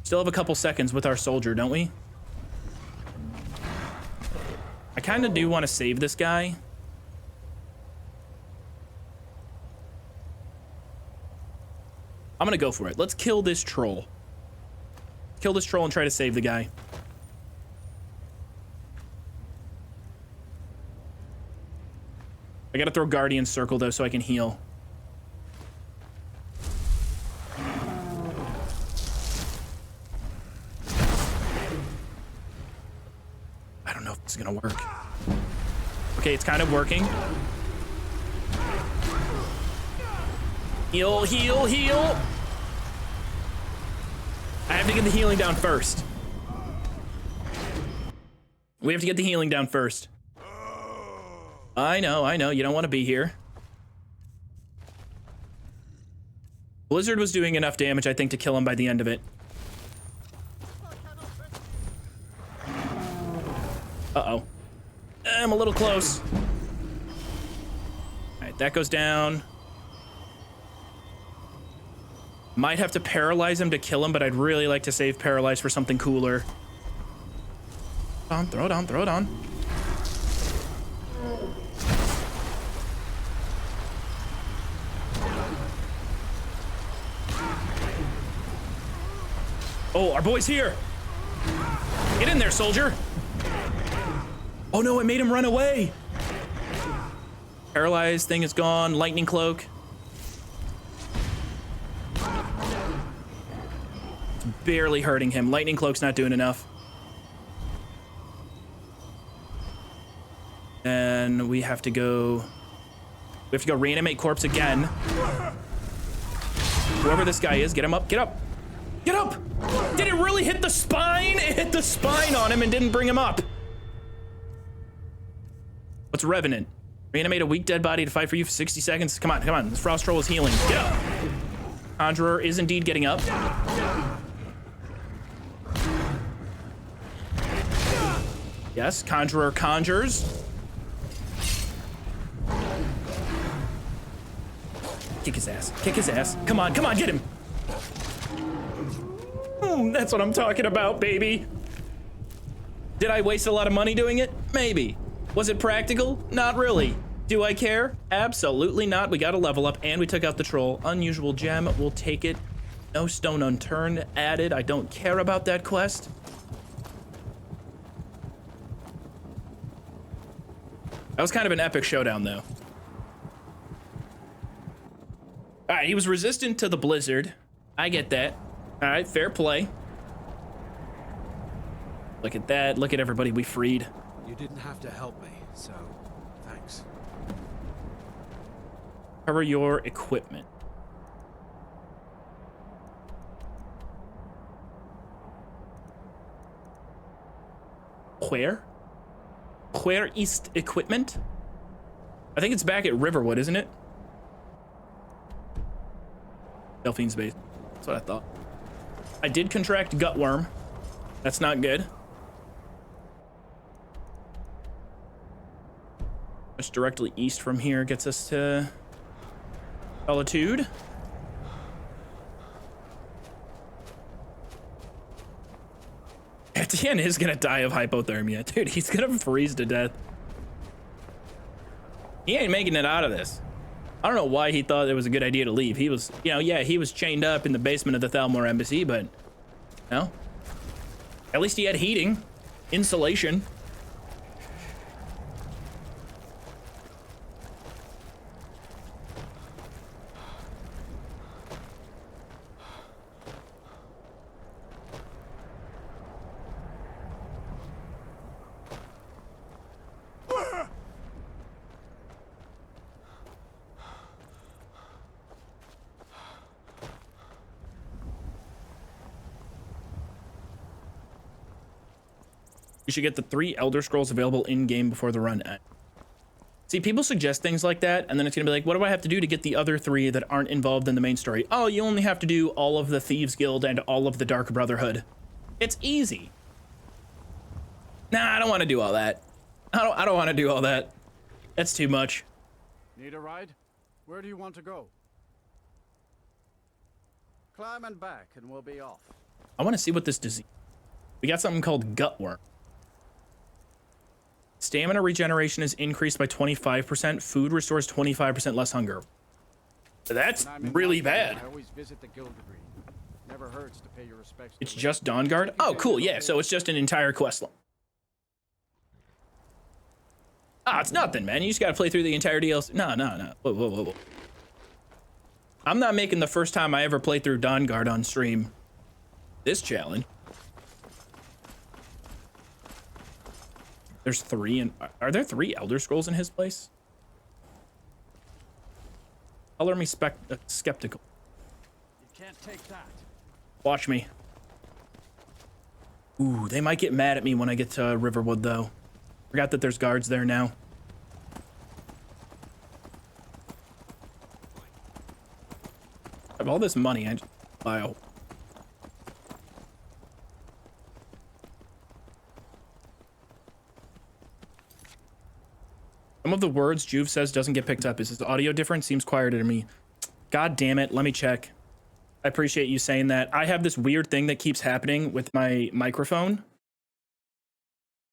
Still have a couple seconds with our soldier, don't we? I kind of do want to save this guy. I'm gonna go for it. Let's kill this troll. Kill this troll and try to save the guy. I gotta throw Guardian Circle though so I can heal. I don't know if it's gonna work. Okay, it's kind of working. Heal, heal, heal! I have to get the healing down first. We have to get the healing down first. I know, you don't want to be here. Blizzard was doing enough damage, I think, to kill him by the end of it. Uh-oh. I'm a little close. All right, that goes down. Might have to paralyze him to kill him, but I'd really like to save paralyze for something cooler. Throw it on, throw it on. Oh, our boy's here. Get in there, soldier. Oh no, it made him run away. Paralyzed thing is gone. Lightning cloak. It's barely hurting him. Lightning cloak's not doing enough. And we have to go reanimate corpse again. Whoever this guy is, get him up, get up. Get up! Did it really hit the spine? It hit the spine on him and didn't bring him up. What's Revenant? Reanimate a weak dead body to fight for you for 60 seconds. Come on, come on. This Frost Troll is healing. Get up! Conjurer is indeed getting up. Yes, Conjurer conjures. Kick his ass. Kick his ass. Come on, get him. That's what I'm talking about, baby. Did I waste a lot of money doing it? Maybe. Was it practical? Not really. Do I care? Absolutely not. We got a level up and we took out the troll. Unusual gem. We'll take it. No stone unturned added. I don't care about that quest. That was kind of an epic showdown, though. All right, he was resistant to the blizzard. I get that. All right, fair play. Look at that. Look at everybody we freed. You didn't have to help me, so thanks. Cover your equipment. Where? Where is equipment? I think it's back at Riverwood, isn't it? Delphine's base. That's what I thought. I did contract gutworm. That's not good. Just directly east from here gets us to Solitude. Etienne is gonna die of hypothermia. Dude, he's gonna freeze to death. He ain't making it out of this. I don't know why he thought it was a good idea to leave. He was, you know, yeah, he was chained up in the basement of the Thalmor embassy, but, you know, at least he had heating, insulation. You should get the 3 Elder Scrolls available in-game before the run ends. See, people suggest things like that, and then it's gonna be like, what do I have to do to get the other 3 that aren't involved in the main story? Oh, you only have to do all of the Thieves Guild and all of the Dark Brotherhood. It's easy. Nah, I don't want to do all that. I don't want to do all that. That's too much. Need a ride? Where do you want to go? Climb and back, and we'll be off. I want to see what this disease. We got something called gutworm. Stamina regeneration is increased by 25%. Food restores 25% less hunger. That's really bad. I always visit the guild degree. Never hurts to pay your respects. It's just Dawnguard? Oh, cool. Yeah, so it's just an entire quest line. Ah, it's nothing, man. You just gotta play through the entire DLC. No. Whoa. I'm not making the first time I ever play through Dawnguard on stream this challenge. There's 3, and are there 3 Elder Scrolls in his place? Color me skeptical. You can't take that. Watch me. Ooh, they might get mad at me when I get to Riverwood, though. Forgot that there's guards there now. I have all this money. I just buy a... Some of the words Joov says doesn't get picked up. Is his audio different? Seems quieter to me. God damn it. Let me check. I appreciate you saying that. I have this weird thing that keeps happening with my microphone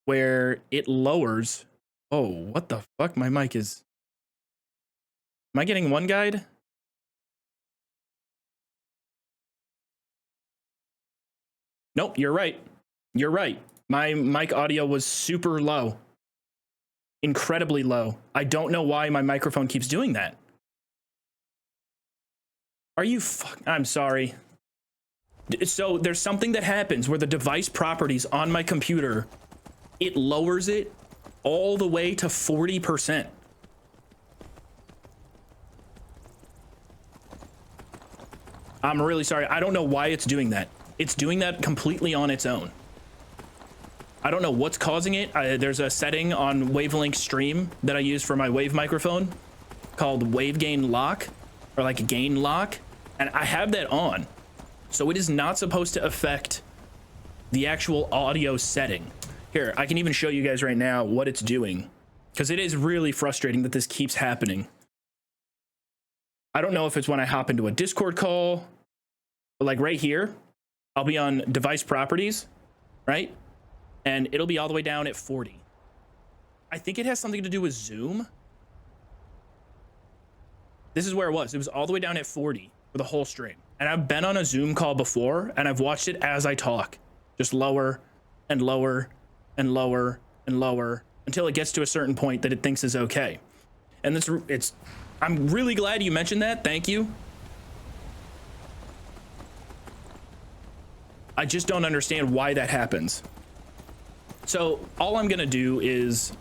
where it lowers. Oh, what the fuck? My mic is... Am I getting one guide? Nope, you're right. You're right. My mic audio was super low. Incredibly low. I don't know why my microphone keeps doing that. Are you I'm sorry. So there's something that happens where the device properties on my computer, it lowers it all the way to 40%. I'm really sorry. I don't know why it's doing that. It's doing that completely on its own. I don't know what's causing it. There's a setting on Wavelink Stream that I use for my Wave microphone called Wave Gain Lock, or like Gain Lock. And I have that on. So it is not supposed to affect the actual audio setting. Here, I can even show you guys right now what it's doing, because it is really frustrating that this keeps happening. I don't know if it's when I hop into a Discord call, but like right here, I'll be on device properties, right? And it'll be all the way down at 40. I think it has something to do with Zoom. This is where it was. It was all the way down at 40 for the whole stream. And I've been on a Zoom call before, and I've watched it as I talk. Just lower and lower and lower and lower until it gets to a certain point that it thinks is okay. And I'm really glad you mentioned that. Thank you. I just don't understand why that happens. So all I'm gonna do is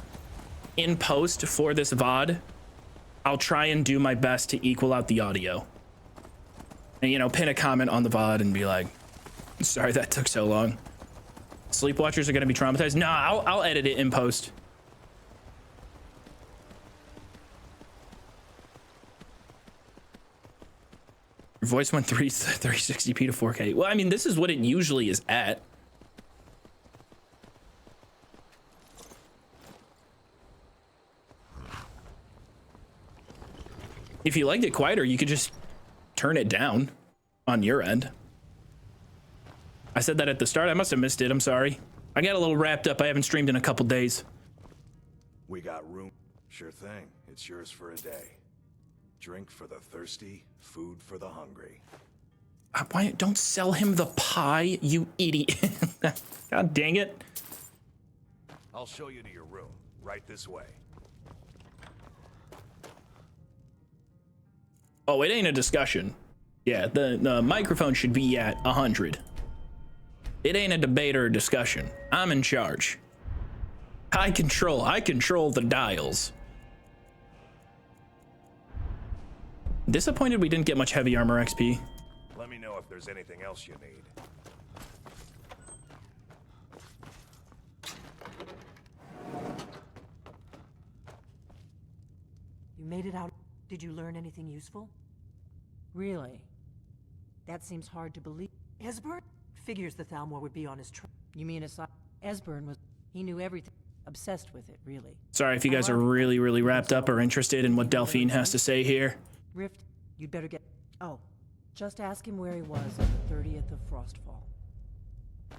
in post for this VOD, I'll try and do my best to equal out the audio. And, you know, pin a comment on the VOD and be like, sorry that took so long. Sleepwatchers are going to be traumatized. No, I'll edit it in post. Your voice went 360p to 4K. Well, I mean, this is what it usually is at. If you liked it quieter, you could just turn it down on your end. I said that at the start. I must have missed it. I'm sorry. I got a little wrapped up. I haven't streamed in a couple days. We got room. Sure thing. It's yours for a day. Drink for the thirsty, food for the hungry. Why don't sell him the pie, you idiot. God dang it. I'll show you to your room. Right this way. Oh, it ain't a discussion. Yeah, the microphone should be at 100. It ain't a debate or a discussion. I'm in charge. I control the dials. Disappointed we didn't get much heavy armor XP. Let me know if there's anything else you need. You made it out. Did you learn anything useful? Really? That seems hard to believe. Esbern? Figures the Thalmor would be on his trail. You mean aside? Esbern was... He knew everything. Obsessed with it, really. Sorry if you guys are really, really wrapped up or interested in what Delphine has to say here. Rift, you'd better get... Oh, just ask him where he was on the 30th of Frostfall.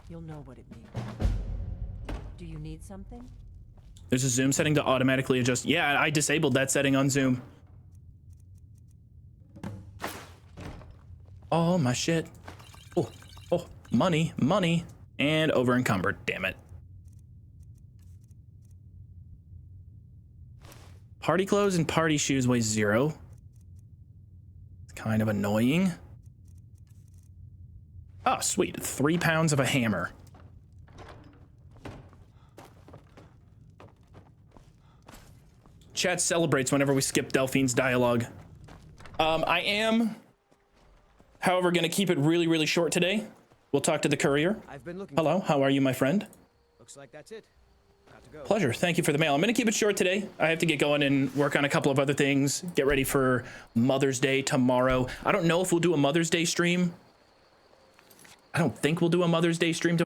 You'll know what it means. Do you need something? There's a zoom setting to automatically adjust. Yeah, I disabled that setting on Zoom. Oh, my shit. Oh, money, and over encumbered, damn it. Party clothes and party shoes weigh 0. It's kind of annoying. Oh, sweet, 3 pounds of a hammer. Chat celebrates whenever we skip Delphine's dialogue. I am, however, gonna keep it really, really short today. We'll talk to the courier. Hello, how are you, my friend? Looks like that's it. Got to go. Pleasure, thank you for the mail. I'm gonna keep it short today. I have to get going and work on a couple of other things. Get ready for Mother's Day tomorrow. I don't know if we'll do a Mother's Day stream. I don't think we'll do a Mother's Day stream tomorrow.